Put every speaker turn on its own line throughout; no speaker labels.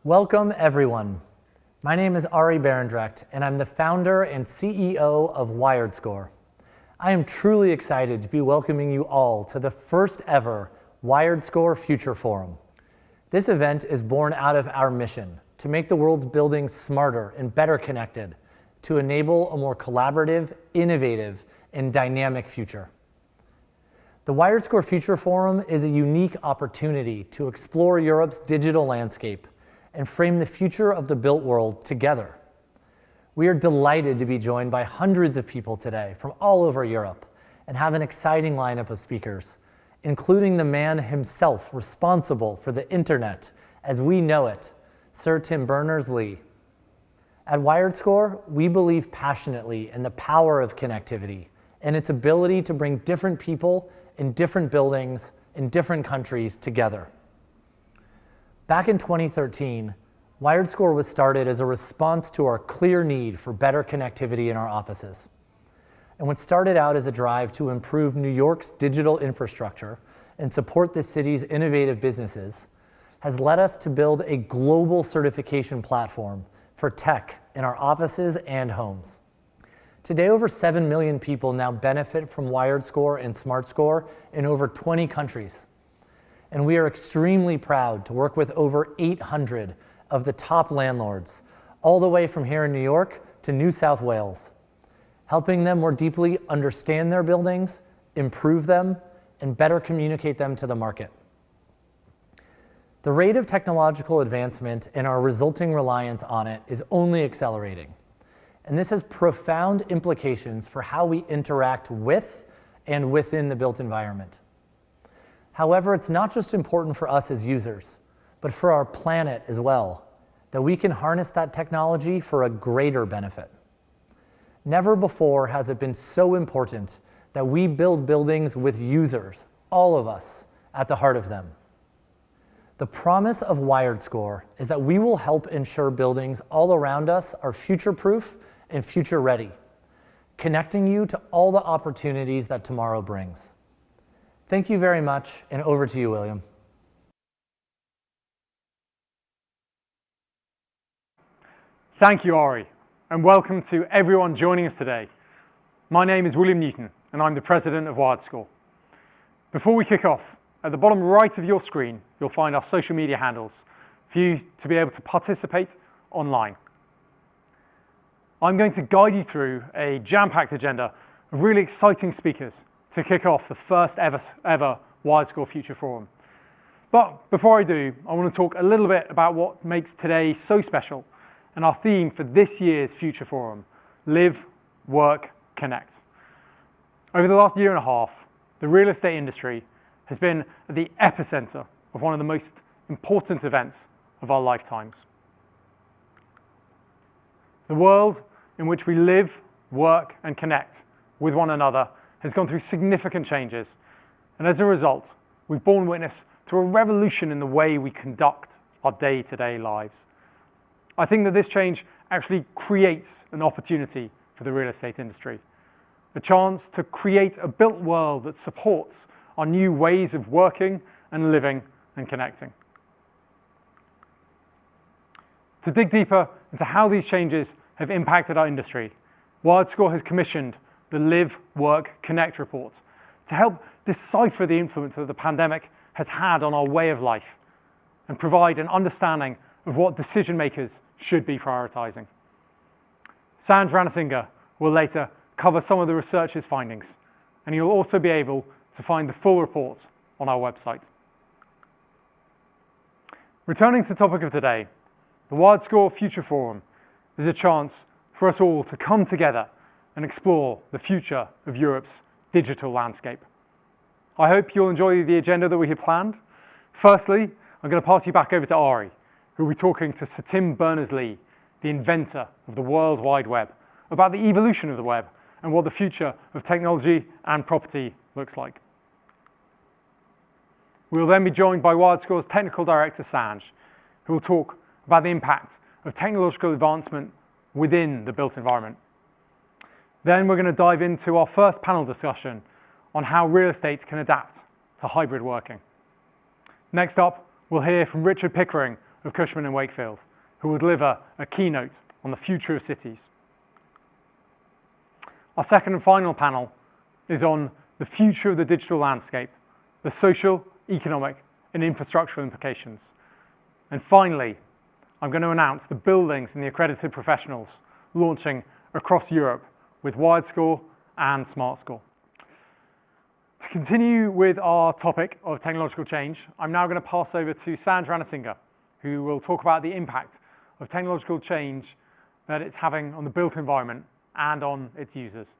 Welcome, everyone. My name is Arie Barendrecht, and I'm the founder and CEO of WiredScore. I am truly excited to be welcoming you all to the first ever WiredScore Future Forum. This event is born out of our mission to make the world's buildings smarter and better connected, to enable a more collaborative, innovative, and dynamic future. The WiredScore Future Forum is a unique opportunity to explore Europe's digital landscape and frame the future of the built world together. We are delighted to be joined by hundreds of people today from all over Europe and have an exciting lineup of speakers, including the man himself responsible for the internet as we know it, Sir Tim Berners-Lee. At WiredScore, we believe passionately in the power of connectivity and its ability to bring different people in different buildings in different countries together. Back in 2013, WiredScore was started as a response to our clear need for better connectivity in our offices. And what started out as a drive to improve New York's digital infrastructure and support the city's innovative businesses has led us to build a global certification platform for tech in our offices and homes. Today, over 7 million people now benefit from WiredScore and SmartScore in over 20 countries. And we are extremely proud to work with over 800 of the top landlords, all the way from here in New York to New South Wales, helping them more deeply understand their buildings, improve them, and better communicate them to the market. The rate of technological advancement and our resulting reliance on it is only accelerating. And this has profound implications for how we interact with and within the built environment. However, it's not just important for us as users, but for our planet as well, that we can harness that technology for a greater benefit. Never before has it been so important that we build buildings with users, all of us, at the heart of them. The promise of WiredScore is that we will help ensure buildings all around us are future-proof and future-ready, connecting you to all the opportunities that tomorrow brings. Thank you very much, and over to you, William.
Thank you, Arie, and welcome to everyone joining us today. My name is William Newton, and I'm the president of WiredScore. Before we kick off, at the bottom right of your screen, you'll find our social media handles for you to be able to participate online. I'm going to guide you through a jam-packed agenda of really exciting speakers to kick off the first ever WiredScore Future Forum. But before I do, I want to talk a little bit about what makes today so special and our theme for this year's Future Forum, Live, Work, Connect. Over the last year and a half, the real estate industry has been at the epicenter of one of the most important events of our lifetimes. The world in which we live, work, and connect with one another has gone through significant changes, and as a result, we've borne witness to a revolution in the way we conduct our day-to-day lives. I think that this change actually creates an opportunity for the real estate industry, a chance to create a built world that supports our new ways of working and living and connecting. To dig deeper into how these changes have impacted our industry, WiredScore has commissioned the Live, Work, Connect report to help decipher the influence that the pandemic has had on our way of life and provide an understanding of what decision makers should be prioritizing. Sanjaya Ranasinghe will later cover some of the research's findings, and you'll also be able to find the full report on our website. Returning to the topic of today, the WiredScore Future Forum is a chance for us all to come together and explore the future of Europe's digital landscape. I hope you'll enjoy the agenda that we have planned. Firstly, I'm going to pass you back over to Arie, who will be talking to Sir Tim Berners-Lee, the inventor of the World Wide Web, about the evolution of the web and what the future of technology and property looks like. We'll then be joined by WiredScore's technical director, Sanj, who will talk about the impact of technological advancement within the built environment. Then we're going to dive into our first panel discussion on how real estate can adapt to hybrid working. Next up, we'll hear from Richard Pickering of Cushman & Wakefield, who will deliver a keynote on the future of cities. Our second and final panel is on the future of the digital landscape, the social, economic, and infrastructural implications. And finally, I'm going to announce the buildings and the accredited professionals launching across Europe with WiredScore and SmartScore. To continue with our topic of technological change, I'm now going to pass over to Sanjaya Ranasinghe, who will talk about the impact of technological change that it's having on the built environment and on its users.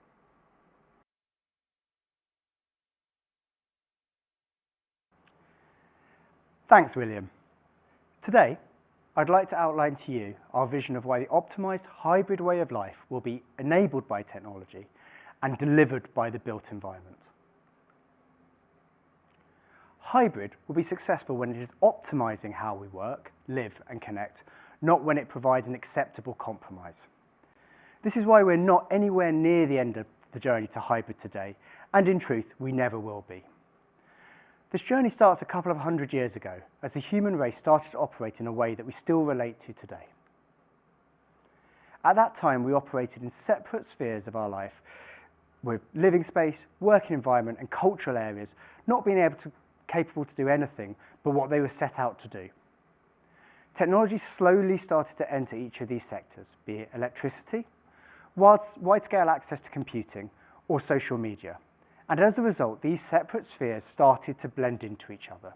Thanks, William. Today, I'd like to outline to you our vision of why the optimized hybrid way of life will be enabled by technology and delivered by the built environment. Hybrid will be successful when it is optimizing how we work, live, and connect, not when it provides an acceptable compromise. This is why we're not anywhere near the end of the journey to hybrid today, and in truth, we never will be. This journey starts a couple of hundred years ago, as the human race started to operate in a way that we still relate to today. At that time, we operated in separate spheres of our life, with living space, working environment, and cultural areas not being capable to do anything but what they were set out to do. Technology slowly started to enter each of these sectors, be it electricity, wide-scale access to computing, or social media. And as a result, these separate spheres started to blend into each other.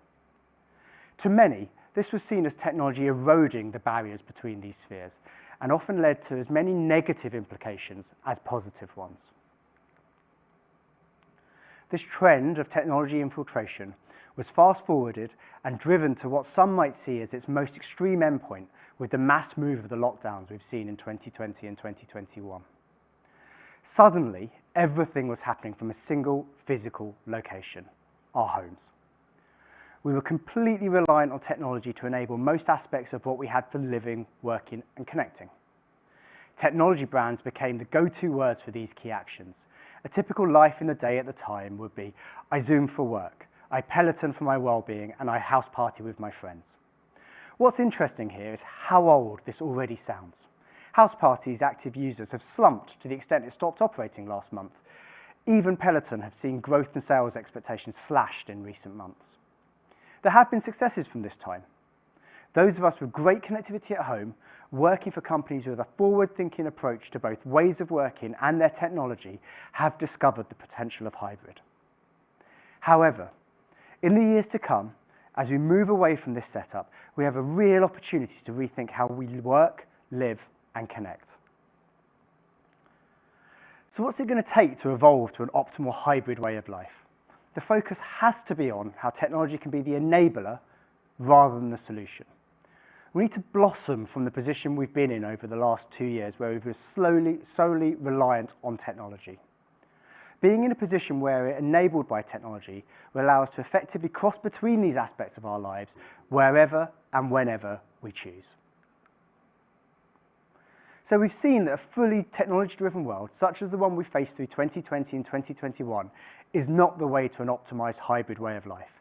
To many, this was seen as technology eroding the barriers between these spheres, and often led to as many negative implications as positive ones. This trend of technology infiltration was fast-forwarded and driven to what some might see as its most extreme endpoint with the mass move of the lockdowns we've seen in 2020 and 2021. Suddenly, everything was happening from a single physical location, our homes. We were completely reliant on technology to enable most aspects of what we had for living, working, and connecting. Technology brands became the go-to words for these key actions. A typical life in the day at the time would be, I Zoom for work, I Peloton for my well-being, and I house party with my friends. What's interesting here is how old this already sounds. House Party's active users have slumped to the extent it stopped operating last month. Even Peloton have seen growth and sales expectations slashed in recent months. There have been successes from this time. Those of us with great connectivity at home, working for companies with a forward-thinking approach to both ways of working and their technology, have discovered the potential of hybrid. However, in the years to come, as we move away from this setup, we have a real opportunity to rethink how we work, live, and connect. So what's it going to take to evolve to an optimal hybrid way of life? The focus has to be on how technology can be the enabler rather than the solution. We need to blossom from the position we've been in over the last 2 years, where we've been solely reliant on technology. Being in a position where we're enabled by technology will allow us to effectively cross between these aspects of our lives wherever and whenever we choose. So we've seen that a fully technology-driven world, such as the one we faced through 2020 and 2021, is not the way to an optimized hybrid way of life.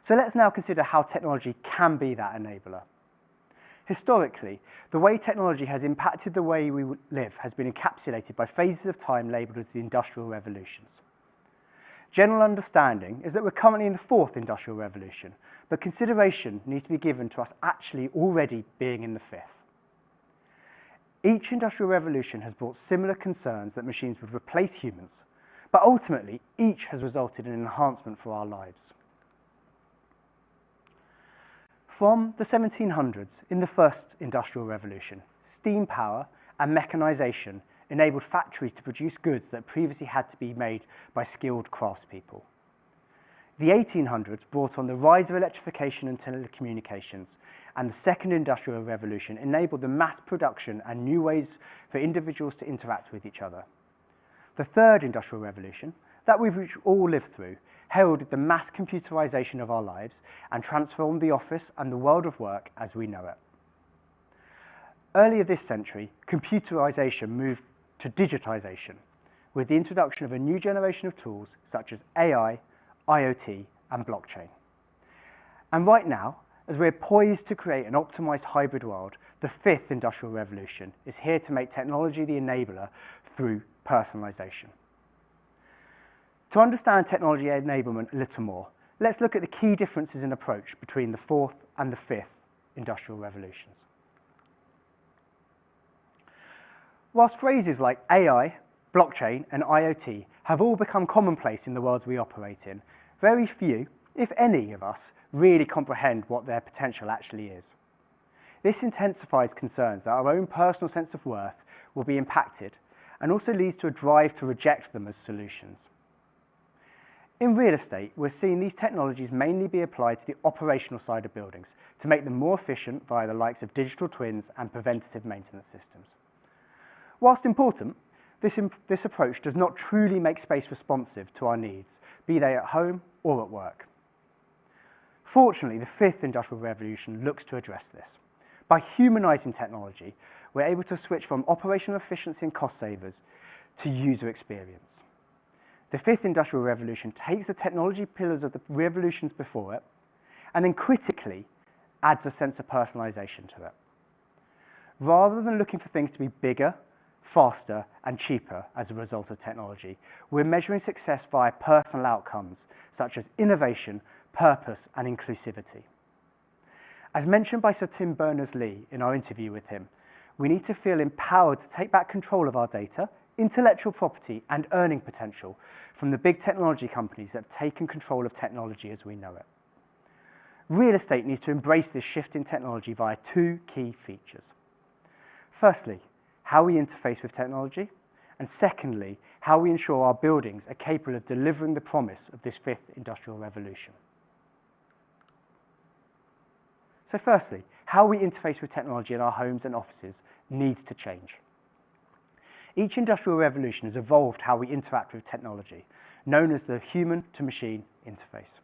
So let's now consider how technology can be that enabler. Historically, the way technology has impacted the way we live has been encapsulated by phases of time labelled as the industrial revolutions. General understanding is that we're currently in the fourth industrial revolution, but consideration needs to be given to us actually already being in the fifth. Each industrial revolution has brought similar concerns that machines would replace humans, but ultimately each has resulted in an enhancement for our lives. From the 1700s, in the first industrial revolution, steam power and mechanization enabled factories to produce goods that previously had to be made by skilled craftspeople. The 1800s brought on the rise of electrification and telecommunications, and the second industrial revolution enabled the mass production and new ways for individuals to interact with each other. The third industrial revolution, that we've all lived through, heralded the mass computerization of our lives and transformed the office and the world of work as we know it. Earlier this century, computerization moved to digitization, with the introduction of a new generation of tools such as AI, IoT, and blockchain. And right now, As we're poised to create an optimized hybrid world, the fifth industrial revolution is here to make technology the enabler through personalization. To understand technology enablement a little more, let's look at the key differences in approach between the fourth and the fifth industrial revolutions. Whilst phrases like AI, blockchain, and IoT have all become commonplace in the worlds we operate in, very few, if any of us, really comprehend what their potential actually is. This intensifies concerns that our own personal sense of worth will be impacted and also leads to a drive to reject them as solutions. In real estate, we're seeing these technologies mainly be applied to the operational side of buildings to make them more efficient via the likes of digital twins and preventative maintenance systems. Whilst important, this approach does not truly make space responsive to our needs, be they at home or at work. Fortunately, the fifth industrial revolution looks to address this. By humanizing technology, we're able to switch from operational efficiency and cost savers to user experience. The fifth industrial revolution takes the technology pillars of the revolutions before it and then critically adds a sense of personalization to it. Rather than looking for things to be bigger, faster, and cheaper as a result of technology, we're measuring success via personal outcomes such as innovation, purpose, and inclusivity. As mentioned by Sir Tim Berners-Lee in our interview with him, we need to feel empowered to take back control of our data, intellectual property, and earning potential from the big technology companies that have taken control of technology as we know it. Real estate needs to embrace this shift in technology via two key features. Firstly, how we interface with technology, and secondly, how we ensure our buildings are capable of delivering the promise of this fifth industrial revolution. So firstly, how we interface with technology in our homes and offices needs to change. Each industrial revolution has evolved how we interact with technology, known as the human-to-machine interface.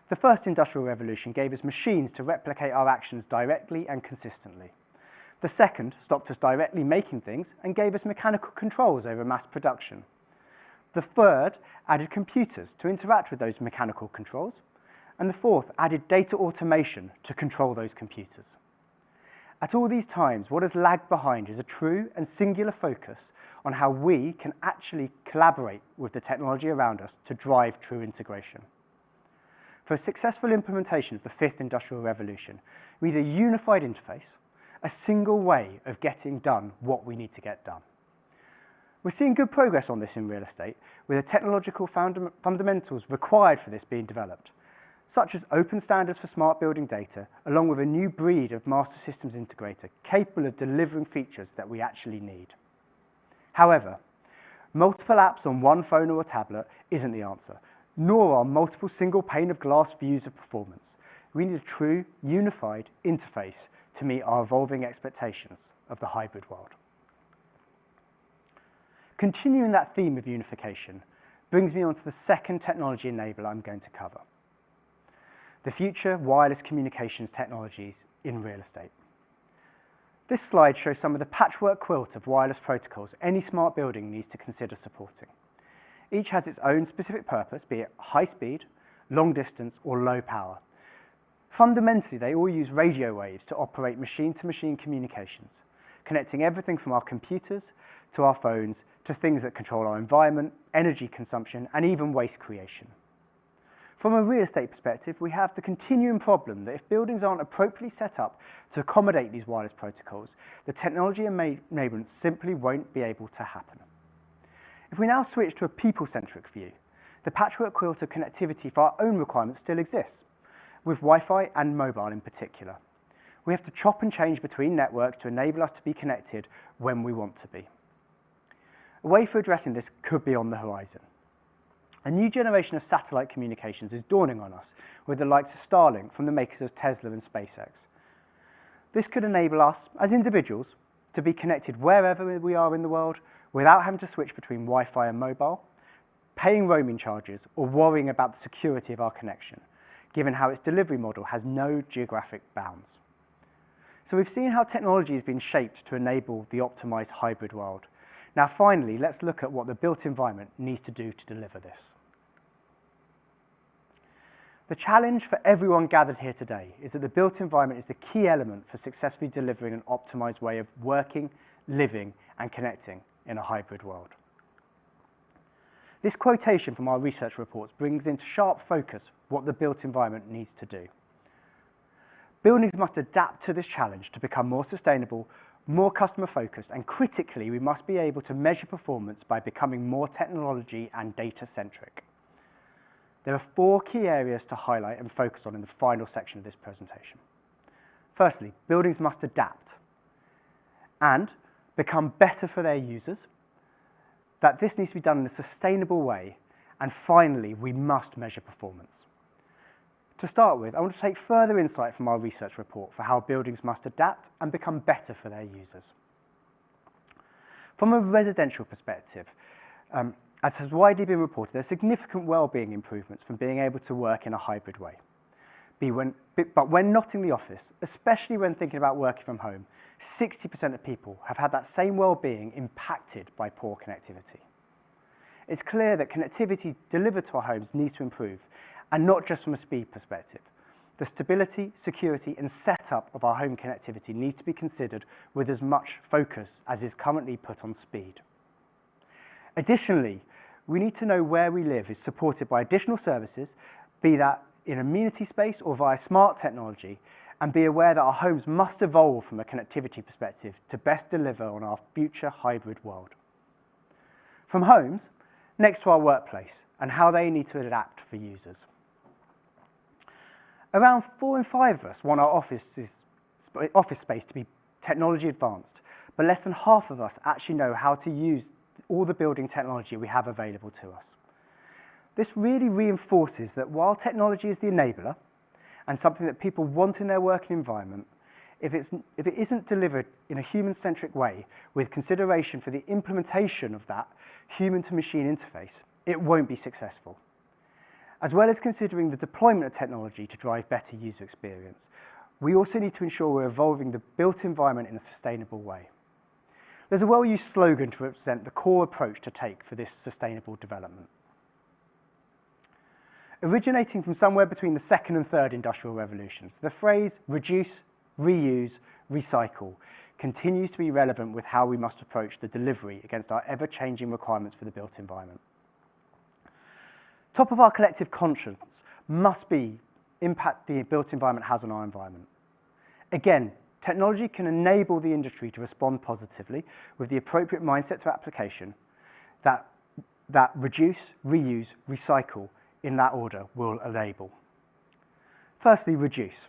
The first industrial revolution gave us machines to replicate our actions directly and consistently. The second stopped us directly making things and gave us mechanical controls over mass production. The third added computers to interact with those mechanical controls. And the fourth added data automation to control those computers. At all these times, what has lagged behind is a true and singular focus on how we can actually collaborate with the technology around us to drive true integration. For a successful implementation of the fifth industrial revolution, we need a unified interface, a single way of getting done what we need to get done. We're seeing good progress on this in real estate, with the technological fundamentals required for this being developed, such as open standards for smart building data, along with a new breed of master systems integrator capable of delivering features that we actually need. However, multiple apps on one phone or a tablet isn't the answer, nor are multiple single pane of glass views of performance. We need a true, unified interface to meet our evolving expectations of the hybrid world. Continuing that theme of unification brings me on to the second technology enabler I'm going to cover: the future wireless communications technologies in real estate. This slide shows some of the patchwork quilt of wireless protocols any smart building needs to consider supporting. Each has its own specific purpose, be it high speed, long distance, or low power. Fundamentally, they all use radio waves to operate machine-to-machine communications, connecting everything from our computers to our phones to things that control our environment, energy consumption, and even waste creation. From a real estate perspective, we have the continuing problem that if buildings aren't appropriately set up to accommodate these wireless protocols, the technology enablement simply won't be able to happen. If we now switch to a people-centric view, the patchwork quilt of connectivity for our own requirements still exists, with Wi-Fi and mobile in particular. We have to chop and change between networks to enable us to be connected when we want to be. A way for addressing this could be on the horizon. A new generation of satellite communications is dawning on us, with the likes of Starlink from the makers of Tesla and SpaceX. This could enable us, as individuals, to be connected wherever we are in the world without having to switch between Wi-Fi and mobile, paying roaming charges, or worrying about the security of our connection, given how its delivery model has no geographic bounds. So we've seen how technology has been shaped to enable the optimized hybrid world. Now finally, let's look at what the built environment needs to do to deliver this. The challenge for everyone gathered here today is that the built environment is the key element for successfully delivering an optimized way of working, living, and connecting in a hybrid world. This quotation from our research reports brings into sharp focus what the built environment needs to do. Buildings must adapt to this challenge to become more sustainable, more customer-focused, and critically, we must be able to measure performance by becoming more technology and data-centric. There are 4 key areas to highlight and focus on in the final section of this presentation. Firstly, buildings must adapt and become better for their users, that this needs to be done in a sustainable way, and finally, we must measure performance. To start with, I want to take further insight from our research report for how buildings must adapt and become better for their users. From a residential perspective, as has widely been reported, there's significant well-being improvements from being able to work in a hybrid way. But when not in the office, especially when thinking about working from home, 60% of people have had that same well-being impacted by poor connectivity. It's clear that connectivity delivered to our homes needs to improve, and not just from a speed perspective. The stability, security, and setup of our home connectivity needs to be considered with as much focus as is currently put on speed. Additionally, we need to know where we live is supported by additional services, be that in amenity space or via smart technology, and be aware that our homes must evolve from a connectivity perspective to best deliver on our future hybrid world. From homes, next to our workplace and how they need to adapt for users. Around 4 in 5 of us want our office space to be technology advanced, but less than half of us actually know how to use all the building technology we have available to us. This really reinforces that while technology is the enabler and something that people want in their working environment, if it isn't delivered in a human-centric way with consideration for the implementation of that human-to-machine interface, it won't be successful. As well as considering the deployment of technology to drive better user experience, we also need to ensure we're evolving the built environment in a sustainable way. There's a well-used slogan to represent the core approach to take for this sustainable development. Originating from somewhere between the second and third industrial revolutions, the phrase reduce, reuse, recycle continues to be relevant with how we must approach the delivery against our ever-changing requirements for the built environment. Top of our collective conscience must be impact the built environment has on our environment. Again, technology can enable the industry to respond positively with the appropriate mindset to application that reduce, reuse, recycle in that order will enable. Firstly, reduce.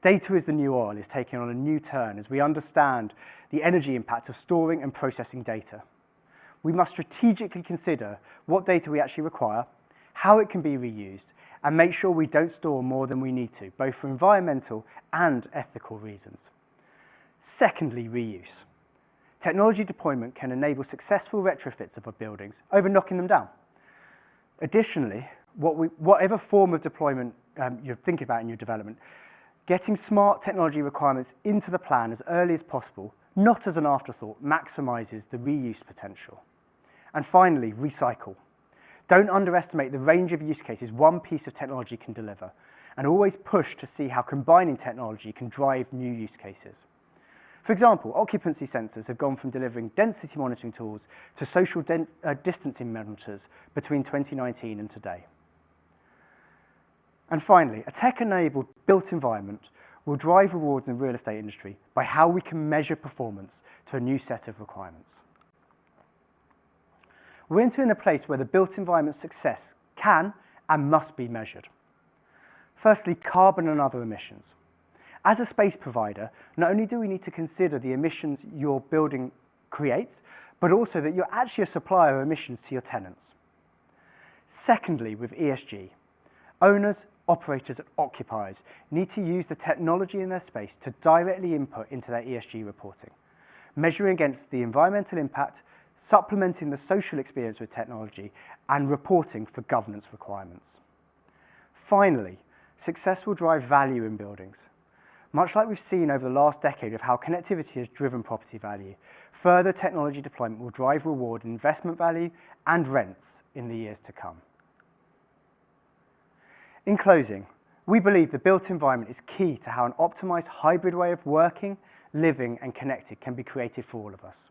Data is the new oil is taking on a new turn as we understand the energy impact of storing and processing data. We must strategically consider what data we actually require, how it can be reused, and make sure we don't store more than we need to, both for environmental and ethical reasons. Secondly, reuse. Technology deployment can enable successful retrofits of our buildings over knocking them down. Additionally, whatever form of deployment you're thinking about in your development, getting smart technology requirements into the plan as early as possible, not as an afterthought, maximizes the reuse potential. And finally, recycle. Don't underestimate the range of use cases one piece of technology can deliver, and always push to see how combining technology can drive new use cases. For example, occupancy sensors have gone from delivering density monitoring tools to social distancing monitors between 2019 and today. And finally, a tech-enabled built environment will drive rewards in the real estate industry by how we can measure performance to a new set of requirements. We're entering a place where the built environment's success can and must be measured. Firstly, carbon and other emissions. As a space provider, not only do we need to consider the emissions your building creates, but also that you're actually a supplier of emissions to your tenants. Secondly, with ESG, owners, operators, and occupiers need to use the technology in their space to directly input into their ESG reporting, measuring against the environmental impact, supplementing the social experience with technology, and reporting for governance requirements. Finally, success will drive value in buildings. Much like we've seen over the last decade of how connectivity has driven property value, further technology deployment will drive reward in investment value and rents in the years to come. In closing, we believe the built environment is key to how an optimized hybrid way of working, living, and connected can be created for all of us.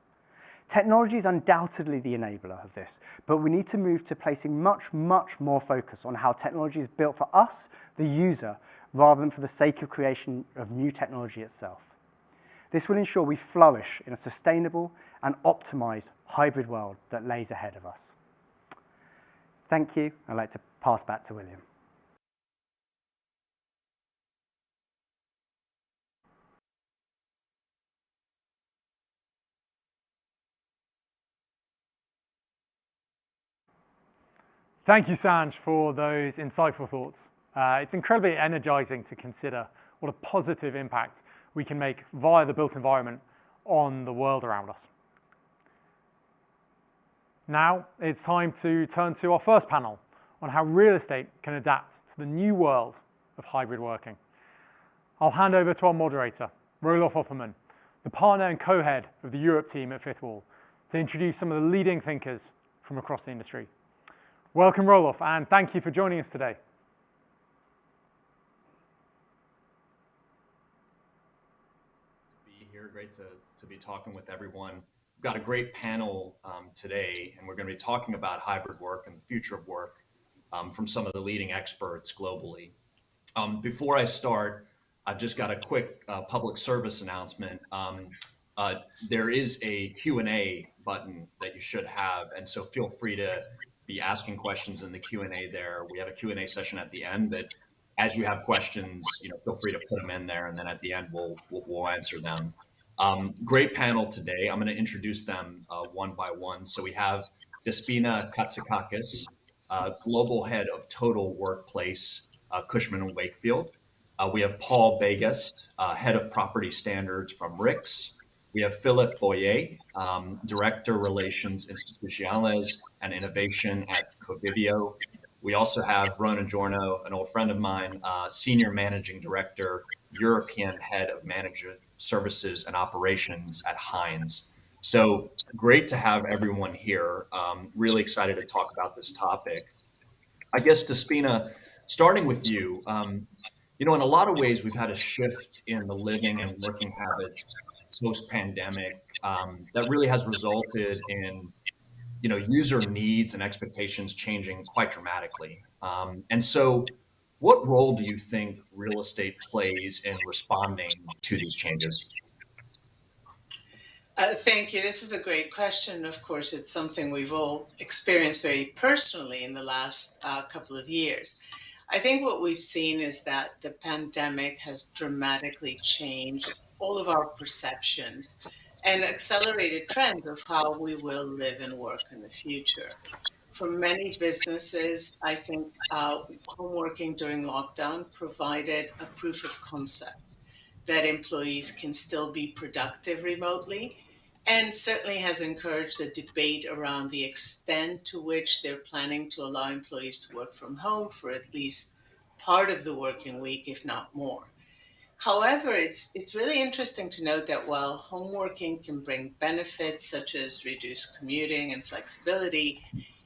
Technology is undoubtedly the enabler of this, but we need to move to placing much more focus on how technology is built for us, the user, rather than for the sake of creation of new technology itself. This will ensure we flourish in a sustainable and optimized hybrid world that lays ahead of us. Thank you. I'd like to pass back to William.
Thank you, Sanj, for those insightful thoughts. It's incredibly energizing to consider what a positive impact we can make via the built environment on the world around us. Now it's time to turn to our first panel on how real estate can adapt to the new world of hybrid working. I'll hand over to our moderator, Roelof Opperman, the partner and co-head of the Europe team at Fifth Wall, to introduce some of the leading thinkers from across the industry. Welcome, Roelof, and thank you for joining us today.
Be here, great to be talking with everyone. We've got a great panel today, and we're going to be talking about hybrid work and the future of work from some of the leading experts globally. Before I start, I've just got a quick public service announcement. There is a Q&A button that you should have, and so feel free to be asking questions in the Q&A there. We have a Q&A session at the end, but as you have questions, feel free to put them in there, and then at the end we'll answer them. Great panel today. I'm going to introduce them one by one. So we have Despina Katsakakis, Global Head of Total Workplace, Cushman & Wakefield. We have Paul Begast, Head of Property Standards from RICS. We have Philip Boyer, Director Relations Institucionales and Innovation at Covivio. We also have Ronan Giorno, an old friend of mine, Senior Managing Director, European Head of Management Services and Operations at Hines. So great to have everyone here. Really excited to talk about this topic. I guess, Despina, starting with you, in a lot of ways, we've had a shift in the living and working habits post-pandemic that really has resulted in, user needs and expectations changing quite dramatically. And so what role do you think real estate plays in responding to these changes?
Thank you. This is a great question. Of course, it's something we've all experienced very personally in the last couple of years. I think what we've seen is that the pandemic has dramatically changed all of our perceptions and accelerated trends of how we will live and work in the future. For many businesses, I think home working during lockdown provided a proof of concept that employees can still be productive remotely, and certainly has encouraged a debate around the extent to which they're planning to allow employees to work from home for at least part of the working week, if not more. However, it's really interesting to note that while home working can bring benefits such as reduced commuting and flexibility,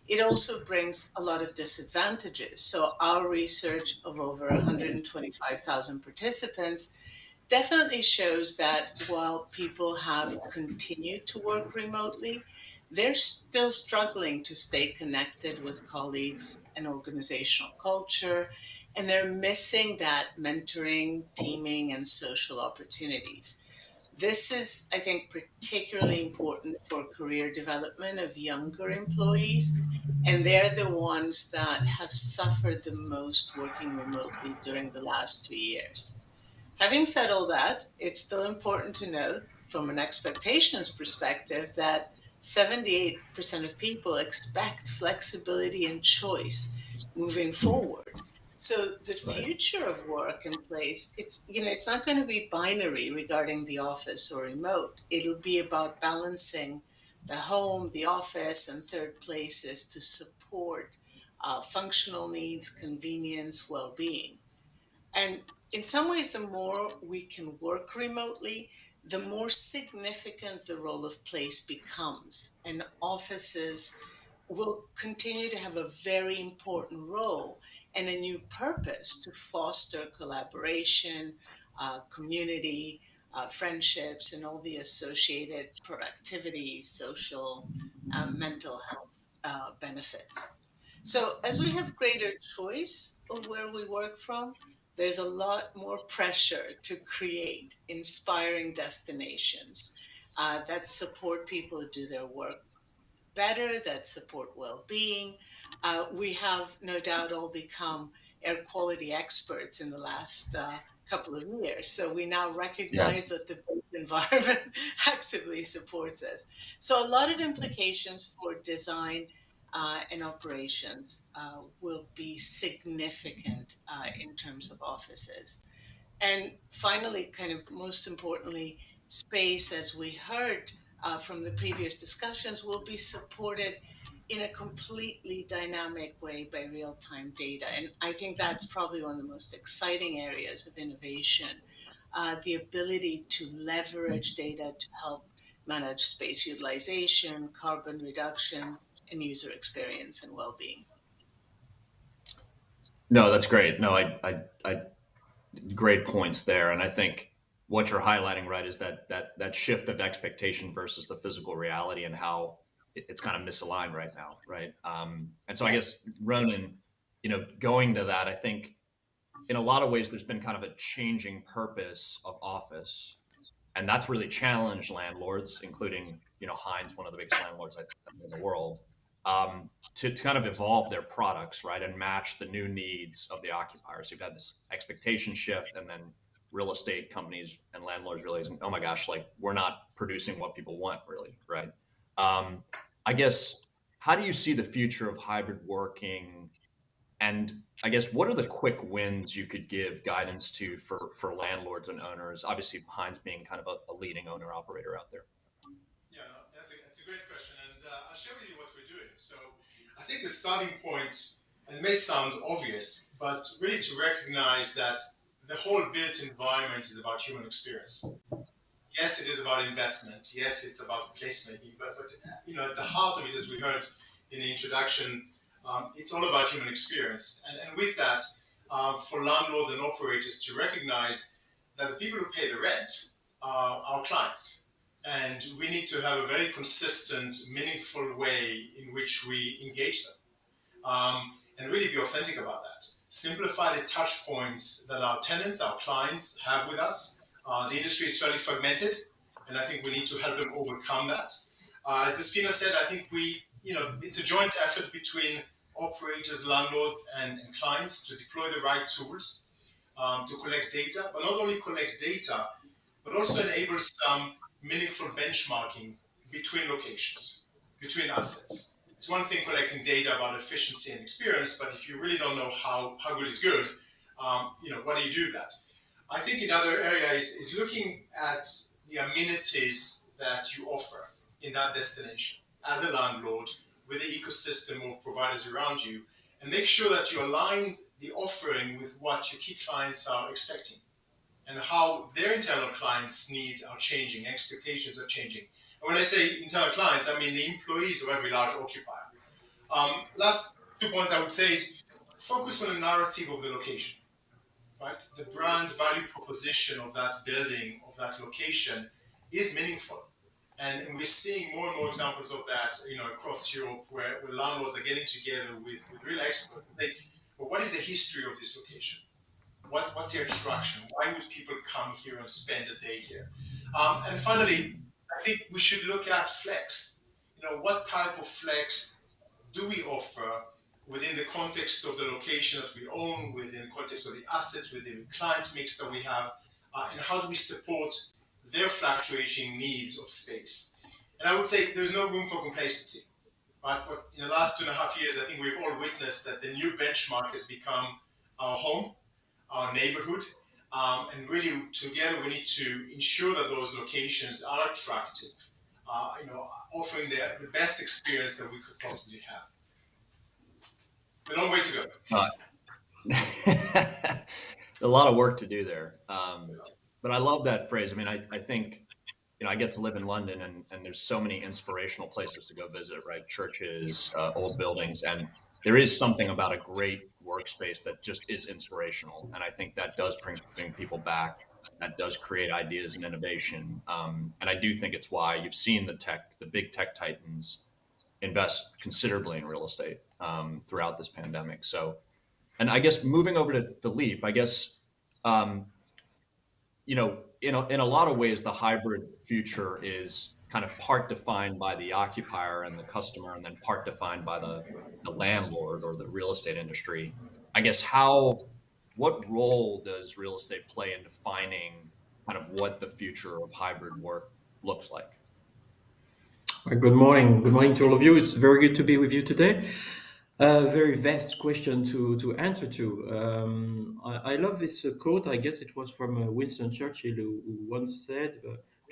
it also brings a lot of disadvantages. So our research of over 125,000 participants definitely shows that while people have continued to work remotely, they're still struggling to stay connected with colleagues and organizational culture, and they're missing that mentoring, teaming, and social opportunities. This is, I think, particularly important for career development of younger employees, and they're the ones that have suffered the most working remotely during the last 2 years. Having said all that, it's still important to note from an expectations perspective that 78% of people expect flexibility and choice moving forward. So the future of work and place, it's not going to be binary regarding the office or remote. It'll be about balancing the home, the office, and third places to support functional needs, convenience, well-being. And in some ways, the more we can work remotely, the more significant the role of place becomes. And offices will continue to have a very important role and a new purpose to foster collaboration, community, friendships, and all the associated productivity, social, mental health benefits. So, as we have greater choice of where we work from, there's a lot more pressure to create inspiring destinations that support people to do their work better, that support well-being. We have no doubt all become air quality experts in the last couple of years. So we now recognize
Yes.
that the built environment actively supports us. So a lot of implications for design and operations will be significant in terms of offices. And finally, kind of most importantly, space, as we heard from the previous discussions, will be supported in a completely dynamic way by real-time data. And I think that's probably one of the most exciting areas of innovation, the ability to leverage data to help manage space utilization, carbon reduction, and user experience and well-being.
No, that's great. No, I great points there, and I think what you're highlighting, right, is that shift of expectation versus the physical reality, and how it's kind of misaligned right now, right? And so I
Yeah.
guess Ronan, going to that, I think in a lot of ways there's been kind of a changing purpose of office, and that's really challenged landlords, including Hines, one of the biggest landlords I think in the world, to kind of evolve their products, right, and match the new needs of the occupiers. You've had this expectation shift, and then real estate companies and landlords realizing, oh my gosh, like we're not producing what people want, really, right? I guess, how do you see the future of hybrid working? And I guess, what are the quick wins you could give guidance to for landlords and owners? Obviously, Hines being kind of a leading owner operator out there.
Yeah, no, that's a great question, and I'll share with you what we're doing. So, I think the starting point, and it may sound obvious, but really to recognize that the whole built environment is about human experience. Yes, it is about investment. Yes, it's about placemaking, but at the heart of it, as we heard in the introduction, it's all about human experience. And with that, for landlords and operators to recognize that the people who pay the rent are our clients. And we need to have a very consistent, meaningful way in which we engage them, and really be authentic about that. Simplify the touch points that our tenants, our clients have with us. The industry is fairly fragmented, and I think we need to help them overcome that. As Despina said, I think it's a joint effort between operators, landlords, and clients to deploy the right tools to collect data, but not only collect data, but also enable some meaningful benchmarking between locations, between assets. It's one thing collecting data about efficiency and experience, but if you really don't know how good is good, what do you do that? I think another area is looking at the amenities that you offer in that destination as a landlord with the ecosystem of providers around you, and make sure that you align the offering with what your key clients are expecting and how their internal clients' needs are changing, expectations are changing. And when I say internal clients, I mean the employees of every large occupier. Last 2 points I would say is focus on the narrative of the location, right? The brand value proposition of that building, of that location is meaningful. And we're seeing more and more examples of that, across Europe, where landlords are getting together with real experts and say, well, what is the history of this location? What's the attraction? Why would people come here and spend a day here? And finally, I think we should look at flex. What type of flex do we offer within the context of the location that we own, within the context of the asset, within the client mix that we have, and how do we support their fluctuating needs of space? And I would say there's no room for complacency. Right? But in the last 2.5 years, I think we've all witnessed that the new benchmark has become our home, our neighborhood, and really together we need to ensure that those locations are attractive, offering the best experience that we could possibly have. A long way to go.
A lot of work to do there. But I love that phrase. I mean, I think I get to live in London, and there's so many inspirational places to go visit, right? Churches, old buildings, and there is something about a great workspace that just is inspirational. And I think that does bring people back. That does create ideas and innovation. And I do think it's why you've seen the big tech titans invest considerably in real estate throughout this pandemic. So, and I guess moving over to Philippe, I guess, um, in a lot of ways, the hybrid future is kind of part defined by the occupier and the customer, and then part defined by the landlord or the real estate industry. I guess what role does real estate play in defining kind of what the future of hybrid work looks like?
Good morning. Good morning to all of you. It's very good to be with you today. A very vast question to answer to. I love this quote. I guess it was from Winston Churchill, who once said,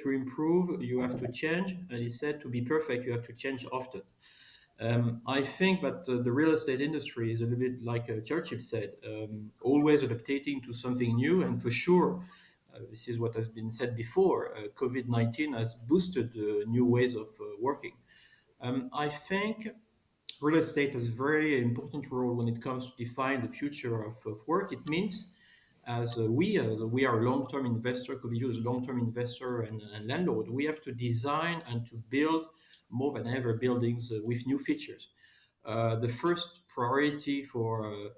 to improve, you have to change. And he said, to be perfect, you have to change often. I think that the real estate industry is a little bit like Churchill said, always adapting to something new. And for sure, this is what has been said before, COVID-19 has boosted new ways of working. I think real estate has a very important role when it comes to define the future of work. It means as we are a long-term investor, Covivio is a long-term investor and landlord, we have to design and to build more than ever buildings with new features. The first priority for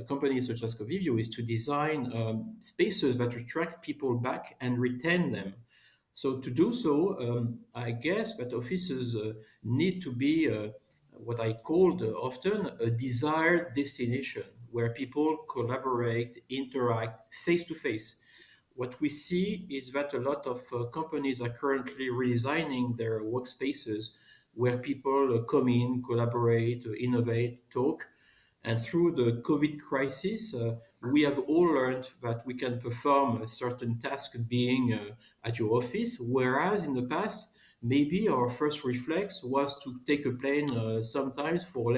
companies such as Covivio is to design spaces that attract people back and retain them. So to do so, I guess that offices need to be what I called often a desired destination where people collaborate, interact face to face. What we see is that a lot of companies are currently redesigning their workspaces where people come in, collaborate, innovate, talk. And through the COVID crisis, we have all learned that we can perform a certain task being at your office, whereas in the past, maybe our first reflex was to take a plane sometimes for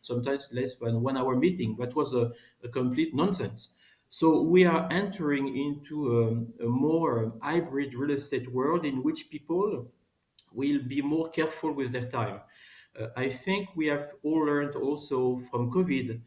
sometimes less than 1 hour meeting. That was a complete nonsense. So we are entering into a more hybrid real estate world in which people will be more careful with their time. I think we have all learned also from COVID.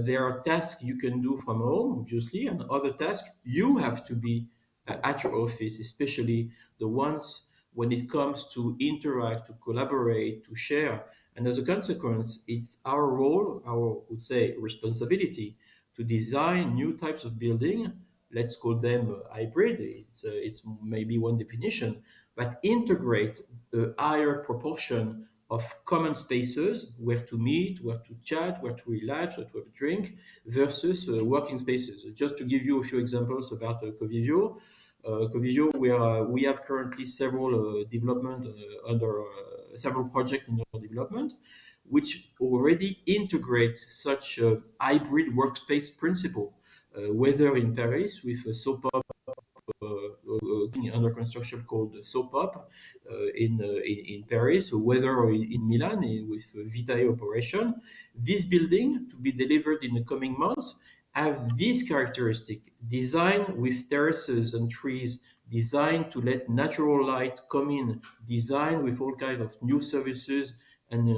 There are tasks you can do from home, obviously, and other tasks you have to be at your office, especially the ones when it comes to interact, to collaborate, to share. And as a consequence, it's our role, our, would say, responsibility to design new types of building. Let's call them hybrid. It's maybe one definition, but integrate a higher proportion of common spaces where to meet, where to chat, where to relax, where to have a drink, versus working spaces. Just to give you a few examples about Covivio. Covivio, we have currently several development under several projects under development, which already integrate such a hybrid workspace principle, whether in Paris with a SOPOP under construction called SOPOP in Paris, or whether in Milan with Vitae operation. This building to be delivered in the coming months have this characteristic: design with terraces and trees, designed to let natural light come in, designed with all kinds of new services and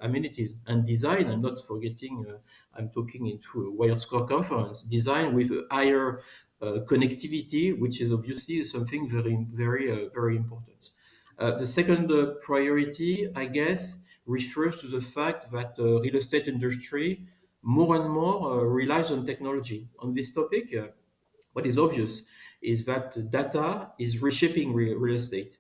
amenities, and design, I'm not forgetting, I'm talking into a WiredScore conference, design with a higher connectivity, which is obviously something very important. The second priority, I guess, refers to the fact that the real estate industry more and more relies on technology. On this topic, what is obvious is that data is reshaping real estate.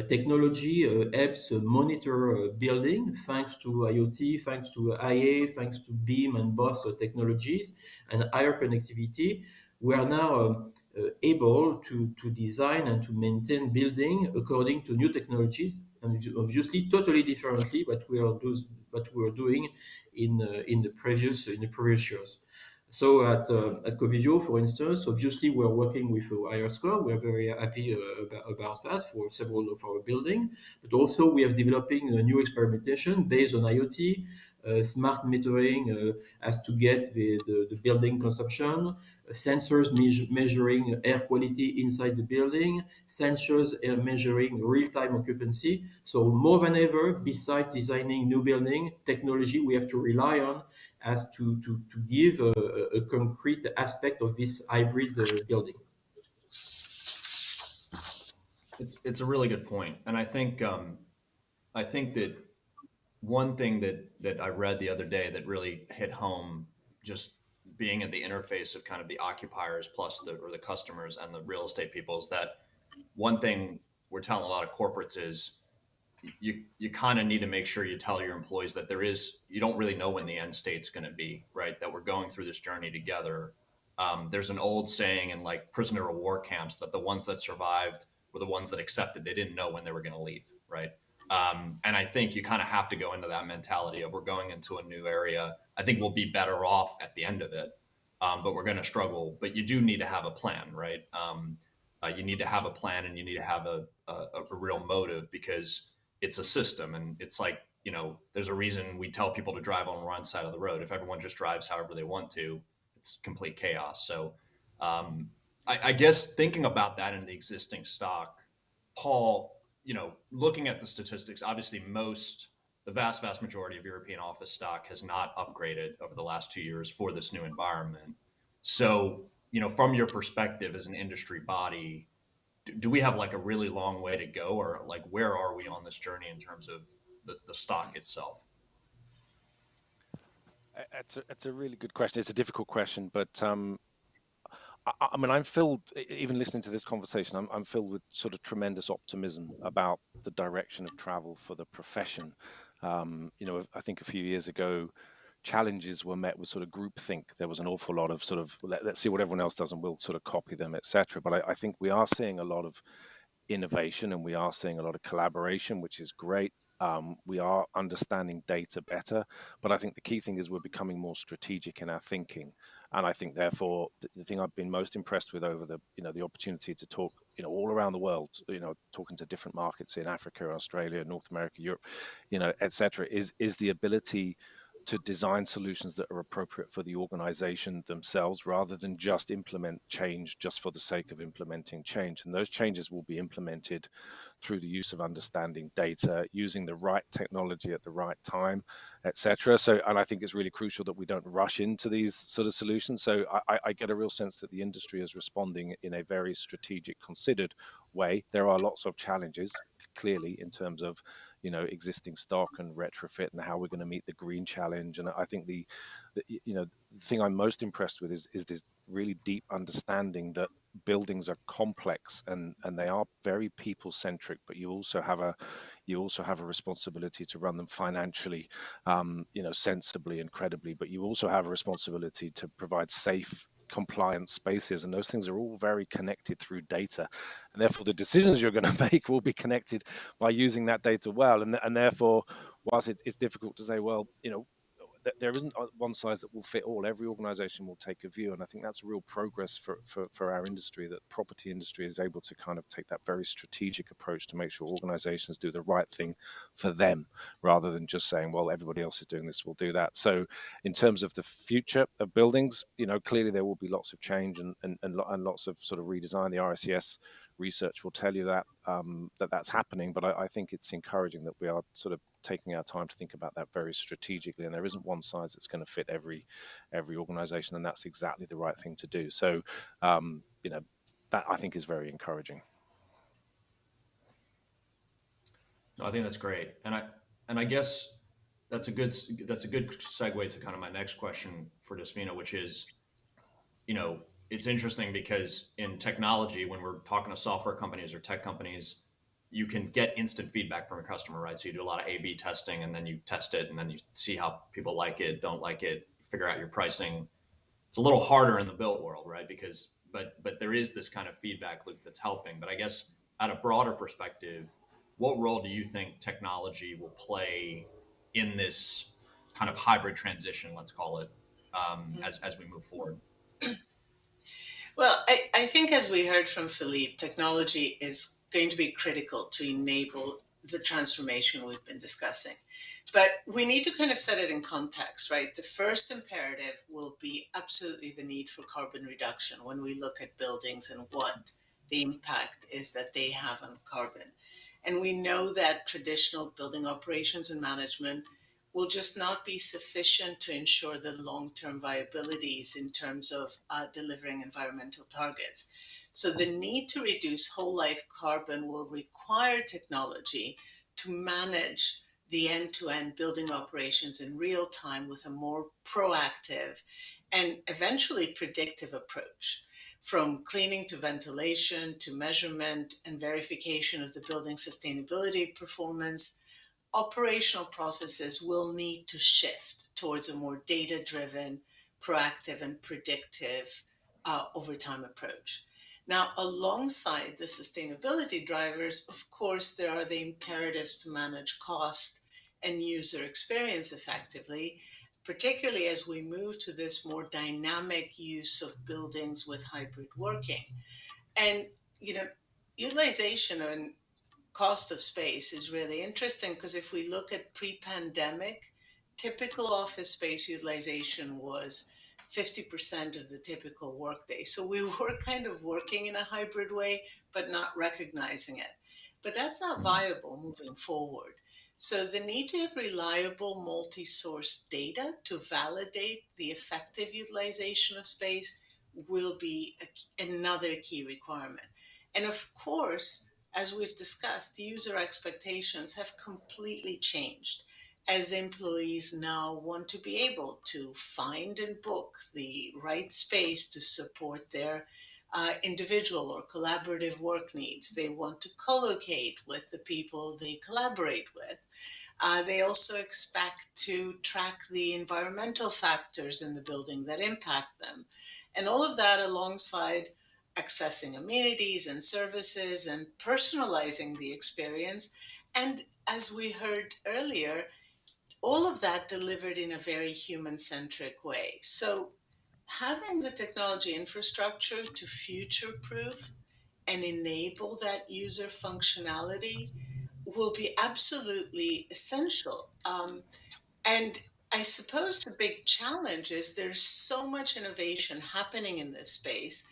Technology helps monitor building thanks to IoT, thanks to IA, thanks to BIM and BOSS technologies and higher connectivity. We are now able to design and to maintain building according to new technologies, and obviously totally differently what we are doing in the previous years. So at Covivio, for instance, obviously we're working with WiredScore. We're very happy about that for several of our buildings. But also we are developing a new experimentation based on IoT, smart metering as to get the building consumption, sensors measuring air quality inside the building, sensors measuring real-time occupancy. So more than ever, besides designing new building, technology we have to rely on as to give a concrete aspect of this hybrid building.
It's a really good point, and I think that one thing that I read the other day that really hit home, just being at the interface of kind of the occupiers plus the customers and the real estate people, is that one thing we're telling a lot of corporates is you kind of need to make sure you tell your employees that you don't really know when the end state's going to be, right? That we're going through this journey together. There's an old saying in like prisoner of war camps that the ones that survived were the ones that accepted they didn't know when they were going to leave, right? And I think you kind of have to go into that mentality of we're going into a new area. I think we'll be better off at the end of it, but we're going to struggle. But you do need to have a plan, right? You need to have a plan, and you need to have a real motive, because it's a system, and it's like, there's a reason we tell people to drive on one side of the road. If everyone just drives however they want to, it's complete chaos. So I guess thinking about that in the existing stock, Paul, looking at the statistics, obviously the vast majority of European office stock has not upgraded over the last 2 years for this new environment. So, from your perspective as an industry body, do we have like a really long way to go, or like where are we on this journey in terms of the stock itself?
It's a really good question. It's a difficult question, but I mean, I'm filled, even listening to this conversation, I'm filled with sort of tremendous optimism about the direction of travel for the profession. I think a few years ago, challenges were met with sort of groupthink. There was an awful lot of sort of, let's see what everyone else does and we'll sort of copy them, etc. But I think we are seeing a lot of innovation, and we are seeing a lot of collaboration, which is great. We are understanding data better, but I think the key thing is we're becoming more strategic in our thinking. And I think, therefore, the thing I've been most impressed with over the opportunity to talk, all around the world, talking to different markets in Africa, Australia, North America, Europe, etc., is the ability to design solutions that are appropriate for the organization themselves, rather than just implement change just for the sake of implementing change. And those changes will be implemented through the use of understanding data, using the right technology at the right time, etc. So, and I think it's really crucial that we don't rush into these sort of solutions. So I get a real sense that the industry is responding in a very strategic, considered way. There are lots of challenges, clearly, in terms of existing stock and retrofit, and how we're going to meet the green challenge. And I think the thing I'm most impressed with is this really deep understanding that buildings are complex and they are very people centric, but you also have a responsibility to run them financially, sensibly and credibly. But you also have a responsibility to provide safe, compliant spaces, and those things are all very connected through data, and therefore the decisions you're going to make will be connected by using that data well. And therefore, whilst it's difficult to say, well, there isn't one size that will fit all. Every organization will take a view, and I think that's real progress for our industry, that the property industry is able to kind of take that very strategic approach to make sure organizations do the right thing for them, rather than just saying, well, everybody else is doing this, we'll do that. So in terms of the future of buildings, clearly there will be lots of change and lots of sort of redesign. The RICS research will tell you that that's happening, but I think it's encouraging that we are sort of taking our time to think about that very strategically, and there isn't one size that's going to fit every organization, and that's exactly the right thing to do. So that I think is very encouraging.
No, I think that's great, and I guess that's a good segue to kind of my next question for Desmina, which is, it's interesting because in technology, when we're talking to software companies or tech companies, you can get instant feedback from a customer, right? So you do a lot of A/B testing, and then you test it, and then you see how people like it, don't like it, figure out your pricing. It's a little harder in the built world, right? But there is this kind of feedback loop that's helping. But I guess at a broader perspective, what role do you think technology will play in this kind of hybrid transition, let's call it, as we move forward?
Well, I think, as we heard from Philippe, technology is going to be critical to enable the transformation we've been discussing. But we need to kind of set it in context, right? The first imperative will be absolutely the need for carbon reduction when we look at buildings and what the impact is that they have on carbon. And we know that traditional building operations and management will just not be sufficient to ensure the long-term viabilities in terms of delivering environmental targets. So the need to reduce whole life carbon will require technology to manage the end-to-end building operations in real time with a more proactive and eventually predictive approach. From cleaning to ventilation to measurement and verification of the building sustainability performance, operational processes will need to shift towards a more data-driven, proactive, and predictive over time approach. Now, alongside the sustainability drivers, of course, there are the imperatives to manage cost and user experience effectively, particularly as we move to this more dynamic use of buildings with hybrid working. And, you know, utilization and cost of space is really interesting because if we look at pre-pandemic, typical office space utilization was 50% of the typical workday. So we were kind of working in a hybrid way, but not recognizing it. But that's not viable moving forward. So the need to have reliable multi-source data to validate the effective utilization of space will be another key requirement. And of course, as we've discussed, the user expectations have completely changed as employees now want to be able to find and book the right space to support their individual or collaborative work needs. They want to co-locate with the people they collaborate with. They also expect to track the environmental factors in the building that impact them. And all of that alongside accessing amenities and services and personalizing the experience. And as we heard earlier, all of that delivered in a very human-centric way. So having the technology infrastructure to future-proof and enable that user functionality will be absolutely essential. And I suppose the big challenge is there's so much innovation happening in this space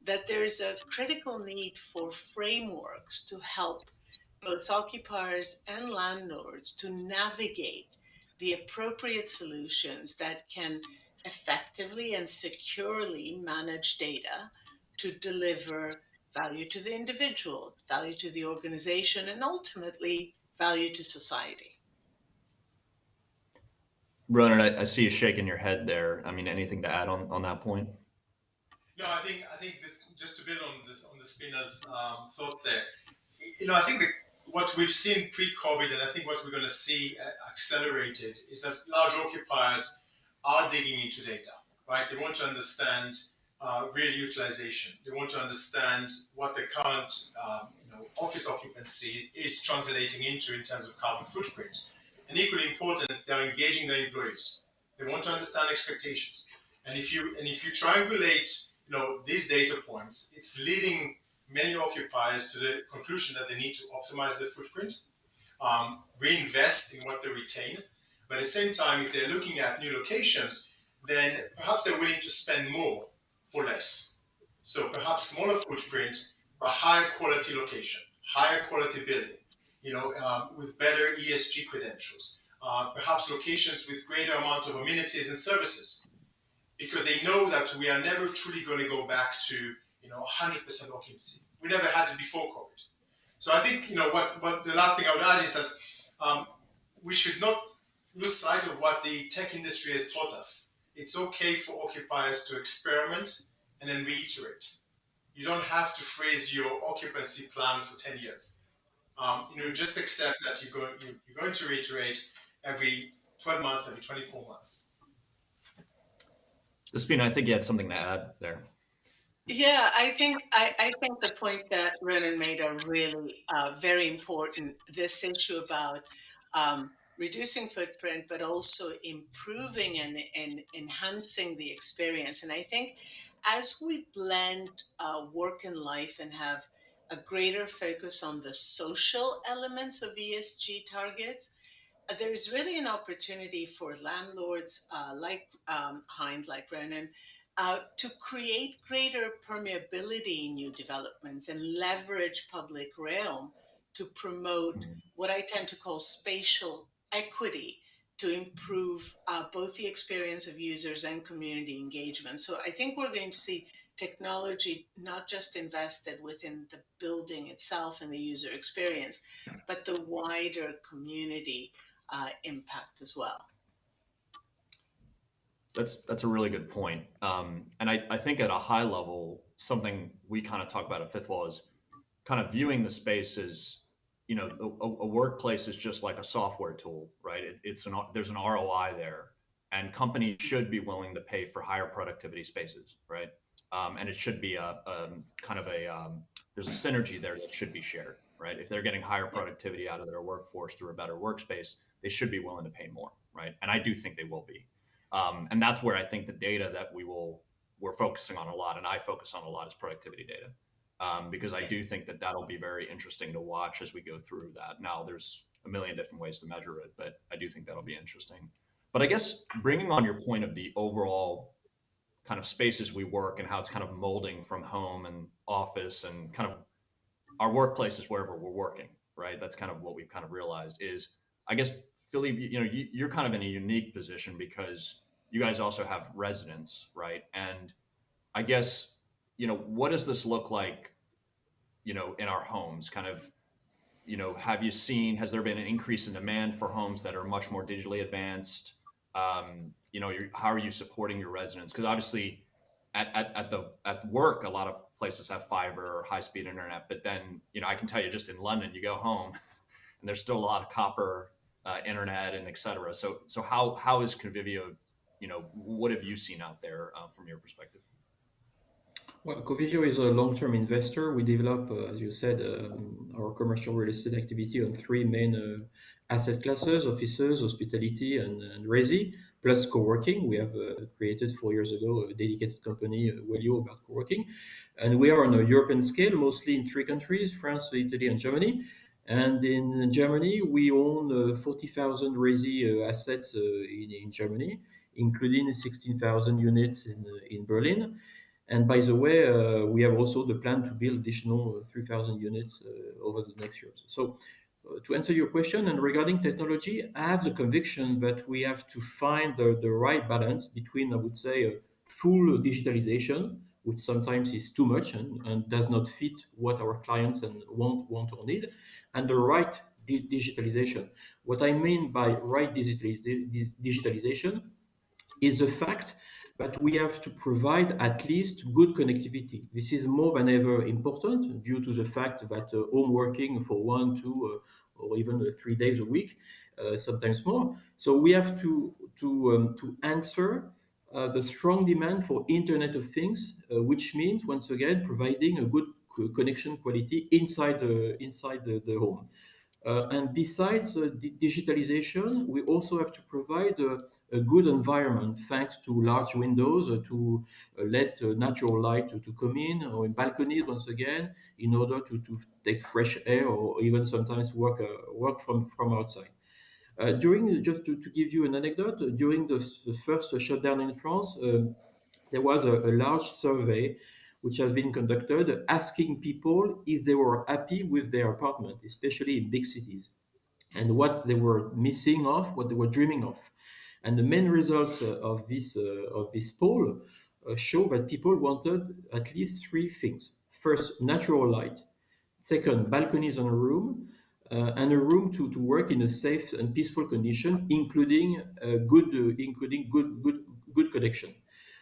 that there's a critical need for frameworks to help both occupiers and landlords to navigate the appropriate solutions that can effectively and securely manage data to deliver value to the individual, value to the organization, and ultimately value to society.
Ronan, I see you shaking your head there. I mean, anything to add on that point?
No, I think this, just to build on this, on the Spinner's thoughts there. I think that what we've seen pre-COVID, and I think what we're going to see accelerated, is that large occupiers are digging into data, right? They want to understand real utilization. They want to understand what the current office occupancy is translating into in terms of carbon footprint. And equally important, they are engaging their employees. They want to understand expectations. And if you triangulate these data points, it's leading many occupiers to the conclusion that they need to optimize their footprint, reinvest in what they retain. But at the same time, if they're looking at new locations, then perhaps they're willing to spend more for less. So perhaps smaller footprint, but higher quality location, higher quality building, with better ESG credentials. Perhaps locations with greater amount of amenities and services, because they know that we are never truly going to go back to 100% occupancy. We never had it before COVID. So I think what the last thing I would add is that we should not lose sight of what the tech industry has taught us. It's okay for occupiers to experiment and then reiterate. You don't have to freeze your occupancy plan for 10 years. Just accept that you're going to reiterate every 12 months, every 24 months.
Despina, I think you had something to add there.
Yeah, I think the points that Ronan made are really very important. This issue about reducing footprint, but also improving and enhancing the experience. And I think as we blend work and life and have a greater focus on the social elements of ESG targets, there's really an opportunity for landlords like Heinz, like Brennan, to create greater permeability in new developments and leverage public realm to promote what I tend to call spatial equity to improve both the experience of users and community engagement. So I think we're going to see technology not just invested within the building itself and the user experience, but the wider community impact as well.
That's a really good point. And I think at a high level, something we kind of talk about at Fifth Wall is kind of viewing the space as, you know, a workplace is just like a software tool, right? There's an ROI there, and companies should be willing to pay for higher productivity spaces, right? And it should be there's a synergy there that should be shared, right? If they're getting higher productivity out of their workforce through a better workspace, they should be willing to pay more, right? And I do think they will be. And that's where I think the data that we're focusing on a lot, and I focus on a lot, is productivity data. Because I do think that that'll be very interesting to watch as we go through that. Now, there's a million different ways to measure it, but I do think that'll be interesting. But I guess bringing on your point of the overall kind of spaces we work and how it's kind of molding from home and office and kind of our workplaces wherever we're working, right? That's kind of what we've kind of realized is, I guess, Philly, you know, you're kind of in a unique position because you guys also have residents, right? And I guess, you know, what does this look like, you know, in our homes? Kind of, you know, has there been an increase in demand for homes that are much more digitally advanced? You know, how are you supporting your residents? Because obviously at work, a lot of places have fiber or high speed internet, but then, you know, I can tell you just in London, you go home and there's still a lot of copper internet and et cetera. So how is Convivio, you know, what have you seen out there from your perspective?
Well, Covivio is a long-term investor. We develop, as you said, our commercial real estate activity on three main asset classes: offices, hospitality, and resi, plus co-working. We have created 4 years ago a dedicated company, Wellio, about co-working. And we are on a European scale, mostly in three countries: France, Italy, and Germany. And in Germany, we own 40,000 resi assets in Germany, including 16,000 units in Berlin. And by the way, we have also the plan to build additional 3,000 units over the next years. So to answer your question, and regarding technology, I have the conviction that we have to find the right balance between, I would say, full digitalization, which sometimes is too much and does not fit what our clients and want or need, and the right digitalization. What I mean by right digitalization is the fact that we have to provide at least good connectivity. This is more than ever important due to the fact that home working for 1, 2, or even 3 days a week, sometimes more. So we have to answer the strong demand for Internet of Things, which means once again providing a good connection quality inside the home. And besides digitalization, we also have to provide a good environment thanks to large windows to let natural light to come in, or in balconies once again, in order to take fresh air or even sometimes work from outside. Just to give you an anecdote, during the first shutdown in France, there was a large survey which has been conducted asking people if they were happy with their apartment, especially in big cities, and what they were missing of, what they were dreaming of. And the main results of this poll show that people wanted at least three things. First, natural light. Second, balconies on a room, and a room to work in a safe and peaceful condition, including good connection.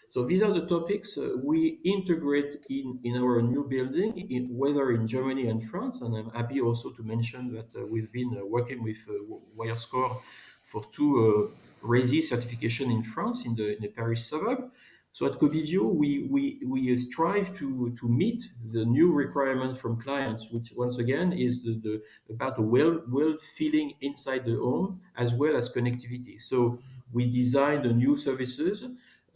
So these are the topics we integrate in our new building, whether in Germany and France. And I'm happy also to mention that we've been working with WiredScore for 2 resi certification in France, in the Paris suburb. So at Covivio, we strive to meet the new requirements from clients, which once again is about the well feeling inside the home as well as connectivity. So we design the new services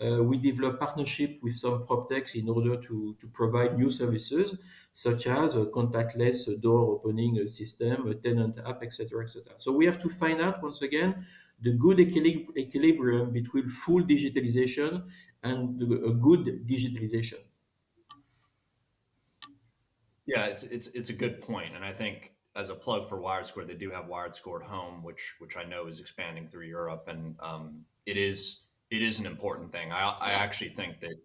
We develop partnership with some PropTechs in order to provide new services, such as a contactless door opening system, a tenant app, etc., etc. So we have to find out, once again, the good equilibrium between full digitalization and a good digitalization.
Yeah, it's a good point, and I think as a plug for WiredScore, they do have WiredScore Home, which I know is expanding through Europe, and it is an important thing. I actually think that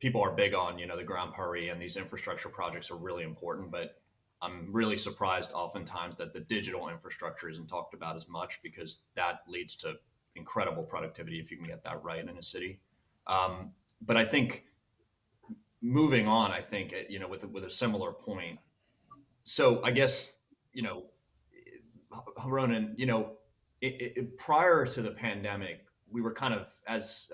people are big on the Grand Paris, and these infrastructure projects are really important, but I'm really surprised oftentimes that the digital infrastructure isn't talked about as much, because that leads to incredible productivity if you can get that right in a city. But I think moving on, I think with a similar point. So I guess you know, Ronan, prior to the pandemic, we were kind of, as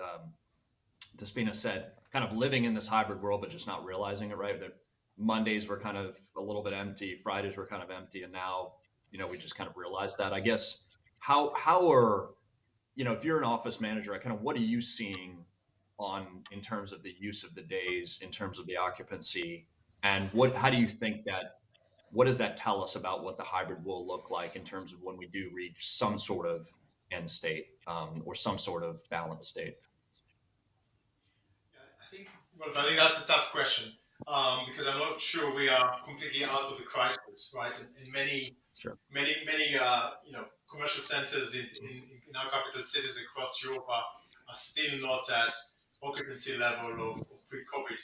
Despina said, kind of living in this hybrid world, but just not realizing it. Right, that Mondays were kind of a little bit empty, Fridays were kind of empty, and now we just kind of realized that. I guess how are if you're an office manager, kind of what are you seeing in terms of the use of the days, in terms of the occupancy, and how do you think what does that tell us about what the hybrid will look like in terms of when we do reach some sort of end state, or some sort of balanced state?
I think that's a tough question, because I'm not sure we are completely out of the crisis, right? In many
Sure.
many commercial centers in our capital cities across Europe are still not at occupancy level of pre-COVID.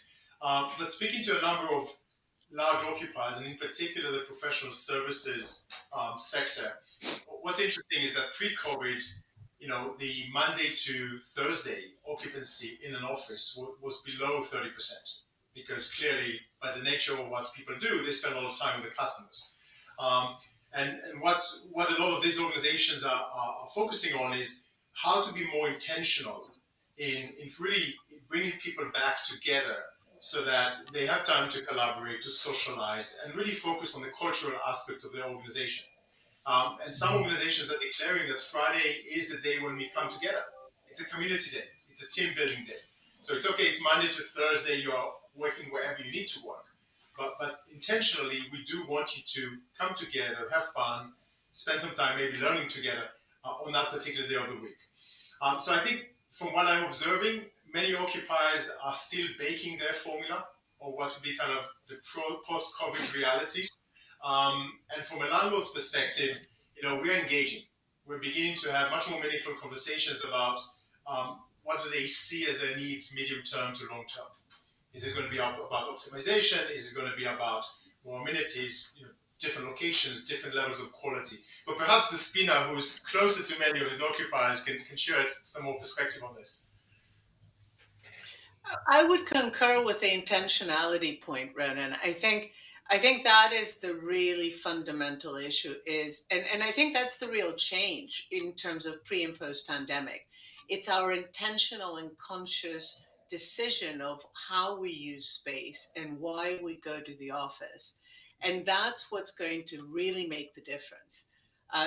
But speaking to a number of large occupiers, and in particular the professional services sector, what's interesting is that pre-COVID, the Monday to Thursday occupancy in an office was below 30%, because clearly, by the nature of what people do, they spend a lot of time with the customers. And what a lot of these organizations are focusing on is how to be more intentional in really bringing people back together, so that they have time to collaborate, to socialize, and really focus on the cultural aspect of their organization. And some organizations are declaring that Friday is the day when we come together. It's a community day. It's a team building day. So it's okay if Monday to Thursday you are working wherever you need to work. But intentionally, we do want you to come together, have fun, spend some time maybe learning together on that particular day of the week. So I think from what I'm observing, many occupiers are still baking their formula, or what would be kind of the post-COVID reality. And from a landlord's perspective, we're engaging. We're beginning to have much more meaningful conversations about what do they see as their needs medium term to long term. Is it going to be about optimization? Is it going to be about more amenities, different locations, different levels of quality? But perhaps Despina, who's closer to many of these occupiers, can share some more perspective on this.
I would concur with the intentionality point, Ronan. I think that is the really fundamental issue and I think that's the real change in terms of pre and post pandemic. It's our intentional and conscious decision of how we use space and why we go to the office. And that's what's going to really make the difference.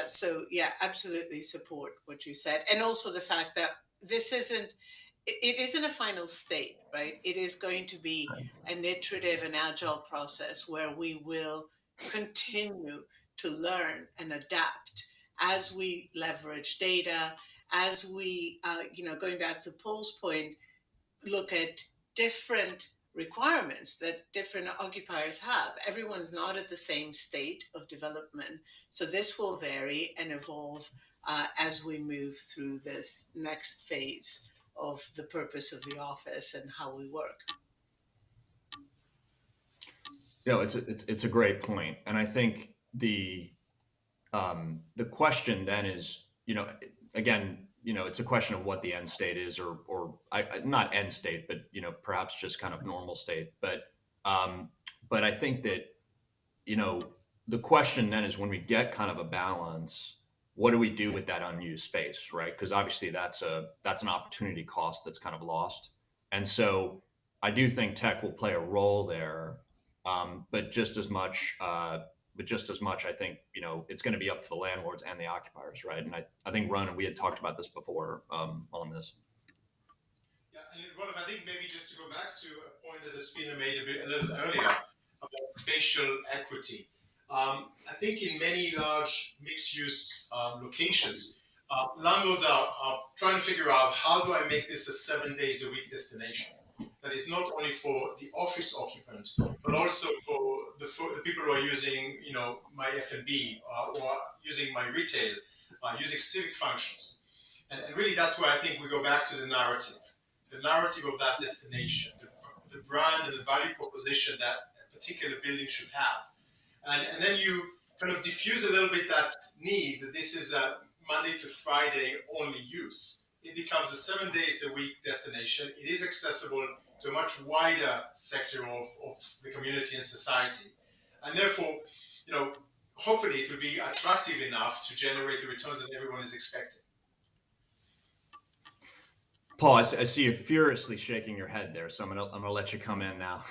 So yeah, absolutely support what you said. And also the fact that it isn't a final state, right? It is going to be an iterative and agile process where we will continue to learn and adapt as we leverage data, as we, going back to Paul's point, look at different requirements that different occupiers have. Everyone's not at the same state of development. So this will vary and evolve as we move through this next phase of the purpose of the office and how we work.
It's a great point, and I think the question then is, again, it's a question of what the end state is, or not end state, but perhaps just kind of normal state. But I think that the question then is, when we get kind of a balance, what do we do with that unused space, right? Because obviously that's an opportunity cost that's kind of lost, and so I do think tech will play a role there, but just as much. I think it's going to be up to the landlords and the occupiers, right? And I think Ronan, we had talked about this before on this.
Rolf, I think maybe just to go back to a point that Spina made a little earlier about spatial equity. I think in many large mixed-use locations, landlords are trying to figure out, how do I make this a 7 days a week destination that is not only for the office occupant, but also for the people who are using, my F&B or using my retail, using civic functions. And really, that's where I think we go back to the narrative of that destination, the brand and the value proposition that a particular building should have. And then you kind of diffuse a little bit that need that this is a Monday to Friday only use. It becomes a 7 days a week destination. It is accessible to a much wider sector of the community and society. And therefore, hopefully it will be attractive enough to generate the returns that everyone is expecting.
Paul, I see you furiously shaking your head there, so I'm gonna let you come in now.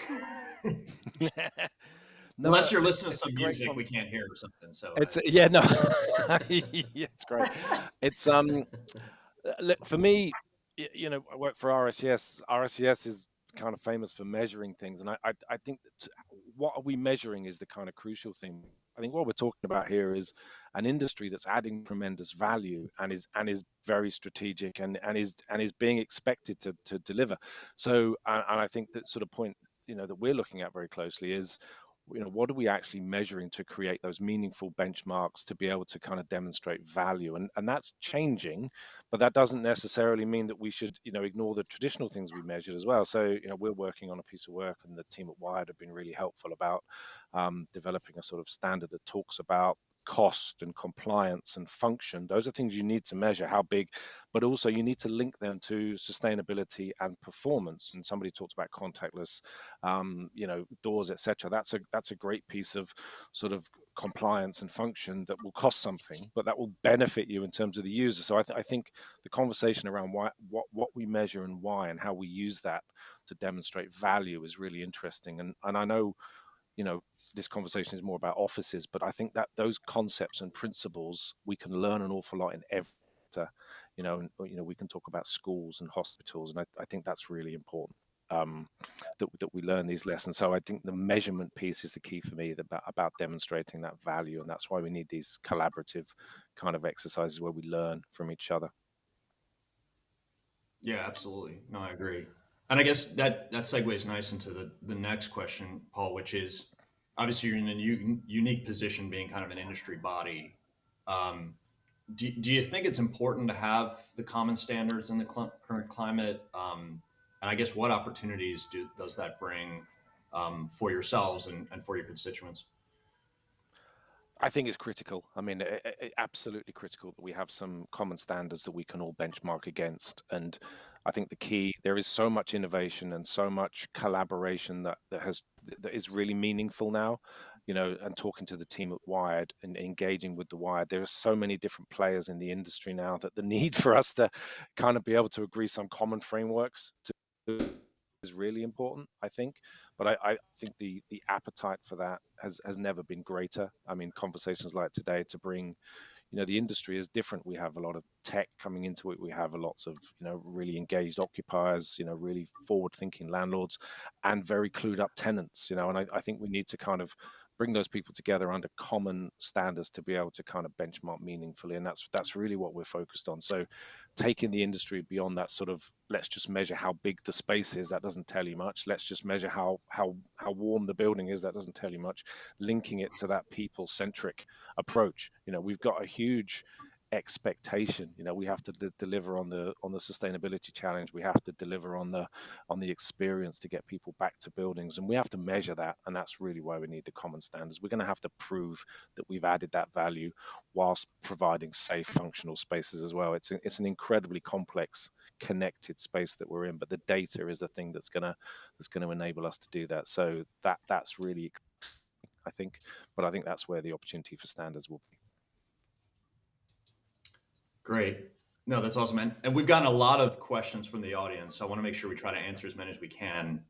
No,
Unless you're listening to
it's a
some
great
music
com-
we can't hear or something. So
It's yeah, no, yeah, it's great. It's look, for me, I work for RSCS. RSCS is kind of famous for measuring things, and I think that what are we measuring is the kind of crucial thing. I think what we're talking about here is an industry that's adding tremendous value and is very strategic and is being expected to deliver. So, and I think that sort of point that we're looking at very closely is, what are we actually measuring to create those meaningful benchmarks to be able to kind of demonstrate value? And that's changing, but that doesn't necessarily mean that we should, ignore the traditional things we measured as well. So, we're working on a piece of work, and the team at Wired have been really helpful about developing a sort of standard that talks about cost and compliance and function. Those are things you need to measure, how big, but also you need to link them to sustainability and performance. And somebody talked about contactless, doors, etc. That's a great piece of sort of compliance and function that will cost something, but that will benefit you in terms of the user. So I think the conversation around what we measure and why and how we use that to demonstrate value is really interesting. And I know, this conversation is more about offices, but I think that those concepts and principles, we can learn an awful lot in every sector. We can talk about schools and hospitals, and I think that's really important, that we learn these lessons. So I think the measurement piece is the key for me, about demonstrating that value, and that's why we need these collaborative kind of exercises where we learn from each other.
yeah, absolutely. No, I agree. And I guess that segues nice into the next question, Paul, which is, obviously you're in a unique position being kind of an industry body. Um, do you think it's important to have the common standards in the current climate? And I guess what opportunities does that bring for yourselves and for your constituents?
I think it's critical. I mean, absolutely critical that we have some common standards that we can all benchmark against. And I think the key, there is so much innovation and so much collaboration that is really meaningful now, and talking to the team at Wired and engaging with the Wired, there are so many different players in the industry now that the need for us to kind of be able to agree some common frameworks is really important, I think. But I think the appetite for that has never been greater. I mean, conversations like today to bring, the industry is different. We have a lot of tech coming into it. We have lots of, really engaged occupiers, really forward-thinking landlords, and very clued up tenants, and I think we need to kind of bring those people together under common standards to be able to kind of benchmark meaningfully. And that's really what we're focused on. So taking the industry beyond that sort of, let's just measure how big the space is, that doesn't tell you much. Let's just measure how warm the building is, that doesn't tell you much. Linking it to that people-centric approach. We've got a huge expectation. We have to deliver on the sustainability challenge. We have to deliver on the experience to get people back to buildings, and we have to measure that. And that's really why we need the common standards. We're going to have to prove that we've added that value whilst providing safe, functional spaces as well. It's an incredibly complex, connected space that we're in, but the data is the thing that's going to enable us to do that. So that's really, I think, but I think that's where the opportunity for standards will be.
Great. No, that's awesome. And we've gotten a lot of questions from the audience, so I want to make sure we try to answer as many as we can.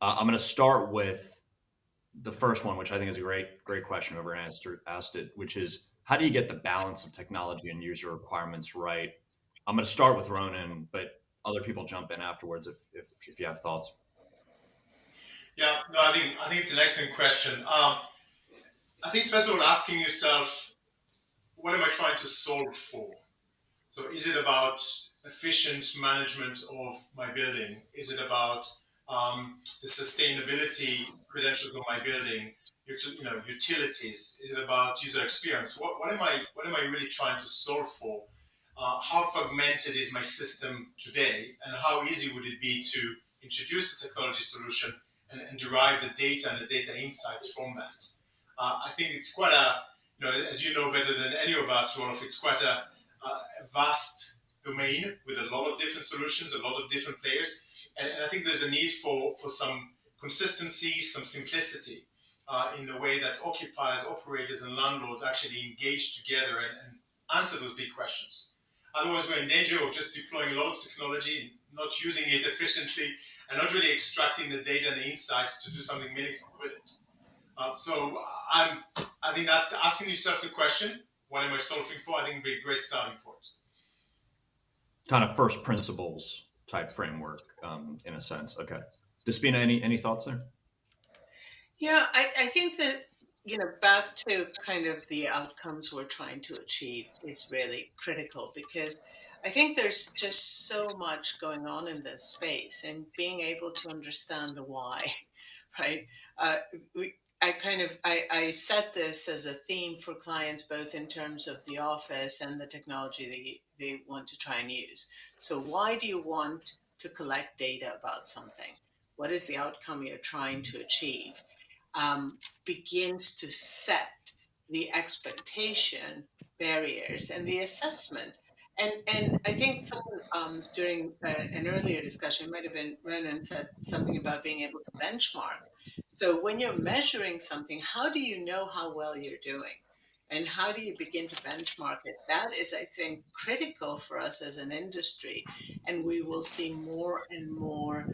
I'm going to start with the first one, which I think is a great question. Whoever asked it, which is, how do you get the balance of technology and user requirements right? I'm going to start with Ronan, but other people jump in afterwards if you have thoughts.
Yeah, no, I think it's an excellent question. I think first of all, asking yourself, what am I trying to solve for? So is it about efficient management of my building? Is it about the sustainability credentials of my building? Utilities. Is it about user experience? What am I really trying to solve for? How fragmented is my system today, and how easy would it be to introduce a technology solution and derive the data and the data insights from that? I think it's quite as you know better than any of us, Rolf, it's quite a vast domain with a lot of different solutions, a lot of different players, and I think there's a need for some consistency, some simplicity in the way that occupiers, operators, and landlords actually engage together and answer those big questions. Otherwise, we're in danger of just deploying a lot of technology, not using it efficiently, and not really extracting the data and the insights to do something meaningful with it. I think that asking yourself the question, what am I solving for? I think would be a great starting point.
Kind of first principles type framework, in a sense. Okay. Despina, any thoughts there?
Yeah, I think that, back to kind of the outcomes we're trying to achieve is really critical, because I think there's just so much going on in this space, and being able to understand the why, right? I set this as a theme for clients, both in terms of the office and the technology they want to try and use. So why do you want to collect data about something? What is the outcome you're trying to achieve? Begins to set the expectation barriers and the assessment. And I think someone during an earlier discussion, it might have been Renan, said something about being able to benchmark. So when you're measuring something, how do you know how well you're doing? And how do you begin to benchmark it? That is, I think, critical for us as an industry. And we will see more and more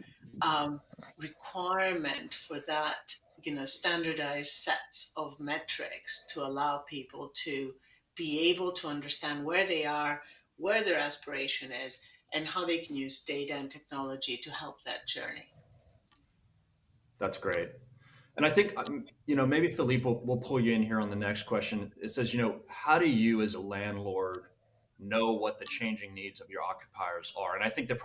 requirement for that, standardized sets of metrics to allow people to be able to understand where they are, where their aspiration is, and how they can use data and technology to help that journey.
That's great. And I think, maybe Philippe will pull you in here on the next question. It says, how do you as a landlord know what the changing needs of your occupiers are? And I think the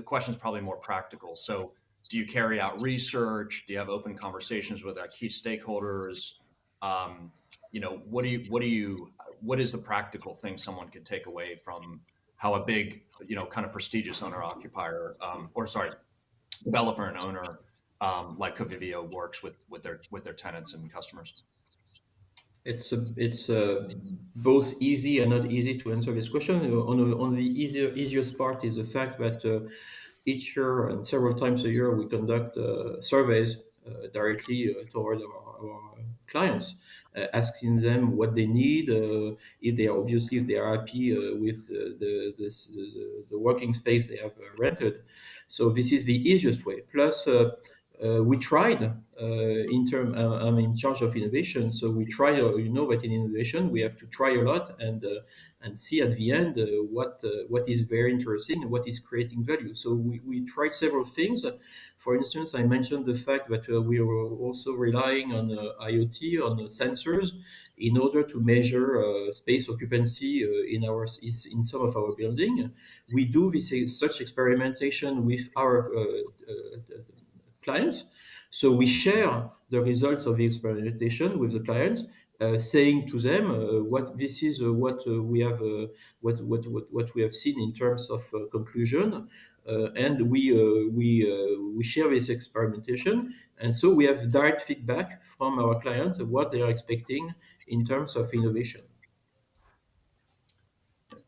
question is probably more practical. So do you carry out research? Do you have open conversations with our key stakeholders? What is the practical thing someone could take away from how a big, kind of prestigious owner occupier, developer and owner, like Covivio works with their tenants and customers?
It's both easy and not easy to answer this question. On the easiest part is the fact that each year and several times a year we conduct surveys directly toward our clients, asking them what they need, if they are happy with the working space they have rented. So this is the easiest way. Plus, we tried I'm in charge of innovation, so we try. That in innovation we have to try a lot and see at the end what is very interesting and what is creating value. So we tried several things. For instance, I mentioned the fact that we were also relying on IoT, on sensors, in order to measure space occupancy in some of our building. We do such experimentation with our clients. So we share the results of the experimentation with the clients, saying to them what we have seen in terms of conclusion, and we share this experimentation, and so we have direct feedback from our clients of what they are expecting in terms of innovation.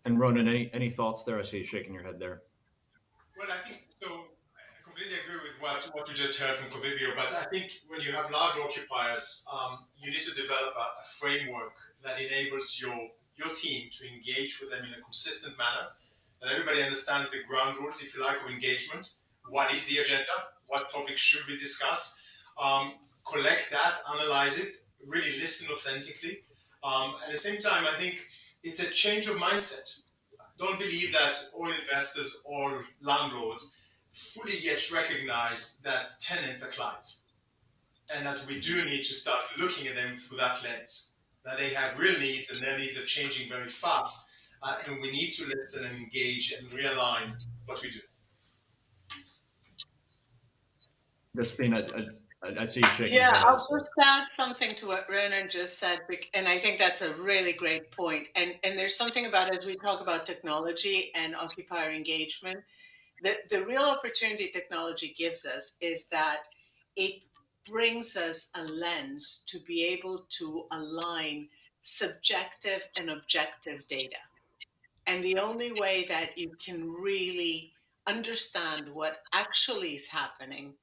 And Ronan, any thoughts there? I see you shaking your head there.
Well, I think so. I completely agree with what we just heard from Covivio, but I think when you have large occupiers, you need to develop a framework that enables your team to engage with them in a consistent manner, that everybody understands the ground rules, if you like, of engagement. What is the agenda? What topics should we discuss? Collect that, analyze it, really listen authentically. At the same time, I think it's a change of mindset. don't believe that all investors, all landlords fully yet recognize that tenants are clients, and that we do need to start looking at them through that lens, that they have real needs and their needs are changing very fast, and we need to listen and engage and realign what we do.
Despina, I see you shaking
Yeah,
your head
I'll
also.
just add something to what Ronan just said, and I think that's a really great point. And there's something about, as we talk about technology and occupier engagement, the real opportunity technology gives us is that it brings us a lens to be able to align subjective and objective data. And the only way that you can really understand what actually is happening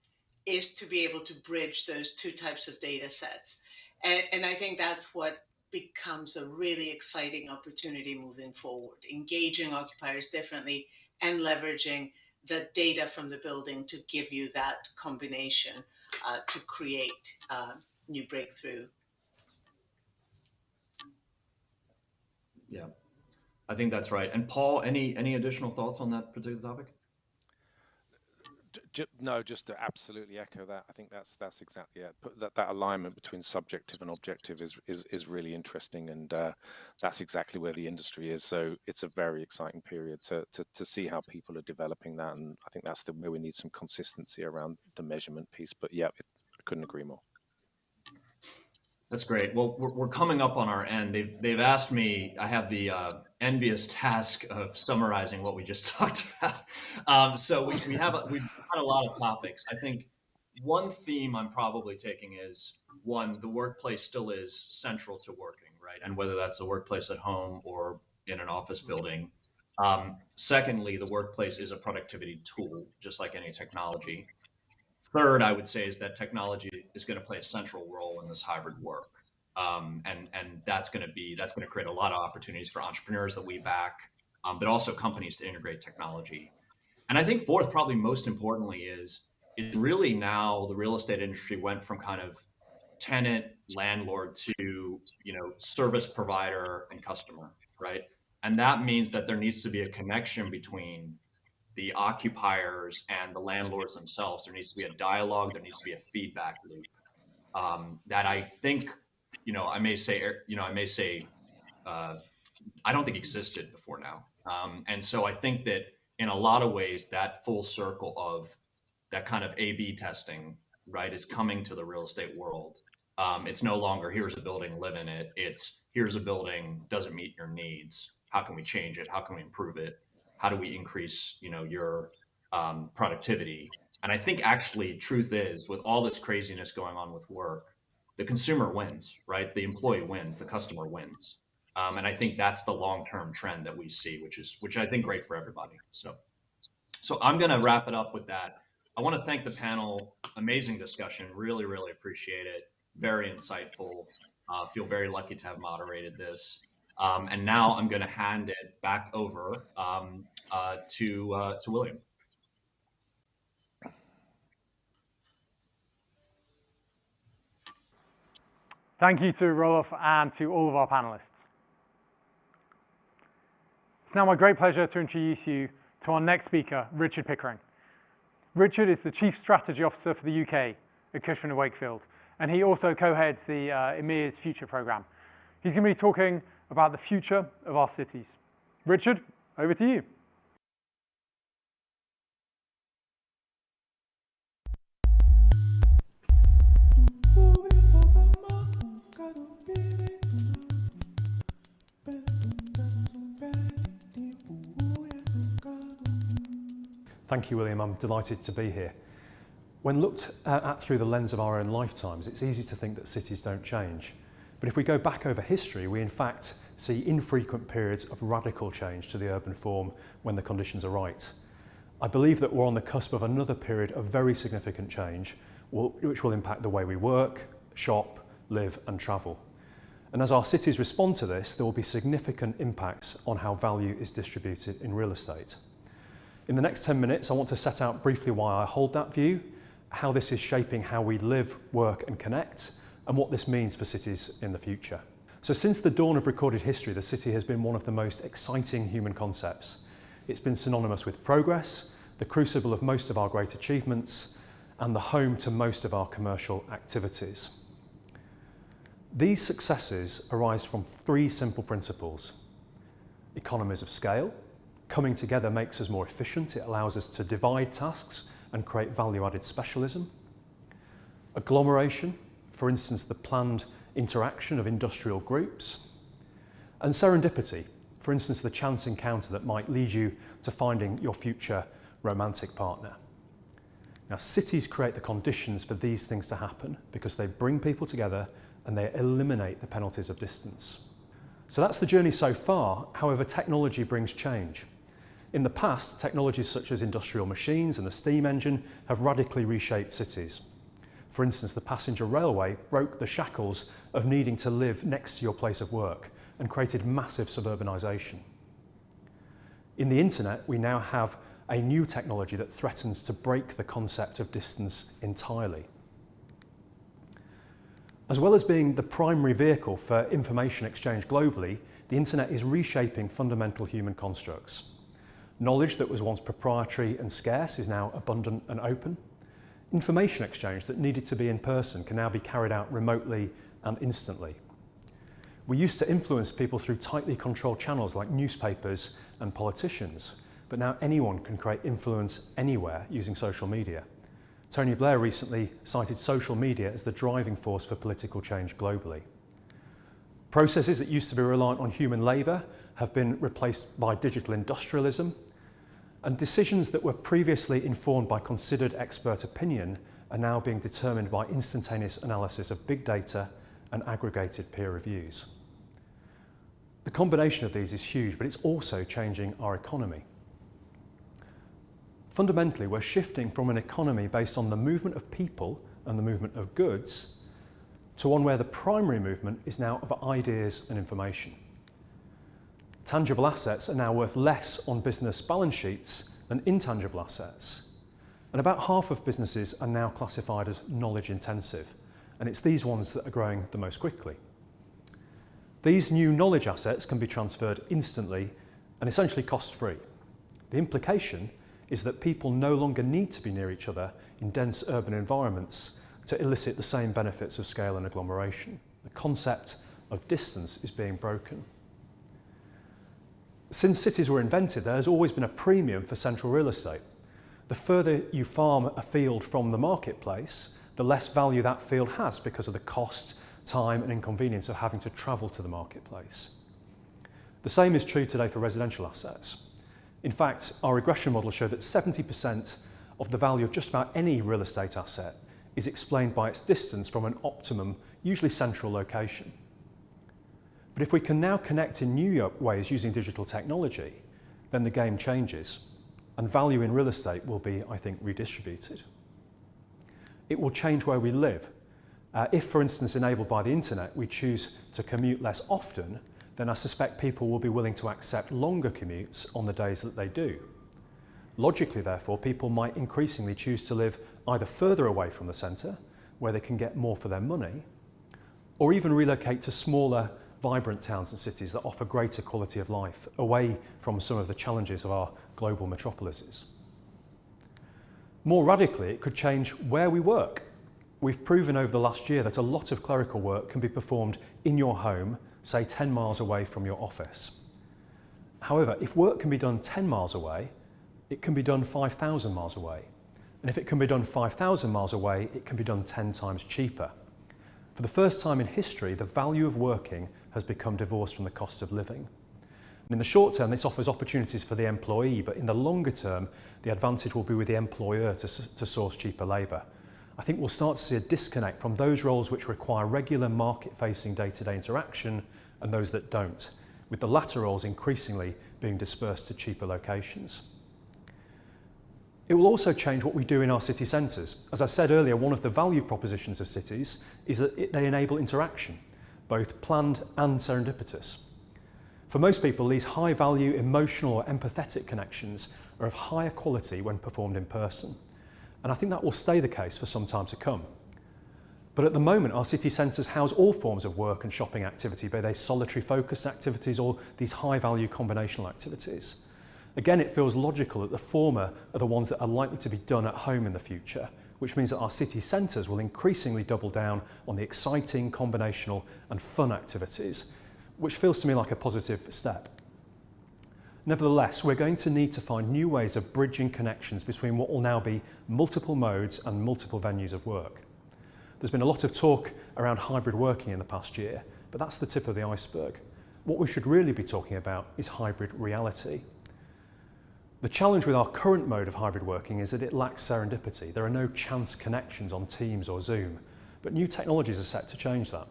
is to be able to bridge those two types of data sets. And I think that's what becomes a really exciting opportunity moving forward, engaging occupiers differently and leveraging the data from the building to give you that combination to create new breakthrough.
Yeah, I think that's right. And Paul, any additional thoughts on that particular topic?
No, just to absolutely echo that. I think that's exactly it. That alignment between subjective and objective is really interesting, and that's exactly where the industry is. So it's a very exciting period to see how people are developing that, and I think that's where we need some consistency around the measurement piece. But yeah, I couldn't agree more.
That's great. Well, we're coming up on our end. They've asked me. I have the envious task of summarizing what we just talked about. So we've had a lot of topics. I think one theme I'm probably taking is, one, the workplace still is central to working, right? And whether that's the workplace at home or in an office building. Secondly, the workplace is a productivity tool, just like any technology. Third, I would say, is that technology is going to play a central role in this hybrid work, and that's going to create a lot of opportunities for entrepreneurs that we back, but also companies to integrate technology. And I think fourth, probably most importantly, is really now the real estate industry went from kind of tenant landlord to service provider and customer, right? And that means that there needs to be a connection between the occupiers and the landlords themselves. There needs to be a dialogue. There needs to be a feedback loop that I think, I may say, I don't think existed before now. And so I think that in a lot of ways, that full circle of that kind of A/B testing, right, is coming to the real estate world. It's no longer, here's a building, live in it. It's, here's a building, doesn't meet your needs. How can we change it? How can we improve it? How do we increase, your productivity? And I think actually, truth is, with all this craziness going on with work, the consumer wins, right? The employee wins, the customer wins. And I think that's the long-term trend that we see, which I think great for everybody. So I'm going to wrap it up with that. I want to thank the panel. Amazing discussion. Really, really appreciate it. Very insightful. Feel very lucky to have moderated this. And now I'm going to hand it back over to William.
Thank you to Roelof and to all of our panelists. It's now my great pleasure to introduce you to our next speaker, Richard Pickering. Richard is the Chief Strategy Officer for the UK at Cushman & Wakefield, and he also co-heads the EMEA's Future Programme. He's going to be talking about the future of our cities. Richard, over to you.
Thank you, William. I'm delighted to be here. When looked at through the lens of our own lifetimes, it's easy to think that cities don't change. But if we go back over history, we in fact see infrequent periods of radical change to the urban form when the conditions are right. I believe that we're on the cusp of another period of very significant change, which will impact the way we work, shop, live and travel. And as our cities respond to this, there will be significant impacts on how value is distributed in real estate. In the next 10 minutes, I want to set out briefly why I hold that view, how this is shaping how we live, work and connect, and what this means for cities in the future. So since the dawn of recorded history, the city has been one of the most exciting human concepts. It's been synonymous with progress, the crucible of most of our great achievements, and the home to most of our commercial activities. These successes arise from three simple principles. Economies of scale. Coming together makes us more efficient. It allows us to divide tasks and create value-added specialism. Agglomeration, for instance, the planned interaction of industrial groups. And serendipity, for instance, the chance encounter that might lead you to finding your future romantic partner. Now, cities create the conditions for these things to happen because they bring people together and they eliminate the penalties of distance. So that's the journey so far. However, technology brings change. In the past, technologies such as industrial machines and the steam engine have radically reshaped cities. For instance, the passenger railway broke the shackles of needing to live next to your place of work and created massive suburbanisation. In the internet, we now have a new technology that threatens to break the concept of distance entirely. As well as being the primary vehicle for information exchange globally, the internet is reshaping fundamental human constructs. Knowledge that was once proprietary and scarce is now abundant and open. Information exchange that needed to be in person can now be carried out remotely and instantly. We used to influence people through tightly controlled channels like newspapers and politicians, but now anyone can create influence anywhere using social media. Tony Blair recently cited social media as the driving force for political change globally. Processes that used to be reliant on human labour have been replaced by digital industrialism, and decisions that were previously informed by considered expert opinion are now being determined by instantaneous analysis of big data and aggregated peer reviews. The combination of these is huge, but it's also changing our economy. Fundamentally, we're shifting from an economy based on the movement of people and the movement of goods to one where the primary movement is now of ideas and information. Tangible assets are now worth less on business balance sheets than intangible assets. And about half of businesses are now classified as knowledge intensive, and it's these ones that are growing the most quickly. These new knowledge assets can be transferred instantly and essentially cost-free. The implication is that people no longer need to be near each other in dense urban environments to elicit the same benefits of scale and agglomeration. The concept of distance is being broken. Since cities were invented, there has always been a premium for central real estate. The further you farm a field from the marketplace, the less value that field has because of the cost, time and inconvenience of having to travel to the marketplace. The same is true today for residential assets. In fact, our regression models show that 70% of the value of just about any real estate asset is explained by its distance from an optimum, usually central location. But if we can now connect in new ways using digital technology, then the game changes, and value in real estate will be, I think, redistributed. It will change where we live. If, for instance, enabled by the internet, we choose to commute less often, then I suspect people will be willing to accept longer commutes on the days that they do. Logically, therefore, people might increasingly choose to live either further away from the centre, where they can get more for their money, or even relocate to smaller, vibrant towns and cities that offer greater quality of life, away from some of the challenges of our global metropolises. More radically, it could change where we work. We've proven over the last year that a lot of clerical work can be performed in your home, say 10 miles away from your office. However, if work can be done 10 miles away, it can be done 5,000 miles away. And if it can be done 5,000 miles away, it can be done 10 times cheaper. For the first time in history, the value of working has become divorced from the cost of living. And in the short term, this offers opportunities for the employee, but in the longer term, the advantage will be with the employer to source cheaper labour. I think we'll start to see a disconnect from those roles which require regular market-facing day-to-day interaction and those that don't, with the latter roles increasingly being dispersed to cheaper locations. It will also change what we do in our city centres. As I said earlier, one of the value propositions of cities is that they enable interaction, both planned and serendipitous. For most people, these high-value emotional or empathetic connections are of higher quality when performed in person. And I think that will stay the case for some time to come. But at the moment, our city centres house all forms of work and shopping activity, be they solitary focused activities or these high value combinational activities. Again, it feels logical that the former are the ones that are likely to be done at home in the future, which means that our city centres will increasingly double down on the exciting, combinational and fun activities, which feels to me like a positive step. Nevertheless, we're going to need to find new ways of bridging connections between what will now be multiple modes and multiple venues of work. There's been a lot of talk around hybrid working in the past year, but that's the tip of the iceberg. What we should really be talking about is hybrid reality. The challenge with our current mode of hybrid working is that it lacks serendipity. There are no chance connections on Teams or Zoom, but new technologies are set to change that.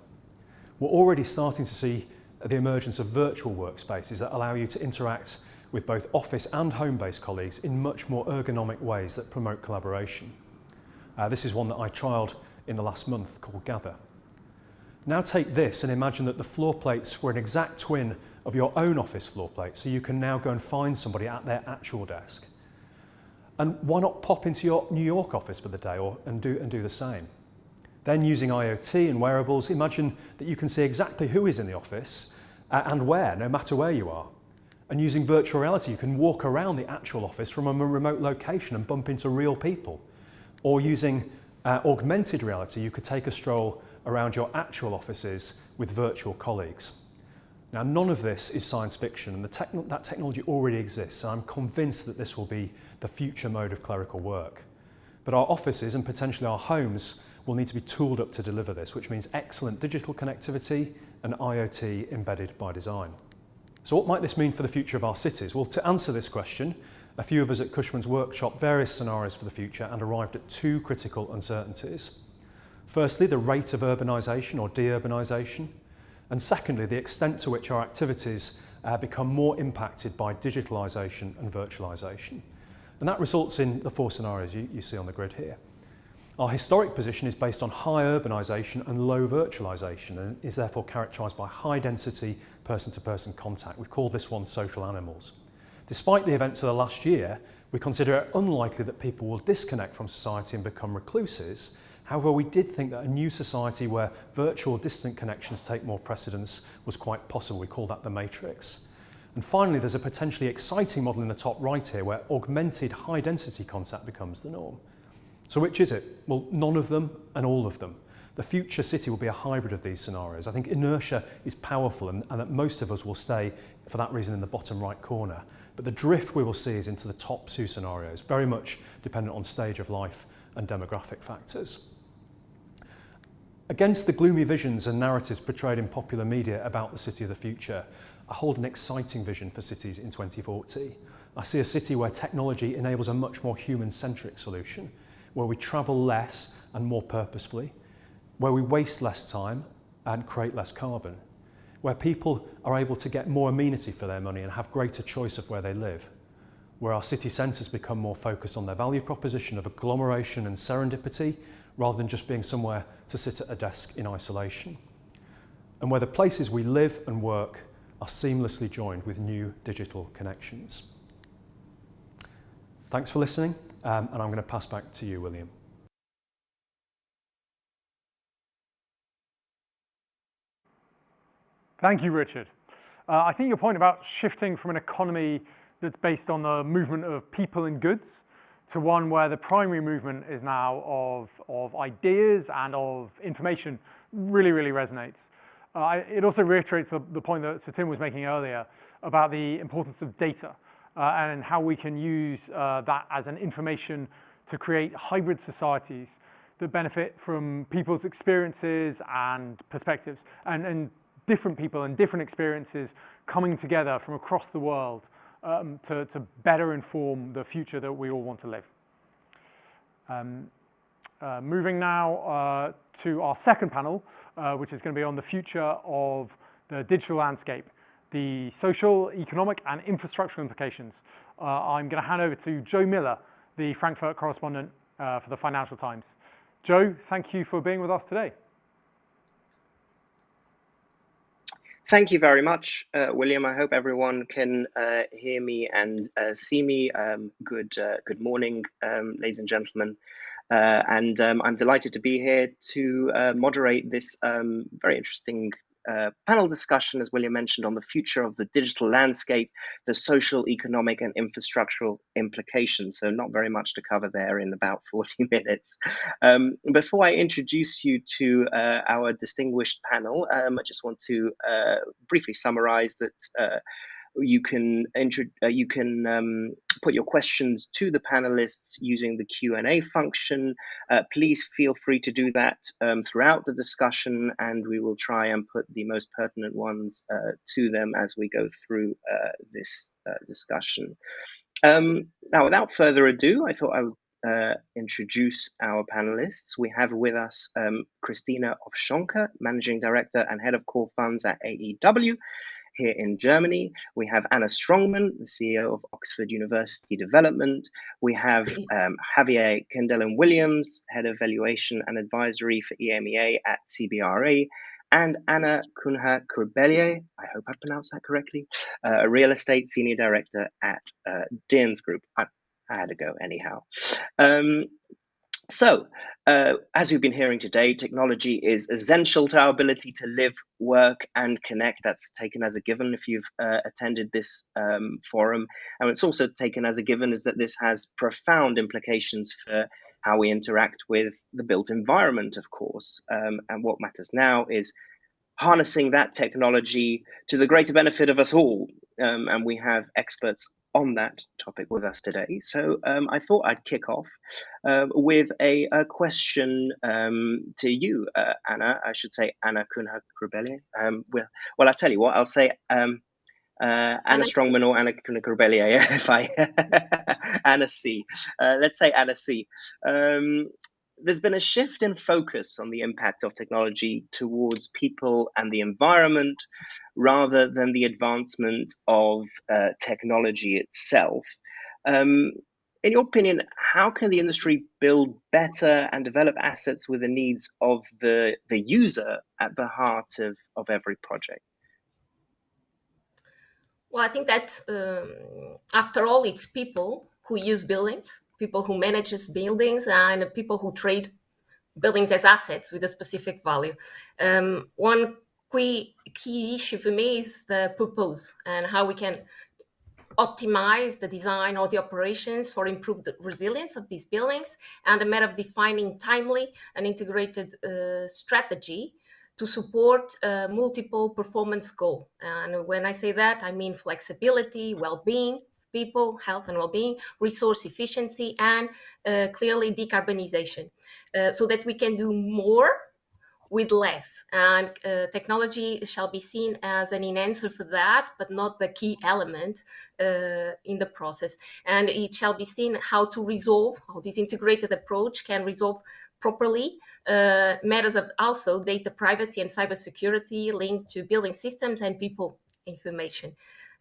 We're already starting to see the emergence of virtual workspaces that allow you to interact with both office and home-based colleagues in much more ergonomic ways that promote collaboration. This is one that I trialled in the last month called Gather. Now take this and imagine that the floor plates were an exact twin of your own office floor plate, so you can now go and find somebody at their actual desk. And why not pop into your New York office for the day and do the same? Then using IoT and wearables, imagine that you can see exactly who is in the office and where, no matter where you are. And using virtual reality, you can walk around the actual office from a remote location and bump into real people. Or using augmented reality, you could take a stroll around your actual offices with virtual colleagues. Now, none of this is science fiction, and that technology already exists, and I'm convinced that this will be the future mode of clerical work. But our offices and potentially our homes will need to be tooled up to deliver this, which means excellent digital connectivity and IoT embedded by design. So what might this mean for the future of our cities? Well, to answer this question, a few of us at Cushman's workshopped various scenarios for the future and arrived at two critical uncertainties. Firstly, the rate of urbanisation or de-urbanisation, and secondly, the extent to which our activities become more impacted by digitalisation and virtualisation. And that results in the four scenarios you see on the grid here. Our historic position is based on high urbanisation and low virtualisation, and is therefore characterised by high density person-to-person contact. We've called this one social animals. Despite the events of the last year, we consider it unlikely that people will disconnect from society and become recluses. However, we did think that a new society where virtual distant connections take more precedence was quite possible. We call that the matrix. And finally, there's a potentially exciting model in the top right here where augmented high density contact becomes the norm. So which is it? Well, none of them and all of them. The future city will be a hybrid of these scenarios. I think inertia is powerful and that most of us will stay, for that reason, in the bottom right corner. But the drift we will see is into the top two scenarios, very much dependent on stage of life and demographic factors. Against the gloomy visions and narratives portrayed in popular media about the city of the future, I hold an exciting vision for cities in 2040. I see a city where technology enables a much more human-centric solution, where we travel less and more purposefully, where we waste less time and create less carbon, where people are able to get more amenity for their money and have greater choice of where they live, where our city centres become more focused on their value proposition of agglomeration and serendipity, rather than just being somewhere to sit at a desk in isolation, and where the places we live and work are seamlessly joined with new digital connections. Thanks for listening, and I'm going to pass back to you, William.
Thank you, Richard. I think your point about shifting from an economy that's based on the movement of people and goods to one where the primary movement is now of ideas and of information really, really resonates. It also reiterates the point that Sir Tim was making earlier about the importance of data and how we can use that as an information to create hybrid societies that benefit from people's experiences and perspectives, and different people and different experiences coming together from across the world to better inform the future that we all want to live. Moving now to our second panel, which is going to be on the future of the digital landscape, the social, economic, and infrastructural implications. I'm going to hand over to Joe Miller, the Frankfurt correspondent for the Financial Times. Joe, thank you for being with us today.
Thank you very much, William. I hope everyone can hear me and see me. Good morning, ladies and gentlemen. and I'm delighted to be here to moderate this very interesting panel discussion, as William mentioned, on the future of the digital landscape, the social, economic, and infrastructural implications. So not very much to cover there in about 40 minutes. Before I introduce you to our distinguished panel, I just want to briefly summarize that you can put your questions to the panelists using the Q&A function. Please feel free to do that throughout the discussion, and we will try and put the most pertinent ones to them as we go through this discussion. Now, without further ado, I thought I would introduce our panelists. We have with us Christina Ovschonka, Managing Director and Head of Core Funds at AEW. Here in Germany, we have Anna Strongman, the CEO of Oxford University Development. We have Javier Kendellen-Williams, Head of Valuation and Advisory for EMEA at CBRE, and Anna Cunha-Crubelier, I hope I pronounced that correctly, a Real Estate Senior Director at Deans Group. I had to go anyhow. So, as we've been hearing today, technology is essential to our ability to live, work, and connect. That's taken as a given if you've attended this forum. And it's also taken as a given is that this has profound implications for how we interact with the built environment, of course. And what matters now is harnessing that technology to the greater benefit of us all. And we have experts on that topic with us today. So I thought I'd kick off with a question to you, Anna. I should say Anna Cunha-Crubelier. Well, I'll tell you what, I'll say Anna Strongman or Anna Cunha-Crubelier if I Anna C. Let's say Anna C. There's been a shift in focus on the impact of technology towards people and the environment rather than the advancement of technology itself. In your opinion, how can the industry build better and develop assets with the needs of the user at the heart of every project?
Well, I think that after all, it's people who use buildings, people who manages buildings, and people who trade buildings as assets with a specific value. One key issue for me is the purpose and how we can optimize the design or the operations for improved resilience of these buildings, and a matter of defining timely and integrated strategy to support multiple performance goals. And when I say that, I mean flexibility, well-being, people, health and well-being, resource efficiency, and clearly decarbonization, so that we can do more with less. And technology shall be seen as an enhancer for that, but not the key element in the process. And it shall be seen how this integrated approach can resolve properly matters of also data privacy and cybersecurity linked to building systems and people information.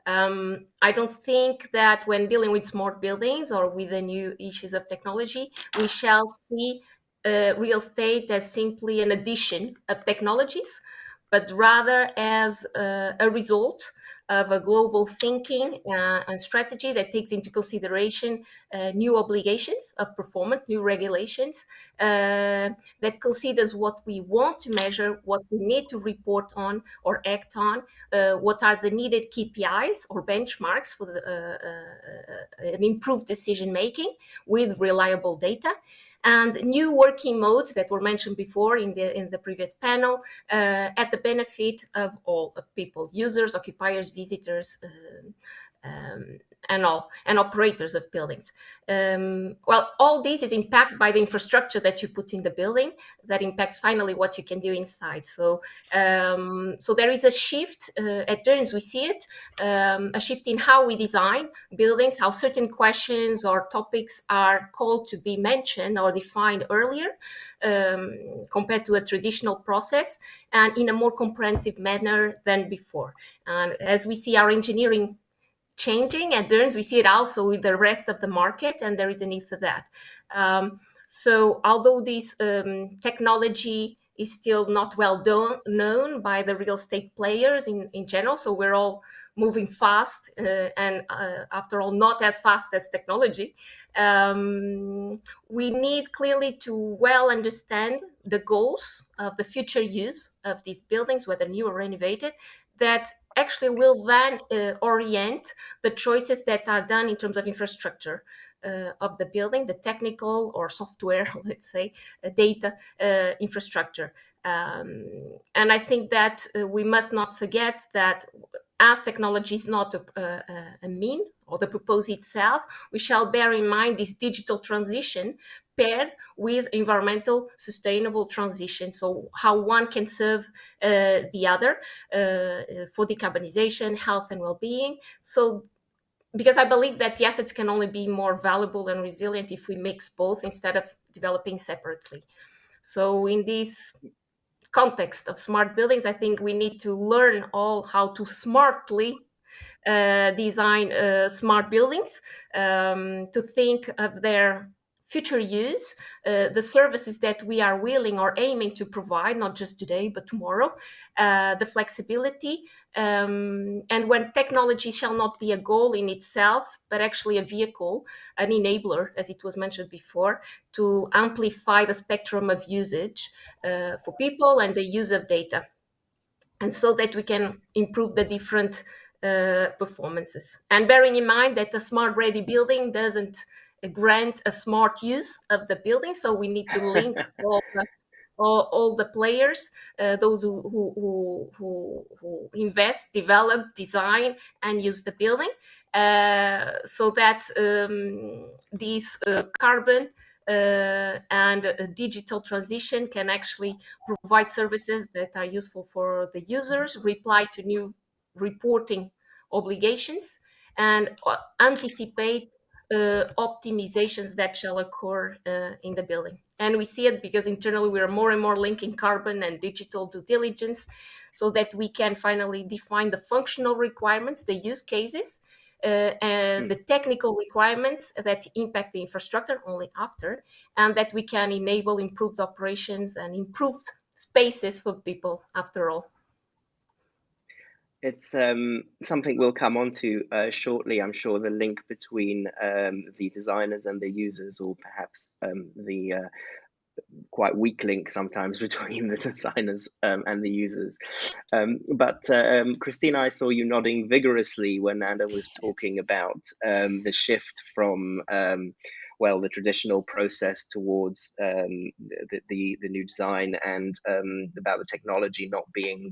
I don't think that when dealing with smart buildings or with the new issues of technology, we shall see real estate as simply an addition of technologies, but rather as a result of a global thinking and strategy that takes into consideration new obligations of performance, new regulations, that considers what we want to measure, what we need to report on or act on, what are the needed KPIs or benchmarks for an improved decision-making with reliable data. And new working modes that were mentioned before in the previous panel, at the benefit of all of people, users, occupiers, visitors, and operators of buildings. Well, all this is impacted by the infrastructure that you put in the building that impacts finally what you can do inside. So there is a shift at Deans, we see it, a shift in how we design buildings, how certain questions or topics are called to be mentioned or defined earlier compared to a traditional process, and in a more comprehensive manner than before. And as we see our engineering changing at Deans, we see it also with the rest of the market, and there is a need for that. So although this technology is still not well known by the real estate players in general. So we're all moving fast and after all, not as fast as technology. We need clearly to well understand the goals of the future use of these buildings, whether new or renovated, that actually will then orient the choices that are done in terms of infrastructure of the building, the technical or software, let's say, data infrastructure. And I think that we must not forget that as technology is not a mean or the proposal itself, we shall bear in mind this digital transition paired with environmental sustainable transition. So how one can serve the other for decarbonization, health and well-being. So because I believe that the assets can only be more valuable and resilient if we mix both instead of developing separately. So in this context of smart buildings, I think we need to learn all how to smartly design smart buildings, to think of their future use, the services that we are willing or aiming to provide, not just today, but tomorrow, the flexibility, and when technology shall not be a goal in itself, but actually a vehicle, an enabler, as it was mentioned before, to amplify the spectrum of usage for people and the use of data. And so that we can improve the different performances. And bearing in mind that a smart ready building doesn't grant a smart use of the building, so we need to link all the players, those who invest, develop, design, and use the building, so that these carbon and a digital transition can actually provide services that are useful for the users, reply to new reporting obligations, and anticipate optimizations that shall occur in the building. And we see it because internally we are more and more linking carbon and digital due diligence so that we can finally define the functional requirements, the use cases, and the technical requirements that impact the infrastructure only after, and that we can enable improved operations and improved spaces for people after all.
It's something we'll come on to shortly, I'm sure, the link between the designers and the users, or perhaps the quite weak link sometimes between the designers and the users. But Christina, I saw you nodding vigorously when Anna was talking about the shift from well, the traditional process towards the new design, and about the technology not being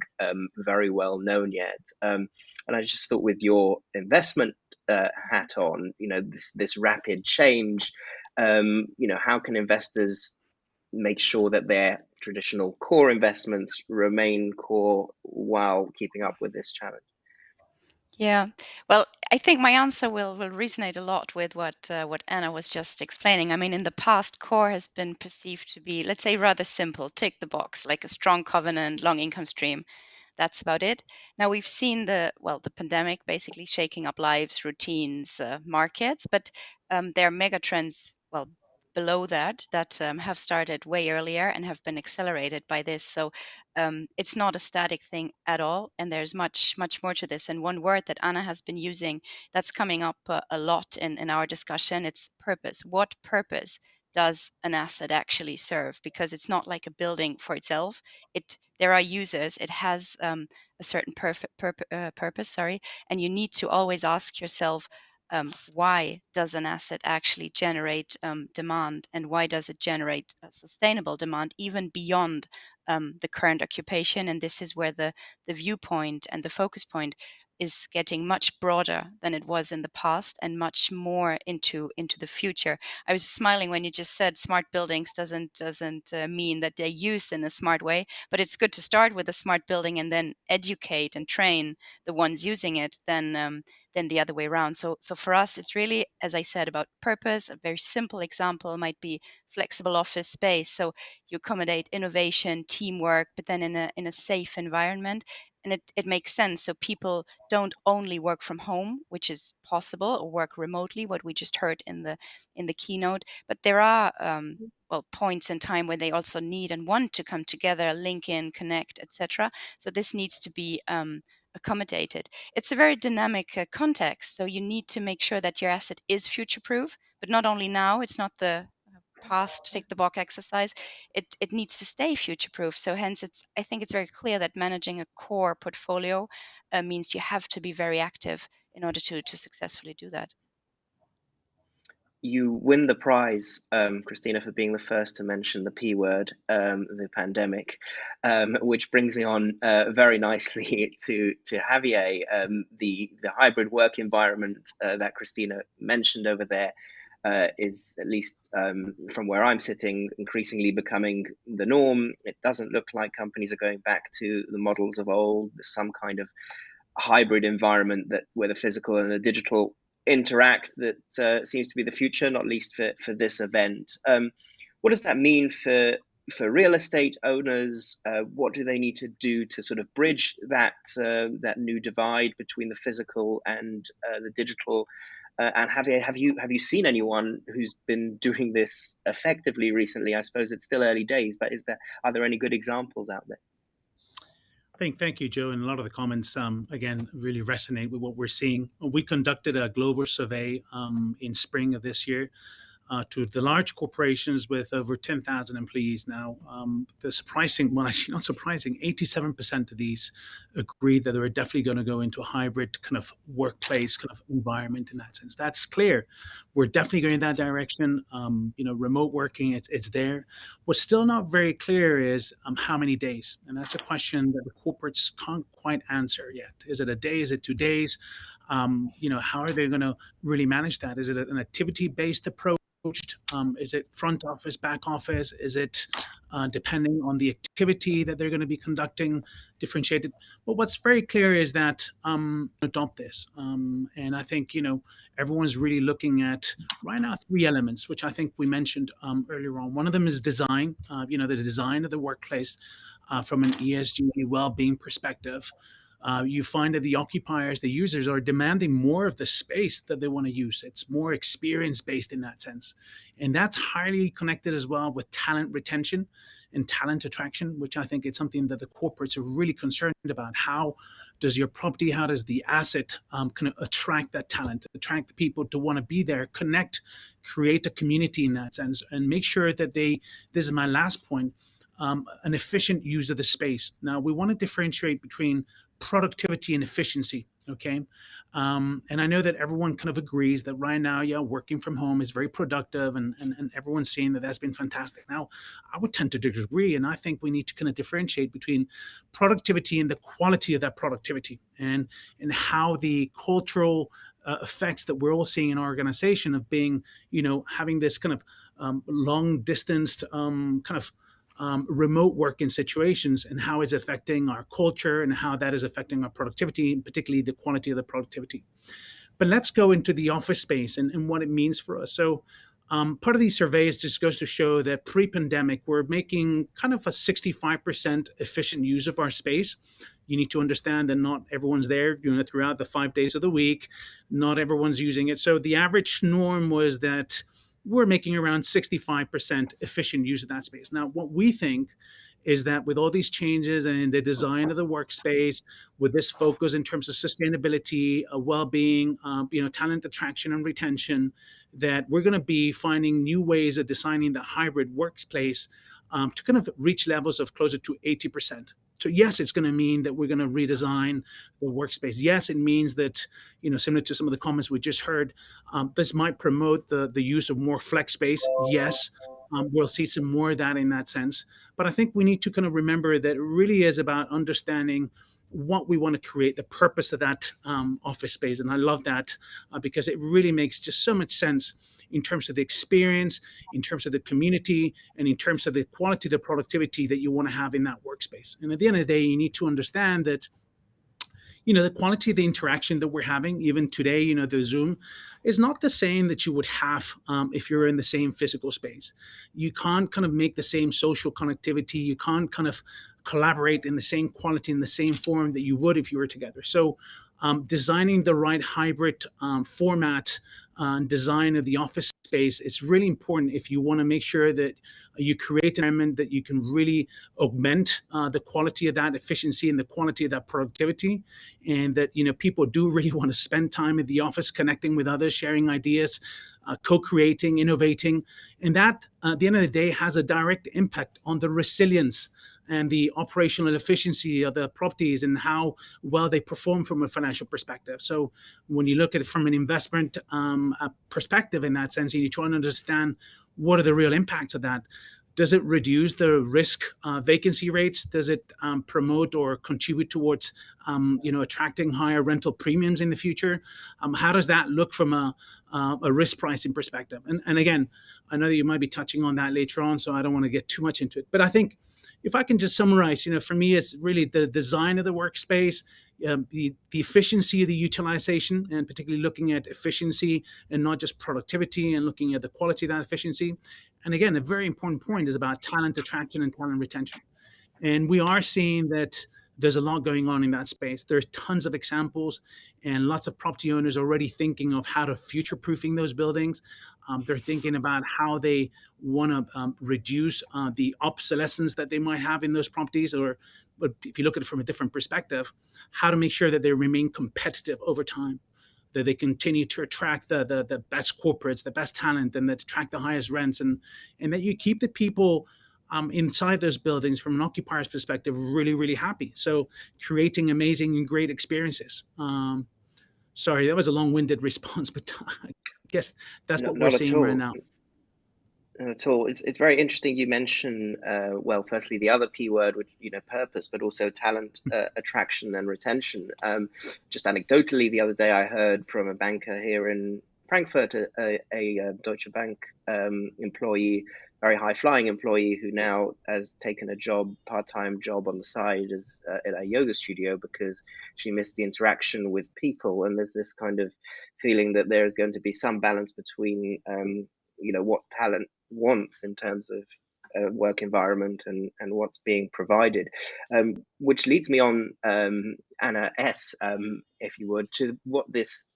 very well known yet. And I just thought, with your investment hat on, you know, this rapid change, you know, how can investors make sure that their traditional core investments remain core while keeping up with this challenge?
Yeah, well, I think my answer will resonate a lot with what Anna was just explaining. I mean, in the past, core has been perceived to be, let's say, rather simple, tick the box, like a strong covenant, long income stream. That's about it. Now we've seen the pandemic basically shaking up lives, routines, markets, but there are mega trends, well, below that have started way earlier and have been accelerated by this. So it's not a static thing at all, and there's much more to this. And one word that Anna has been using that's coming up a lot in our discussion, it's purpose. What purpose does an asset actually serve? Because it's not like a building for itself. There are users. It has a certain purpose, and you need to always ask yourself, why does an asset actually generate demand, and why does it generate sustainable demand even beyond the current occupation? And this is where the viewpoint and the focus point is getting much broader than it was in the past, and much more into the future. I was smiling when you just said smart buildings doesn't mean that they're used in a smart way, but it's good to start with a smart building and then educate and train the ones using it. Then than the other way around. So for us, it's really, as I said, about purpose. A very simple example might be flexible office space. So you accommodate innovation, teamwork, but then in a safe environment. And it makes sense. So people don't only work from home, which is possible, or work remotely, what we just heard in the keynote, but there are points in time where they also need and want to come together, link in, connect, etc. So this needs to be accommodated. It's a very dynamic context, so you need to make sure that your asset is future-proof, but not only now. It's not the past tick the box exercise. It needs to stay future-proof. So hence, I think it's very clear that managing a core portfolio means you have to be very active in order to successfully do that.
You win the prize, Christina, for being the first to mention the P word, the pandemic, which brings me on very nicely to Javier. The hybrid work environment that Christina mentioned over there is, at least from where I'm sitting, increasingly becoming the norm. It doesn't look like companies are going back to the models of old. There's some kind of hybrid environment where the physical and the digital interact that seems to be the future, not least for this event. What does that mean for real estate owners? What do they need to do to sort of bridge that new divide between the physical and the digital? And have you seen anyone who's been doing this effectively recently? I suppose it's still early days, but are there any good examples out there?
Thank you, Joe. And a lot of the comments, again, really resonate with what we're seeing. We conducted a global survey in spring of this year to the large corporations with over 10,000 employees now. Actually not surprising, 87% of these agree that they're definitely going to go into a hybrid kind of workplace kind of environment in that sense. That's clear. We're definitely going in that direction. Remote working, it's there. What's still not very clear is how many days. And that's a question that the corporates can't quite answer yet. Is it a day? Is it 2 days? How are they going to really manage that? Is it an activity-based approach? Is it front office, back office? Is it depending on the activity that they're going to be conducting, differentiated? Well, what's very clear is that adopt this. And I think, everyone's really looking at right now 3 elements, which I think we mentioned earlier on. One of them is design, the design of the workplace from an ESG well-being perspective. You find that the occupiers, the users, are demanding more of the space that they want to use. It's more experience-based in that sense. And that's highly connected as well with talent retention and talent attraction, which I think is something that the corporates are really concerned about. How does your property, how does the asset kind of attract that talent, attract the people to want to be there, connect, create a community in that sense, and make sure that this is my last point, an efficient use of the space. Now, we want to differentiate between productivity and efficiency, okay? And I know that everyone kind of agrees that right now, working from home is very productive and everyone's seeing that that's been fantastic. Now, I would tend to disagree, and I think we need to kind of differentiate between productivity and the quality of that productivity and how the cultural effects that we're all seeing in our organization of being, having this kind of long distanced remote working situations and how it's affecting our culture and how that is affecting our productivity, particularly the quality of the productivity. But let's go into the office space and what it means for us. So part of these surveys just goes to show that pre-pandemic, we're making kind of a 65% efficient use of our space. You need to understand that not everyone's there throughout the 5 days of the week. Not everyone's using it. So the average norm was that we're making around 65% efficient use of that space. Now, what we think is that with all these changes and the design of the workspace, with this focus in terms of sustainability, well-being, talent attraction and retention, that we're going to be finding new ways of designing the hybrid workspace to kind of reach levels of closer to 80%. So yes, it's going to mean that we're going to redesign the workspace. Yes, it means that, similar to some of the comments we just heard, this might promote the use of more flex space. Yes, we'll see some more of that in that sense. But I think we need to kind of remember that it really is about understanding what we want to create, the purpose of that office space. And I love that because it really makes just so much sense in terms of the experience, in terms of the community, and in terms of the quality, the productivity that you want to have in that workspace. And at the end of the day, you need to understand that, the quality of the interaction that we're having, even today, the Zoom, is not the same that you would have if you're in the same physical space. You can't kind of make the same social connectivity. You can't kind of collaborate in the same quality, in the same form that you would if you were together. So designing the right hybrid format and design of the office space is really important if you want to make sure that you create an environment that you can really augment the quality of that efficiency and the quality of that productivity, and that people do really want to spend time at the office connecting with others, sharing ideas, co-creating, innovating. And that at the end of the day has a direct impact on the resilience and the operational efficiency of the properties and how well they perform from a financial perspective. So when you look at it from an investment perspective in that sense, and you try and understand what are the real impacts of that, does it reduce the risk vacancy rates? Does it promote or contribute towards attracting higher rental premiums in the future? How does that look from a risk pricing perspective? And again, I know that you might be touching on that later on, so I don't want to get too much into it. But I think if I can just summarize, for me, it's really the design of the workspace, the efficiency of the utilization, and particularly looking at efficiency and not just productivity, and looking at the quality of that efficiency. And again, a very important point is about talent attraction and talent retention. And we are seeing that there's a lot going on in that space. There's tons of examples and lots of property owners already thinking of how to future-proofing those buildings. They're thinking about how they want to reduce the obsolescence that they might have in those properties, but if you look at it from a different perspective, how to make sure that they remain competitive over time, that they continue to attract the best corporates, the best talent, and that attract the highest rents, and that you keep the people inside those buildings from an occupier's perspective really, really happy. So creating amazing and great experiences. Sorry, that was a long-winded response, but I guess that's what we're seeing right now.
Not at all. It's very interesting you mention, well, firstly, the other P word, which, purpose, but also talent attraction and retention. Just anecdotally, the other day I heard from a banker here in Frankfurt, a Deutsche Bank employee, very high-flying employee, who now has taken a part-time job on the side at a yoga studio because she missed the interaction with people. And there's this kind of feeling that there is going to be some balance between what talent wants in terms of work environment and what's being provided, which leads me on, Anna S., if you would, to what this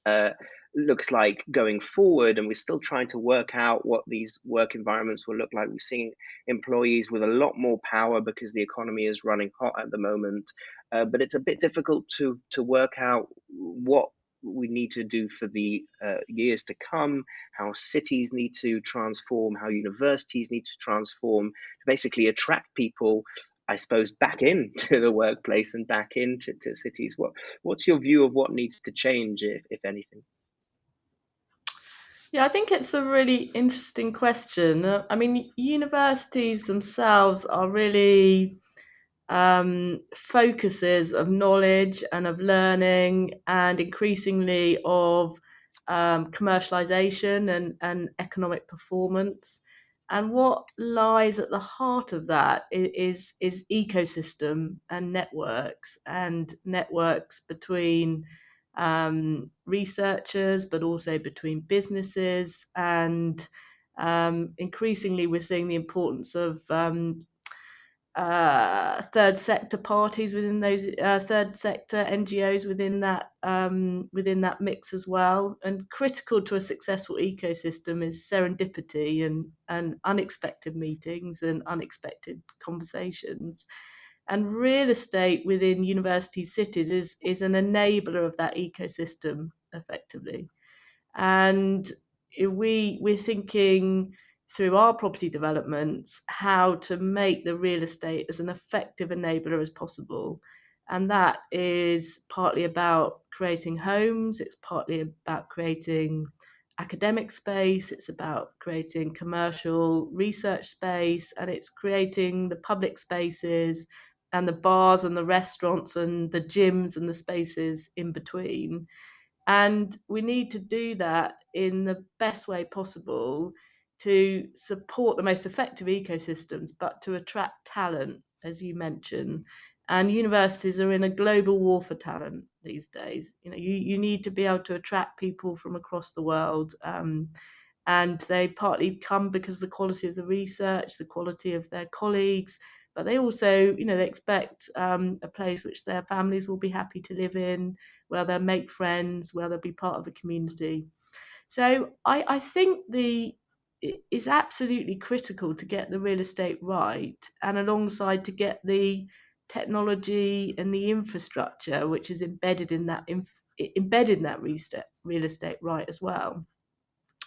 looks like going forward. And we're still trying to work out what these work environments will look like. We're seeing employees with a lot more power because the economy is running hot at the moment, but it's a bit difficult to work out what we need to do for the years to come, how cities need to transform, how universities need to transform to basically attract people, I suppose, back into the workplace and back into cities. What's your view of what needs to change, if anything?
Yeah, I think it's a really interesting question. I mean, universities themselves are really focuses of knowledge and of learning, and increasingly of commercialization and economic performance. And what lies at the heart of that is ecosystem and networks between researchers, but also between businesses. And increasingly, we're seeing the importance of third sector parties within those third sector NGOs within that mix as well. And critical to a successful ecosystem is serendipity and unexpected meetings and unexpected conversations. And real estate within university cities is an enabler of that ecosystem effectively. And we're thinking through our property developments how to make the real estate as an effective enabler as possible. And that is partly about creating homes, it's partly about creating academic space, it's about creating commercial research space, and it's creating the public spaces and the bars and the restaurants and the gyms and the spaces in between. And we need to do that in the best way possible to support the most effective ecosystems, but to attract talent, as you mentioned. And universities are in a global war for talent these days. You need to be able to attract people from across the world. And they partly come because of the quality of the research, the quality of their colleagues, but they also, they expect a place which their families will be happy to live in, where they'll make friends, where they'll be part of a community. So I think it's absolutely critical to get the real estate right, and alongside to get the technology and the infrastructure which is embedded in that real estate right as well.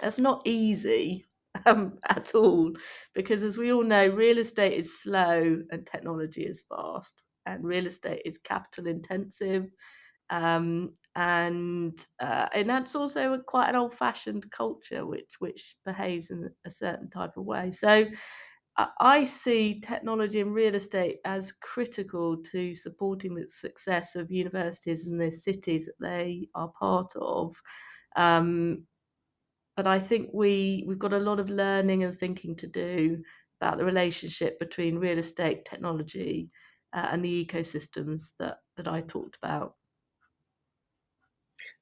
That's not easy at all, because as we all know, real estate is slow and technology is fast, and real estate is capital intensive, and that's also quite an old-fashioned culture which behaves in a certain type of way. So I see technology and real estate as critical to supporting the success of universities and the cities that they are part of. But I think we've got a lot of learning and thinking to do about the relationship between real estate, technology, and the ecosystems that I talked about.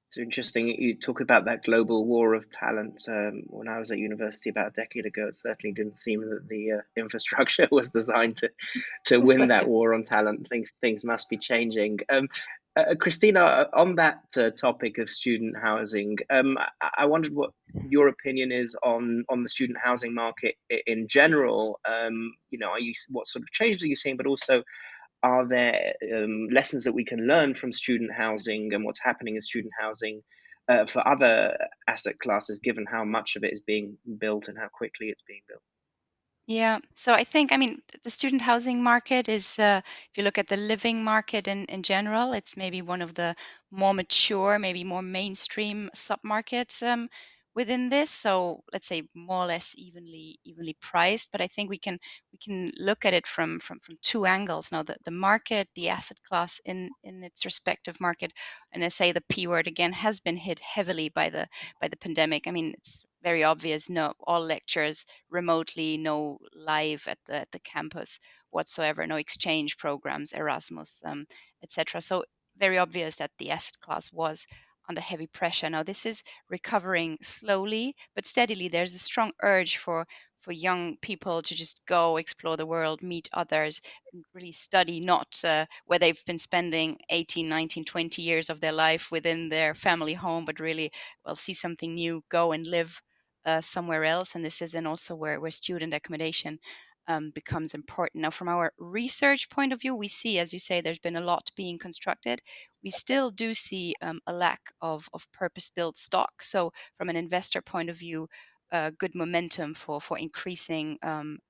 It's interesting you talk about that global war of talent. When I was at university about a decade ago, it certainly didn't seem that the infrastructure was designed to win that war on talent. Things must be changing. Christina, on that topic of student housing, I wondered what your opinion is on the student housing market in general. What sort of changes are you seeing, but also, are there lessons that we can learn from student housing and what's happening in student housing for other asset classes, given how much of it is being built and how quickly it's being built?
Yeah, so I think, the student housing market is, if you look at the living market in general, it's maybe one of the more mature, maybe more mainstream submarkets within this. So let's say more or less evenly priced. But I think we can look at it from two angles now. The market, the asset class in its respective market, and I say the P word again, has been hit heavily by the pandemic. It's very obvious. No, all lectures remotely, no live at the campus whatsoever, no exchange programs, Erasmus, etc. So very obvious that the asset class was under heavy pressure. Now this is recovering slowly but steadily. There's a strong urge for young people to just go explore the world, meet others, and really study, not where they've been spending 18, 19, 20 years of their life within their family home, but really, well, see something new, go and live somewhere else. And this is then also where student accommodation becomes important. Now, from our research point of view, we see, as you say, there's been a lot being constructed. We still do see a lack of purpose-built stock. So from an investor point of view, good momentum for increasing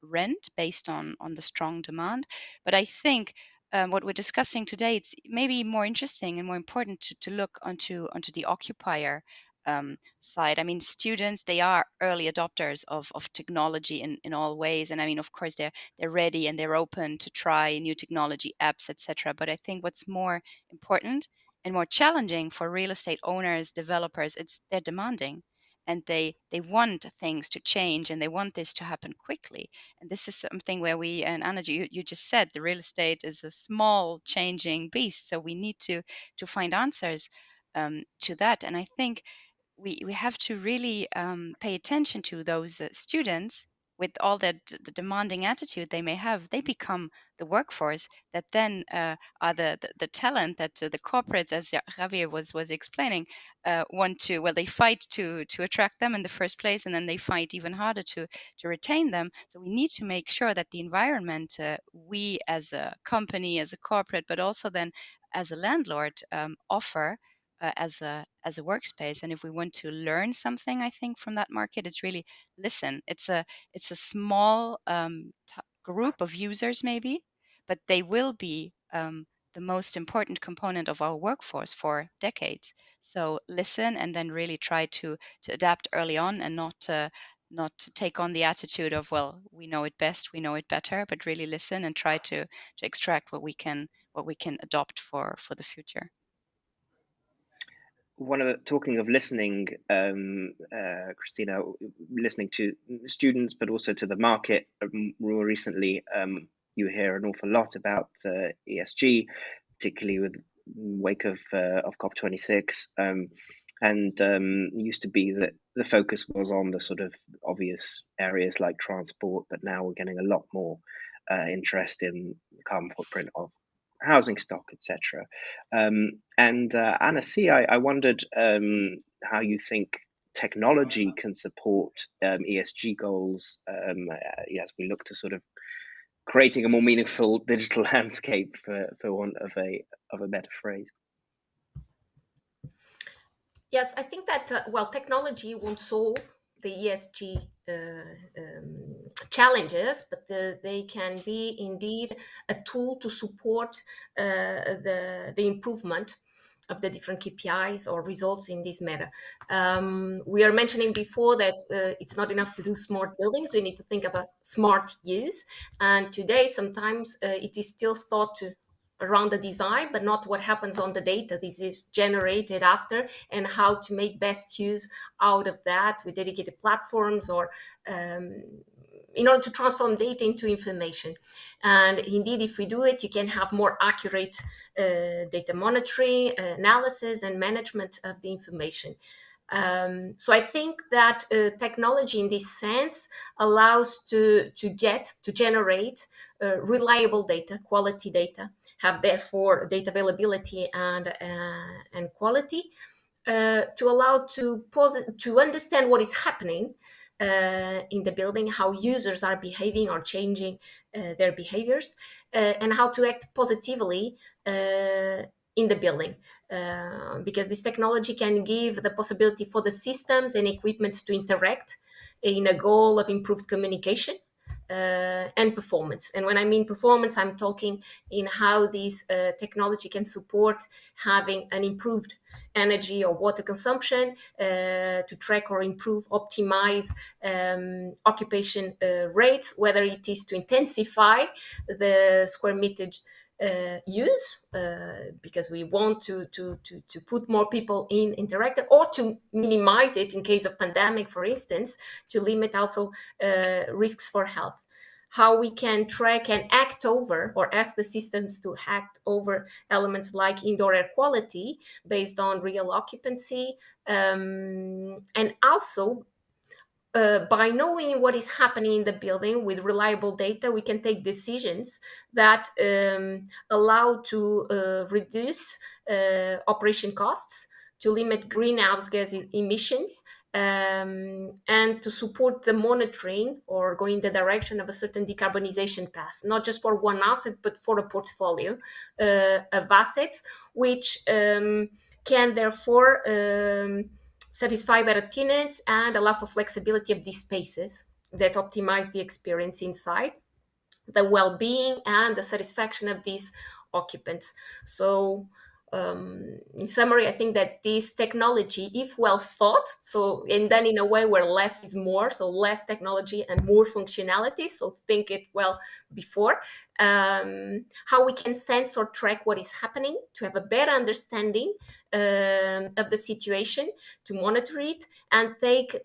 rent based on the strong demand. But I think what we're discussing today, it's maybe more interesting and more important to look onto the occupier side. Students, they are early adopters of technology in all ways, and of course they're ready and they're open to try new technology, apps, etc. But I think what's more important and more challenging for real estate owners, developers, they're demanding, and they want things to change, and they want this to happen quickly. And this is something where we, and Anna, you just said, the real estate is a small changing beast, so we need to find answers to that. And I think we have to really pay attention to those students. With all that the demanding attitude they may have, they become the workforce that then are the talent that the corporates, as Javier was explaining, want to, well, they fight to attract them in the first place, and then they fight even harder to retain them. So we need to make sure that the environment, we as a company, as a corporate, but also then as a landlord, offer as a workspace. And if we want to learn something, I think, from that market, it's really listen. It's a small group of users maybe, but they will be the most important component of our workforce for decades. So listen, and then really try to adapt early on, and not take on the attitude of, well, we know it best, we know it better, but really listen and try to extract what we can adopt for the future.
Talking of listening, Christina, listening to students, but also to the market more recently, you hear an awful lot about ESG, particularly with wake of COP26. Used to be that the focus was on the sort of obvious areas like transport, but now we're getting a lot more interest in the carbon footprint of housing stock, etc. Anna C, I wondered how you think technology can support ESG goals as we look to sort of creating a more meaningful digital landscape, for want of a better phrase.
Yes, I think that, technology won't solve the ESG challenges, but they can be indeed a tool to support the improvement of the different KPIs or results in this matter. We are mentioning before that it's not enough to do smart buildings. We need to think of a smart use. And today, sometimes it is still thought to around the design, but not what happens on the data. This is generated after, and how to make best use out of that with dedicated platforms or in order to transform data into information. And indeed, if we do it, you can have more accurate data monitoring, analysis, and management of the information. So I think that technology in this sense allows to generate reliable data, quality data, have therefore data availability and quality, to allow to understand what is happening in the building, how users are behaving or changing their behaviors, and how to act positively in the building, because this technology can give the possibility for the systems and equipments to interact in a goal of improved communication and performance. And when I mean performance, I'm talking in how this technology can support having an improved energy or water consumption, to track or improve, optimize occupation rates, whether it is to intensify the square meterage use, because we want to put more people in interactive, or to minimize it in case of pandemic, for instance, to limit also risks for health. How we can track and act over, or ask the systems to act over, elements like indoor air quality based on real occupancy, and also by knowing what is happening in the building with reliable data, we can take decisions that allow to reduce operation costs, to limit greenhouse gas emissions, and to support the monitoring or go in the direction of a certain decarbonization path, not just for one asset, but for a portfolio of assets, which can therefore satisfy better tenants and allow for flexibility of these spaces that optimize the experience inside, the well-being and the satisfaction of these occupants. So in summary, I think that this technology, if well thought, and done in a way where less is more, so less technology and more functionality, so think it well before, how we can sense or track what is happening, to have a better understanding of the situation, to monitor it, and take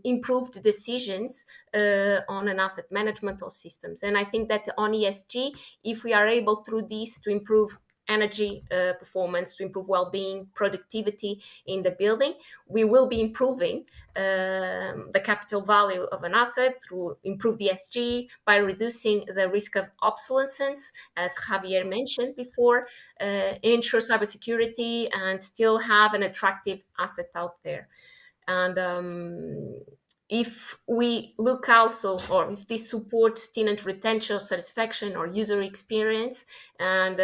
improved decisions on an asset management or systems. And I think that on ESG, if we are able through this to improve energy performance, to improve well-being, productivity in the building, we will be improving the capital value of an asset through improved ESG, by reducing the risk of obsolescence, as Javier mentioned before, ensure cybersecurity, and still have an attractive asset out there. And if we look also, or if this supports tenant retention, satisfaction, or user experience, and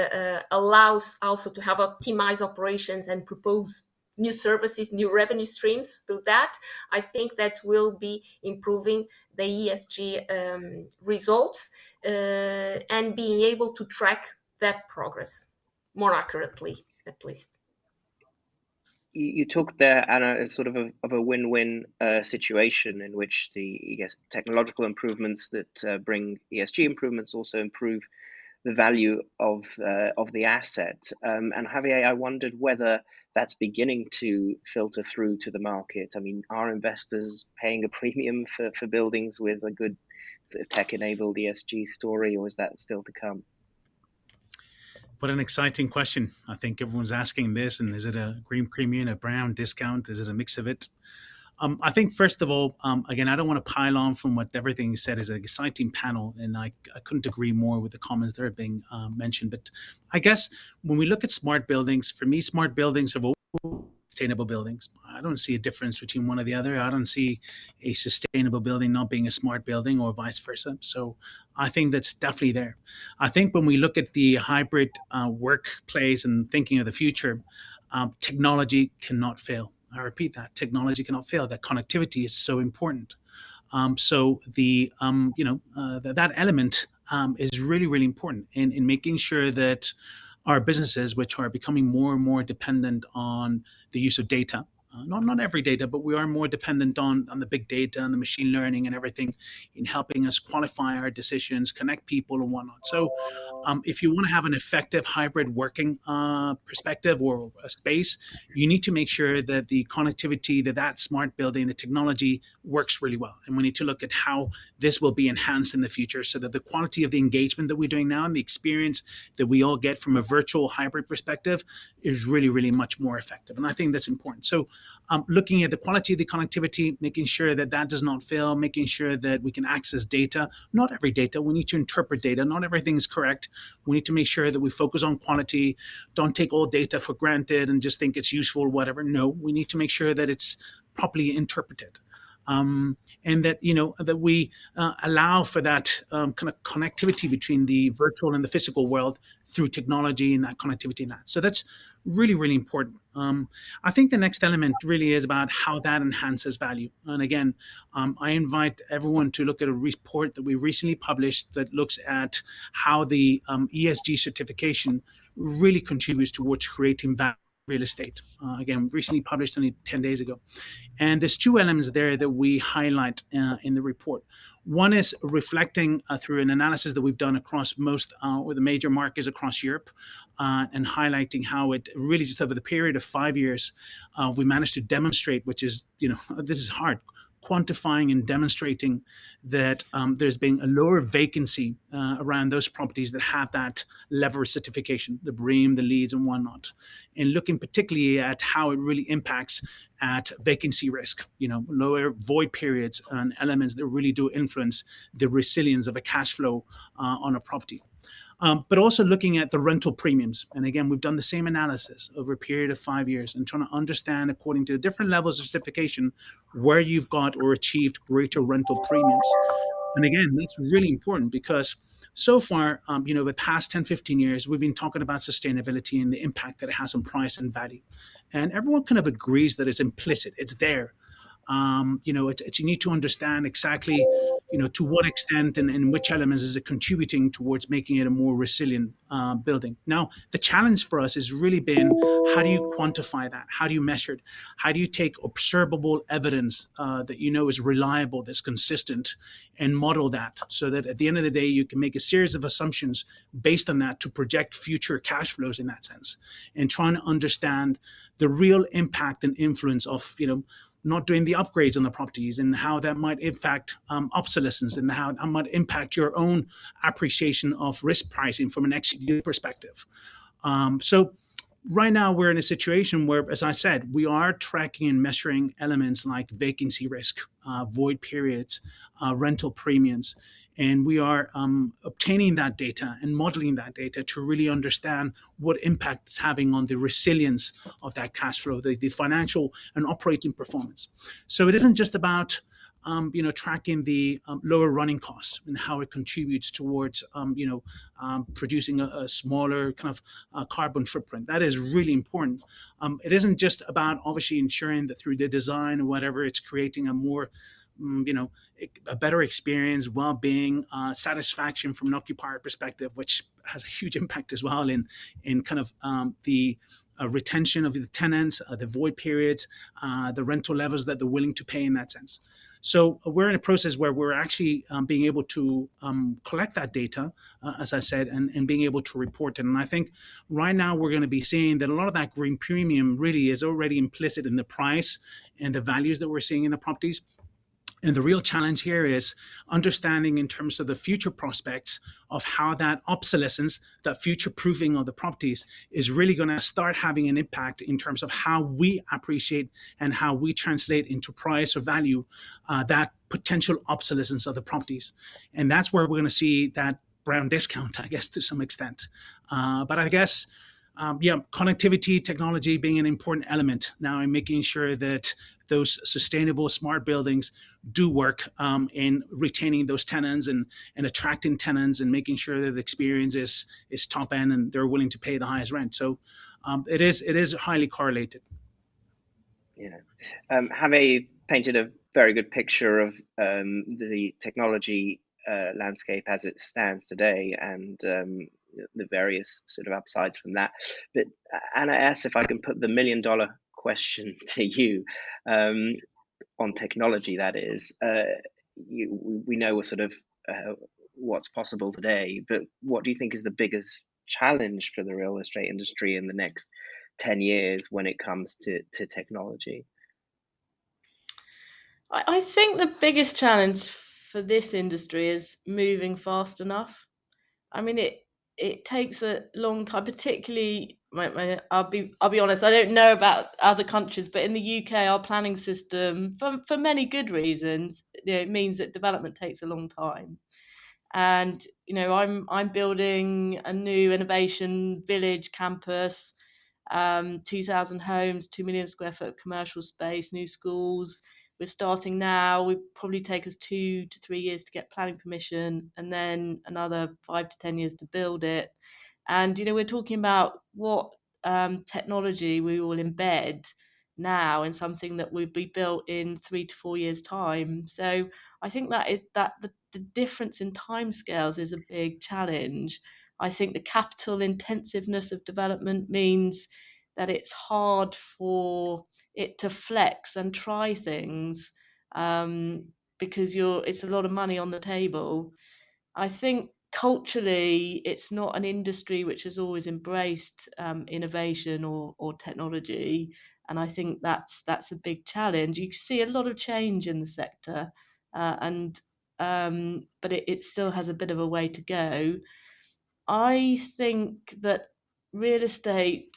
allows also to have optimized operations and propose new services, new revenue streams through that, I think that will be improving the ESG results and being able to track that progress more accurately, at least.
You talked there, Anna, as sort of a win-win situation in which the technological improvements that bring ESG improvements also improve the value of the asset. And Javier, I wondered whether that's beginning to filter through to the market. I mean, are investors paying a premium for buildings with a good sort of tech-enabled ESG story, or is that still to come?
What an exciting question. I think everyone's asking this, and is it a green premium, a brown discount? Is it a mix of it? I think, first of all, again, I don't want to pile on from what everything you said. Is an exciting panel, and I couldn't agree more with the comments that are being mentioned. But I guess when we look at smart buildings, for me, smart buildings have always sustainable buildings. I don't see a difference between one or the other. I don't see a sustainable building not being a smart building or vice versa. So I think that's definitely there. I think when we look at the hybrid workplace and thinking of the future, technology cannot fail. I repeat that technology cannot fail. That connectivity is so important. So the that element is really, really important in making sure that our businesses, which are becoming more and more dependent on the use of data, not every data, but we are more dependent on the big data and the machine learning and everything in helping us qualify our decisions, connect people and whatnot. So if you want to have an effective hybrid working perspective or a space, you need to make sure that the connectivity, that smart building, the technology works really well. And we need to look at how this will be enhanced in the future so that the quality of the engagement that we're doing now and the experience that we all get from a virtual hybrid perspective is really, really much more effective. And I think that's important. So looking at the quality of the connectivity, making sure that does not fail, making sure that we can access data. Not every data. We need to interpret data. Not everything is correct. We need to make sure that we focus on quality, don't take all data for granted and just think it's useful or whatever. No, we need to make sure that it's properly interpreted. And that that we allow for that kind of connectivity between the virtual and the physical world through technology and that connectivity and that. So that's really, really important. I think the next element really is about how that enhances value. And again, I invite everyone to look at a report that we recently published that looks at how the ESG certification really contributes towards creating value. Real estate. Again, recently published only 10 days ago. And there's two elements there that we highlight in the report. One is reflecting through an analysis that we've done across most or the major markets across Europe and highlighting how it really just over the period of 5 years, we managed to demonstrate, which is, this is hard, quantifying and demonstrating that there's been a lower vacancy around those properties that have that level of certification, the BREEAM, the LEEDs and whatnot, and looking particularly at how it really impacts at vacancy risk, lower void periods and elements that really do influence the resilience of a cash flow on a property. But also looking at the rental premiums. And again, we've done the same analysis over a period of 5 years and trying to understand, according to the different levels of certification, where you've got or achieved greater rental premiums. And again, that's really important because so far, the past 10, 15 years, we've been talking about sustainability and the impact that it has on price and value. And everyone kind of agrees that it's implicit, it's there. You need to understand exactly, to what extent and which elements is it contributing towards making it a more resilient building. Now, the challenge for us has really been, how do you quantify that? How do you measure it? How do you take observable evidence that is reliable, that's consistent, and model that so that at the end of the day, you can make a series of assumptions based on that to project future cash flows in that sense, and trying to understand the real impact and influence of, not doing the upgrades on the properties and how that might impact obsolescence and how that might impact your own appreciation of risk pricing from an executive perspective. So right now we're in a situation where, as I said, we are tracking and measuring elements like vacancy risk, void periods, rental premiums. And we are obtaining that data and modeling that data to really understand what impact it's having on the resilience of that cash flow, the financial and operating performance. So it isn't just about tracking the lower running costs and how it contributes towards producing a smaller kind of carbon footprint. That is really important. It isn't just about obviously ensuring that through the design or whatever, it's creating a more a better experience, well-being, satisfaction from an occupier perspective, which has a huge impact as well in kind of the retention of the tenants, the void periods, the rental levels that they're willing to pay in that sense. So we're in a process where we're actually being able to collect that data, as I said, and being able to report it. And I think right now we're going to be seeing that a lot of that green premium really is already implicit in the price and the values that we're seeing in the properties. And the real challenge here is understanding in terms of the future prospects of how that obsolescence, that future proofing of the properties is really going to start having an impact in terms of how we appreciate and how we translate into price or value that potential obsolescence of the properties. And that's where we're going to see that brown discount, I guess, to some extent. But I guess, connectivity technology being an important element now in making sure that those sustainable smart buildings do work in retaining those tenants and attracting tenants and making sure that the experience is top end and they're willing to pay the highest rent. So it is highly correlated.
Yeah, Javier painted a very good picture of the technology landscape as it stands today and the various sort of upsides from that. But Anna S., if I can put the $1 million question to you on technology, that is, we know sort of what's possible today, but what do you think is the biggest challenge for the real estate industry in the next 10 years when it comes to technology?
I think the biggest challenge for this industry is moving fast enough. I mean, it takes a long time, particularly. I'll be honest. I don't know about other countries, but in the UK, our planning system, for many good reasons, it means that development takes a long time. And I'm building a new innovation village campus, 2,000 homes, 2 million square foot commercial space, new schools. We're starting now. We probably take us 2 to 3 years to get planning permission, and then another 5 to 10 years to build it. And we're talking about what technology we will embed now in something that will be built in 3 to 4 years' time. So I think that the difference in timescales is a big challenge. I think the capital intensiveness of development means that it's hard for it to flex and try things because it's a lot of money on the table. I think culturally, it's not an industry which has always embraced innovation or technology, and I think that's a big challenge. You see a lot of change in the sector, and but it still has a bit of a way to go. I think that real estate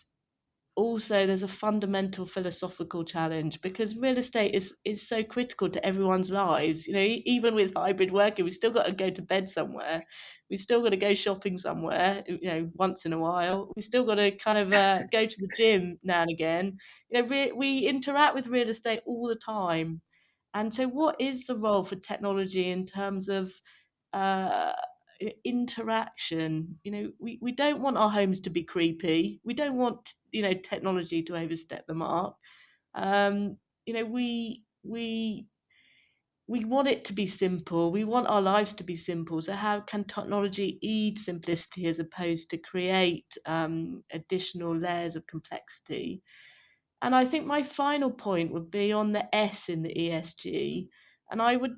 also, there's a fundamental philosophical challenge because real estate is so critical to everyone's lives. Even with hybrid working, we've still got to go to bed somewhere. We've still got to go shopping somewhere, once in a while. We've still got to kind of go to the gym now and again. We interact with real estate all the time. And so what is the role for technology in terms of uh, interaction? We don't want our homes to be creepy. We don't want technology to overstep the mark. We want it to be simple. We want our lives to be simple. So how can technology aid simplicity as opposed to create additional layers of complexity? And I think my final point would be on the S in the ESG. And I would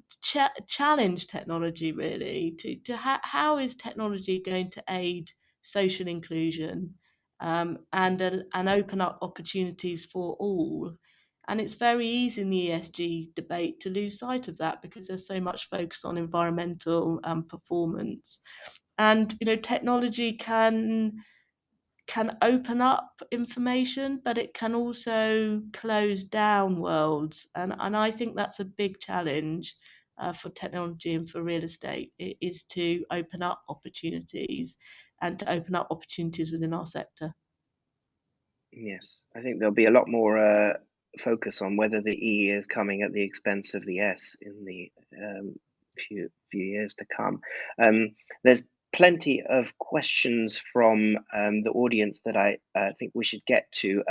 challenge technology really to how is technology going to aid social inclusion and open up opportunities for all. And it's very easy in the ESG debate to lose sight of that because there's so much focus on environmental performance. And technology can open up information, but it can also close down worlds. And I think that's a big challenge for technology and for real estate, is to open up opportunities and to open up opportunities within our sector.
Yes, I think there'll be a lot more focus on whether the E is coming at the expense of the S in the few years to come. There's plenty of questions from the audience that I think we should get to.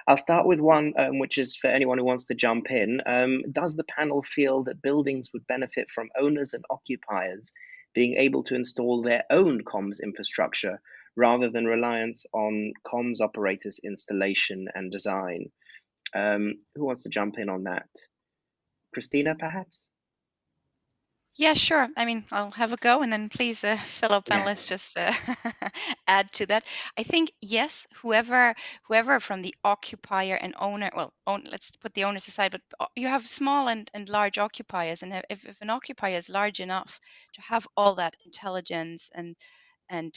I'll start with one which is for anyone who wants to jump in. Does the panel feel that buildings would benefit from owners and occupiers being able to install their own comms infrastructure rather than reliance on comms operators' installation and design? Who wants to jump in on that? Christina, perhaps?
Yeah, sure. I mean, I'll have a go, and then please, fellow panelists, just add to that. I think yes, whoever from the occupier and owner, well, let's put the owners aside, but you have small and large occupiers, and if an occupier is large enough to have all that intelligence and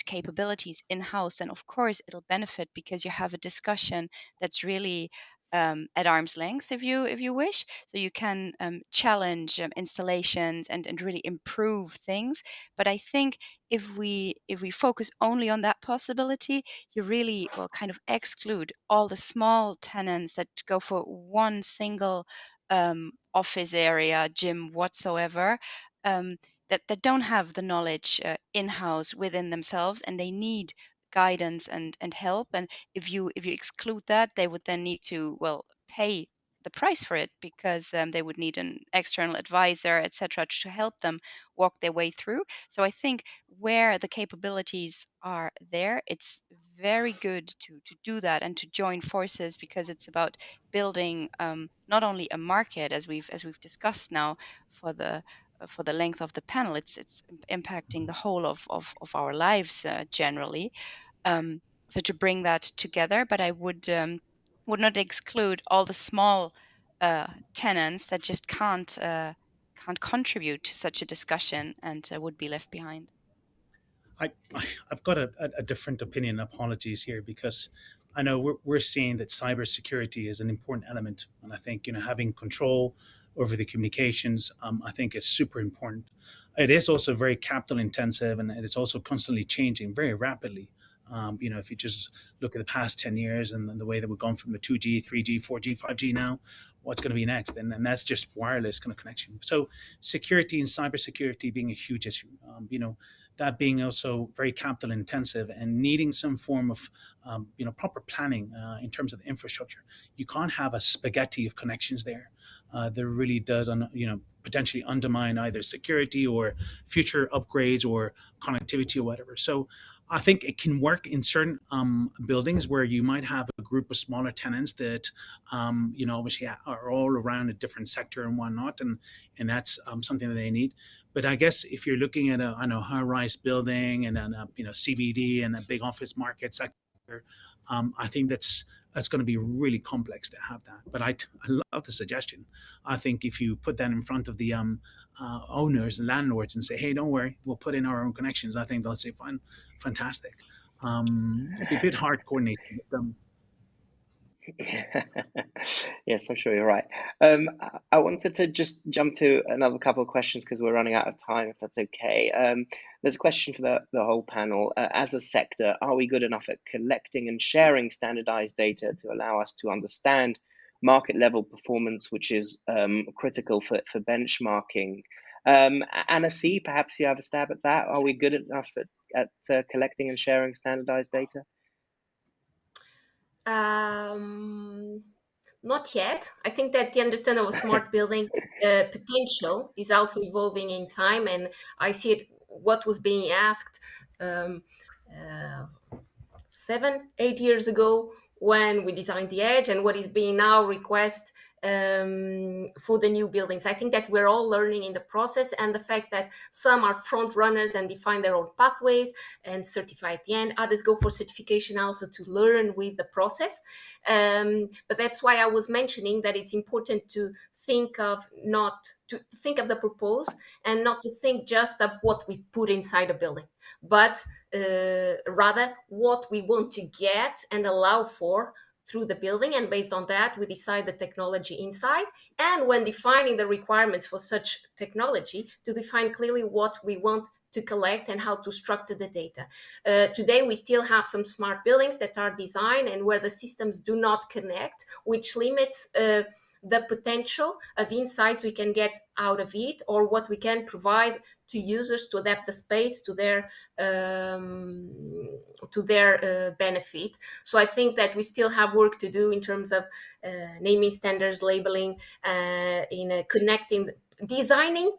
capabilities in-house, then of course it'll benefit because you have a discussion that's really at arm's length, if you wish. So you can challenge installations and really improve things. But I think if we focus only on that possibility, you really will kind of exclude all the small tenants that go for one single office area, gym whatsoever. That don't have the knowledge in-house within themselves, and they need guidance and help. And if you exclude that, they would then need to, well, pay the price for it, because they would need an external advisor, etc., to help them walk their way through. So I think where the capabilities are there, it's very good to do that and to join forces, because it's about building not only a market, as we've discussed now for the length of the panel. It's impacting the whole of our lives generally. So to bring that together, but I would not exclude all the small tenants that just can't contribute to such a discussion and would be left behind.
I've got a different opinion. Apologies here, because I know we're seeing that cybersecurity is an important element, and I think having control over the communications, I think is super important. It is also very capital intensive, and it is also constantly changing very rapidly. If you just look at the past 10 years and the way that we've gone from the 2G, 3G, 4G, 5G now, what's going to be next? And that's just wireless kind of connection. So security and cybersecurity being a huge issue. That being also very capital intensive and needing some form of proper planning in terms of the infrastructure. You can't have a spaghetti of connections there. That really does potentially undermine either security or future upgrades or connectivity or whatever. So I think it can work in certain buildings where you might have a group of smaller tenants that obviously are all around a different sector and whatnot, and that's something that they need. But I guess if you're looking at a high-rise building and a CBD and a big office market sector, I think that's going to be really complex to have that. But I love the suggestion. I think if you put that in front of the owners and landlords and say, hey, don't worry, we'll put in our own connections, I think they'll say, fine, fantastic. It'd be a bit hard coordinating with them.
Yes, I'm sure you're right. I wanted to just jump to another couple of questions because we're running out of time, if that's okay. There's a question for the whole panel. As a sector, are we good enough at collecting and sharing standardized data to allow us to understand market level performance, which is critical for benchmarking? Anna C, perhaps you have a stab at that. Are we good enough at collecting and sharing standardized data?
Not yet. I think that the understanding of smart building potential is also evolving in time, and I see it. What was being asked 7-8 years ago when we designed the edge, and what is being now requested for the new buildings. I think that we're all learning in the process, and the fact that some are front runners and define their own pathways and certify at the end. Others go for certification also to learn with the process. But that's why I was mentioning that it's important to think of the proposed and not to think just of what we put inside a building, but rather what we want to get and allow for through the building, and based on that we decide the technology inside, and when defining the requirements for such technology, to define clearly what we want to collect and how to structure the data. Today we still have some smart buildings that are designed and where the systems do not connect, which limits the potential of insights we can get out of it, or what we can provide to users to adapt the space to their benefit. So I think that we still have work to do in terms of naming standards, labeling, in connecting, designing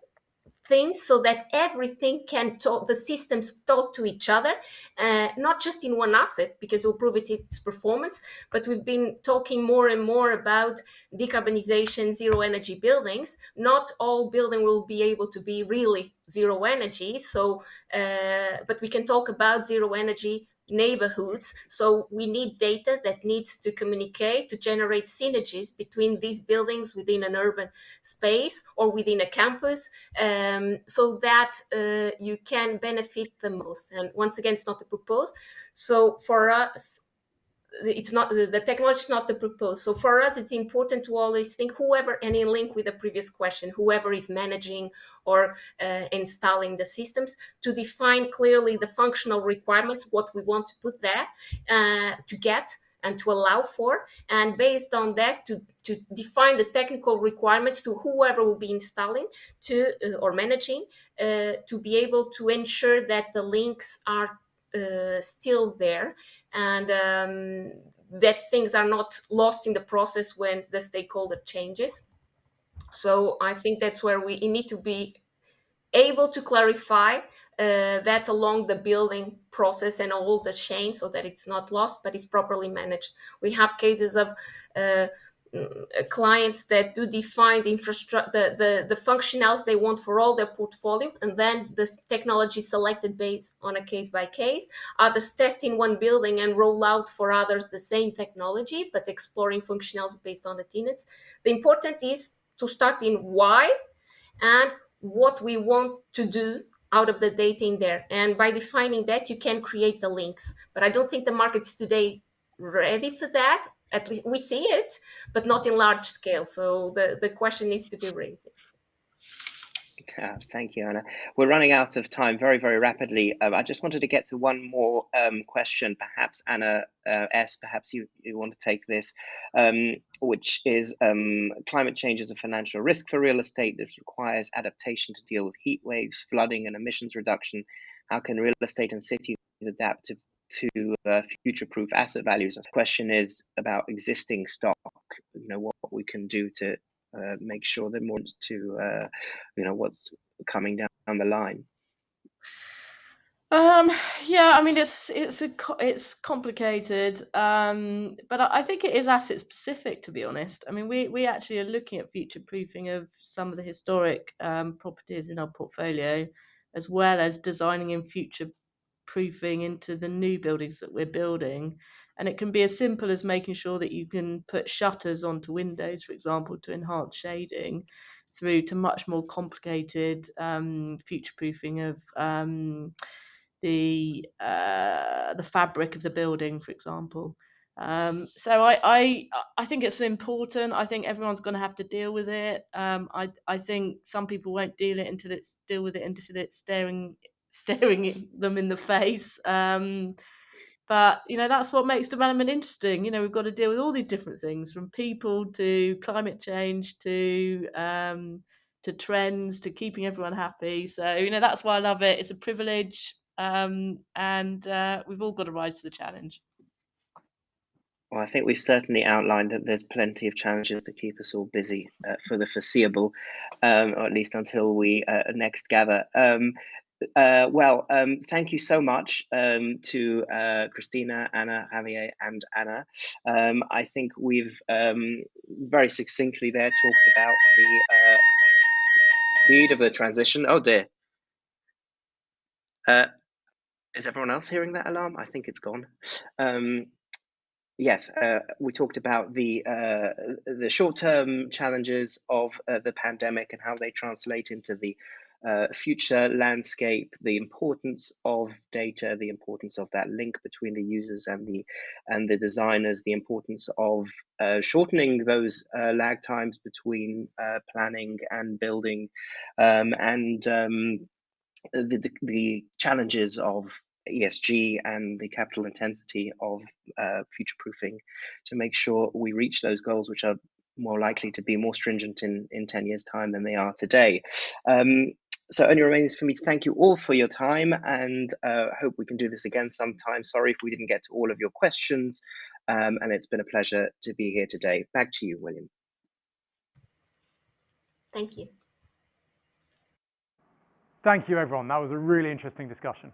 things so that everything can talk, the systems talk to each other, not just in one asset, because it will prove its performance, but we've been talking more and more about decarbonization, zero energy buildings. Not all building will be able to be really zero energy, so but we can talk about zero energy neighborhoods. So we need data that needs to communicate, to generate synergies between these buildings within an urban space or within a campus, so that you can benefit the most. And once again, it's not a propose. So for us, it's not, the technology is not the proposed. So for us, it's important to always think, whoever, and in link with the previous question, whoever is managing or installing the systems, to define clearly the functional requirements, what we want to put there to get and to allow for, and based on that to define the technical requirements to whoever will be installing to or managing, to be able to ensure that the links are still there, and that things are not lost in the process when the stakeholder changes. So I think that's where we need to be able to clarify that along the building process and all the chain, so that it's not lost but is properly managed. We have cases of clients that do define the infrastructure, the functionalities they want for all their portfolio, and then the technology selected based on a case by case. Others test in one building and roll out for others the same technology, but exploring functionalities based on the tenants. The important is to start in why and what we want to do out of the data in there. And by defining that, you can create the links. But I don't think the market's today ready for that. At least we see it, but not in large scale. So the question needs to be raised.
Thank you, Anna. We're running out of time very, very rapidly. I just wanted to get to one more question, perhaps, Anna S., perhaps you want to take this, which is climate change is a financial risk for real estate. This requires adaptation to deal with heat waves, flooding, and emissions reduction. How can real estate and cities adapt to future-proof asset values? The question is about existing stock, what we can do to make sure they're more to what's coming down the line.
Yeah, I mean it's complicated, but I think it is asset specific, to be honest. I mean we actually are looking at future proofing of some of the historic properties in our portfolio, as well as designing in future proofing into the new buildings that we're building. And it can be as simple as making sure that you can put shutters onto windows, for example, to enhance shading, through to much more complicated future proofing of the fabric of the building, for example. So I think it's important. I think everyone's going to have to deal with it. I think some people won't deal with it until it's staring them in the face. But that's what makes development interesting. We've got to deal with all these different things, from people to climate change to trends to keeping everyone happy. So that's why I love it. It's a privilege, and we've all got to rise to the challenge.
Well, I think we've certainly outlined that there's plenty of challenges to keep us all busy for the foreseeable, or at least until we next gather. Thank you so much to Christina, Anna, Javier, and Anna. I think we've very succinctly there talked about the speed of the transition. Oh dear. Is everyone else hearing that alarm? I think it's gone. Yes, we talked about the short-term challenges of the pandemic and how they translate into the future landscape, the importance of data, the importance of that link between the users and the designers, the importance of shortening those lag times between planning and building, and the challenges of ESG and the capital intensity of future-proofing to make sure we reach those goals, which are more likely to be more stringent in 10 years' time than they are today. So only remains for me to thank you all for your time, and hope we can do this again sometime. Sorry if we didn't get to all of your questions, and it's been a pleasure to be here today. Back to you, William.
Thank you.
Thank you, everyone. That was a really interesting discussion.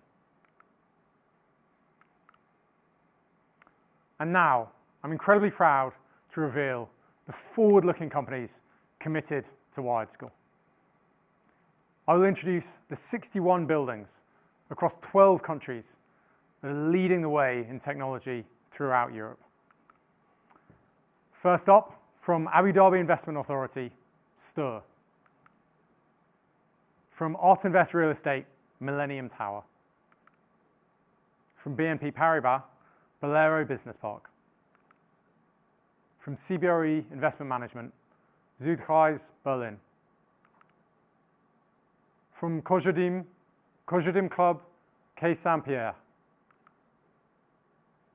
And now, I'm incredibly proud to reveal the forward-looking companies committed to WiredScore. I will introduce the 61 buildings across 12 countries that are leading the way in technology throughout Europe. First up, from Abu Dhabi Investment Authority, STIR. From Art Invest Real Estate, Millennium Tower. From BNP Paribas, Bolero Business Park. From CBRE Investment Management, Südkreis Berlin. From Cogedim Club, Quai Saint-Pierre.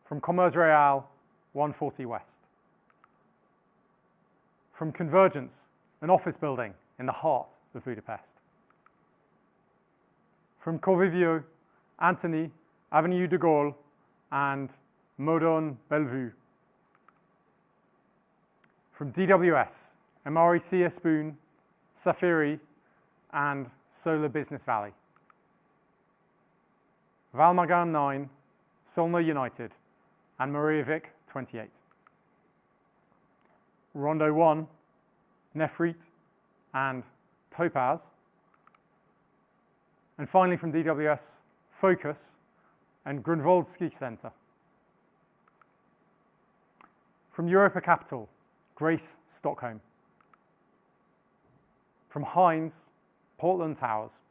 From Commerce Real, 140 West. From Convergence, an office building in the heart of Budapest. From Covivio, Antony, Avenue de Gaulle, and Modon Bellevue. From DWS, MREC Espoon, Safiri, and Solar Business Valley. Valmagan 9, Solna United, and Mariavik 28. Rondo 1, Nefrit, and Topaz. And finally from DWS, Focus, and Grunwald Ski Center. From Europa Capital, Grace Stockholm. From Hines, Portland Towers.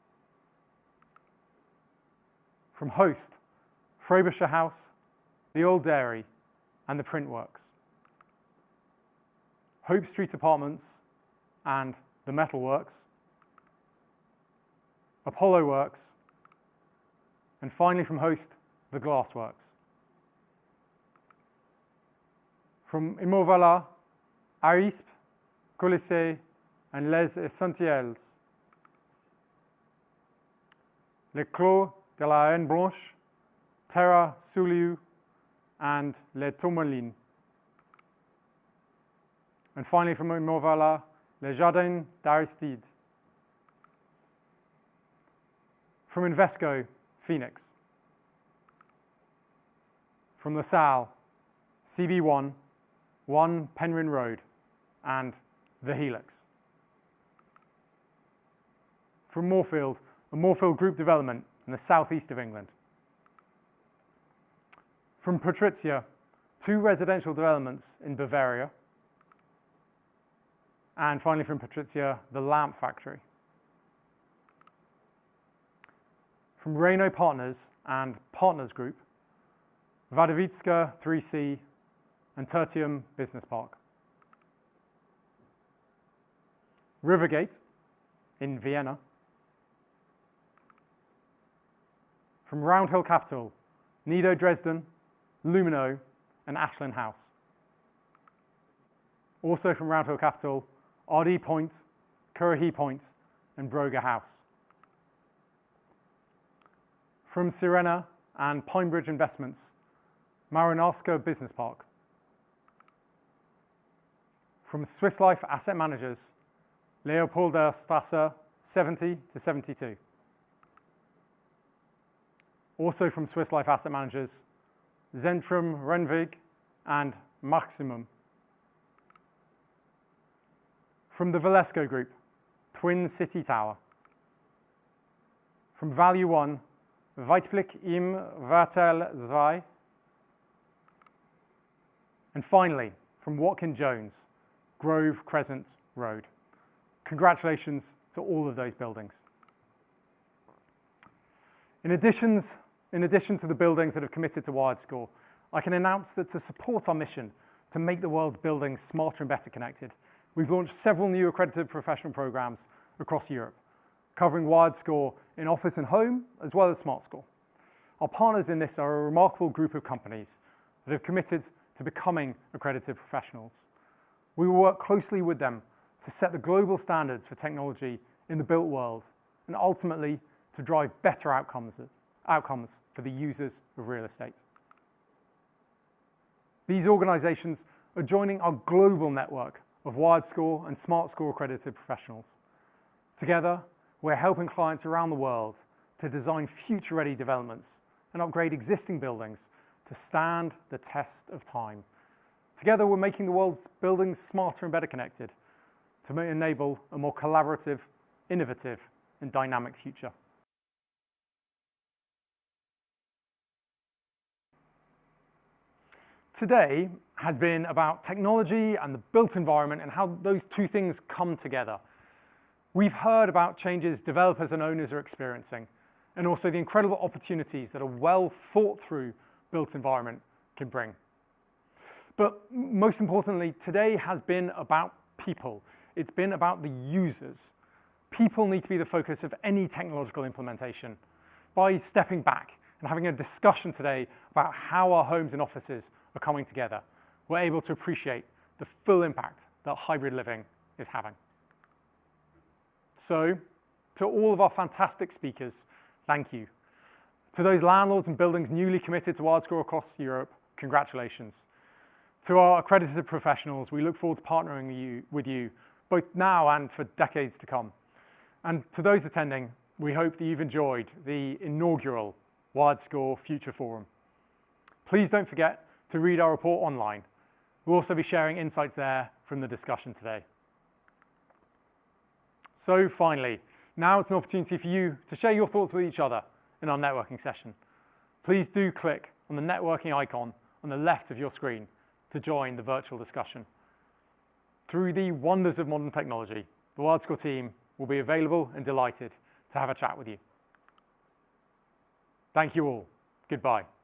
From Host, Frobisher House, the Old Dairy, and the Print Works. Hope Street Apartments and the Metal Works. Apollo Works, and finally from Host, the Glass Works. From Immovala, Arisp, Colisée, and Les Essentiels. Les Clos de la Haine Blanche, Terra Souliu, and Les Tourmalines. And finally from Immovala, Les Jardins d'Aristide. From Invesco, Phoenix. From LaSalle, CB1, 1 Penryn Road, and The Helix. From Moorfield, a Moorfield Group development in the southeast of England. From Patrizia, 2 residential developments in Bavaria. And finally from Patrizia, the Lamp Factory. From Reno Partners and Partners Group, Wadowicka 3C, and Tertium Business Park. Rivergate in Vienna. From Roundhill Capital, Nido Dresden, Lumino, and Ashland House. Also from Roundhill Capital, RD Point, Currahee Point, and Broga House. From Sirena and Pinebridge Investments, Marinarska Business Park. From Swiss Life Asset Managers, Leopolder Strasse 70 to 72. Also from Swiss Life Asset Managers, Zentrum Renweg and Maximum. From the Valesco Group, Twin City Tower. From Value One, Weitblick im Wartel 2. And finally, from Watkin Jones, Grove Crescent Road. Congratulations to all of those buildings. In addition to the buildings that have committed to WiredScore, I can announce that to support our mission to make the world's buildings smarter and better connected, we've launched several new accredited professional programs across Europe, covering WiredScore in office and home, as well as SmartScore. Our partners in this are a remarkable group of companies that have committed to becoming accredited professionals. We will work closely with them to set the global standards for technology in the built world, and ultimately to drive better outcomes for the users of real estate. These organizations are joining our global network of WiredScore and SmartScore accredited professionals. Together, we're helping clients around the world to design future-ready developments and upgrade existing buildings to stand the test of time. Together, we're making the world's buildings smarter and better connected to enable a more collaborative, innovative, and dynamic future. Today has been about technology and the built environment and how those two things come together. We've heard about changes developers and owners are experiencing, and also the incredible opportunities that a well thought through built environment can bring. But most importantly, today has been about people. It's been about the users. People need to be the focus of any technological implementation. By stepping back and having a discussion today about how our homes and offices are coming together, we're able to appreciate the full impact that hybrid living is having. So, to all of our fantastic speakers, thank you. To those landlords and buildings newly committed to WiredScore across Europe, congratulations. To our accredited professionals, we look forward to partnering with you both now and for decades to come. And to those attending, we hope that you've enjoyed the inaugural WiredScore Future Forum. Please don't forget to read our report online. We'll also be sharing insights there from the discussion today. So finally, now it's an opportunity for you to share your thoughts with each other in our networking session. Please do click on the networking icon on the left of your screen to join the virtual discussion. Through the wonders of modern technology, the WiredScore team will be available and delighted to have a chat with you. Thank you all. Goodbye.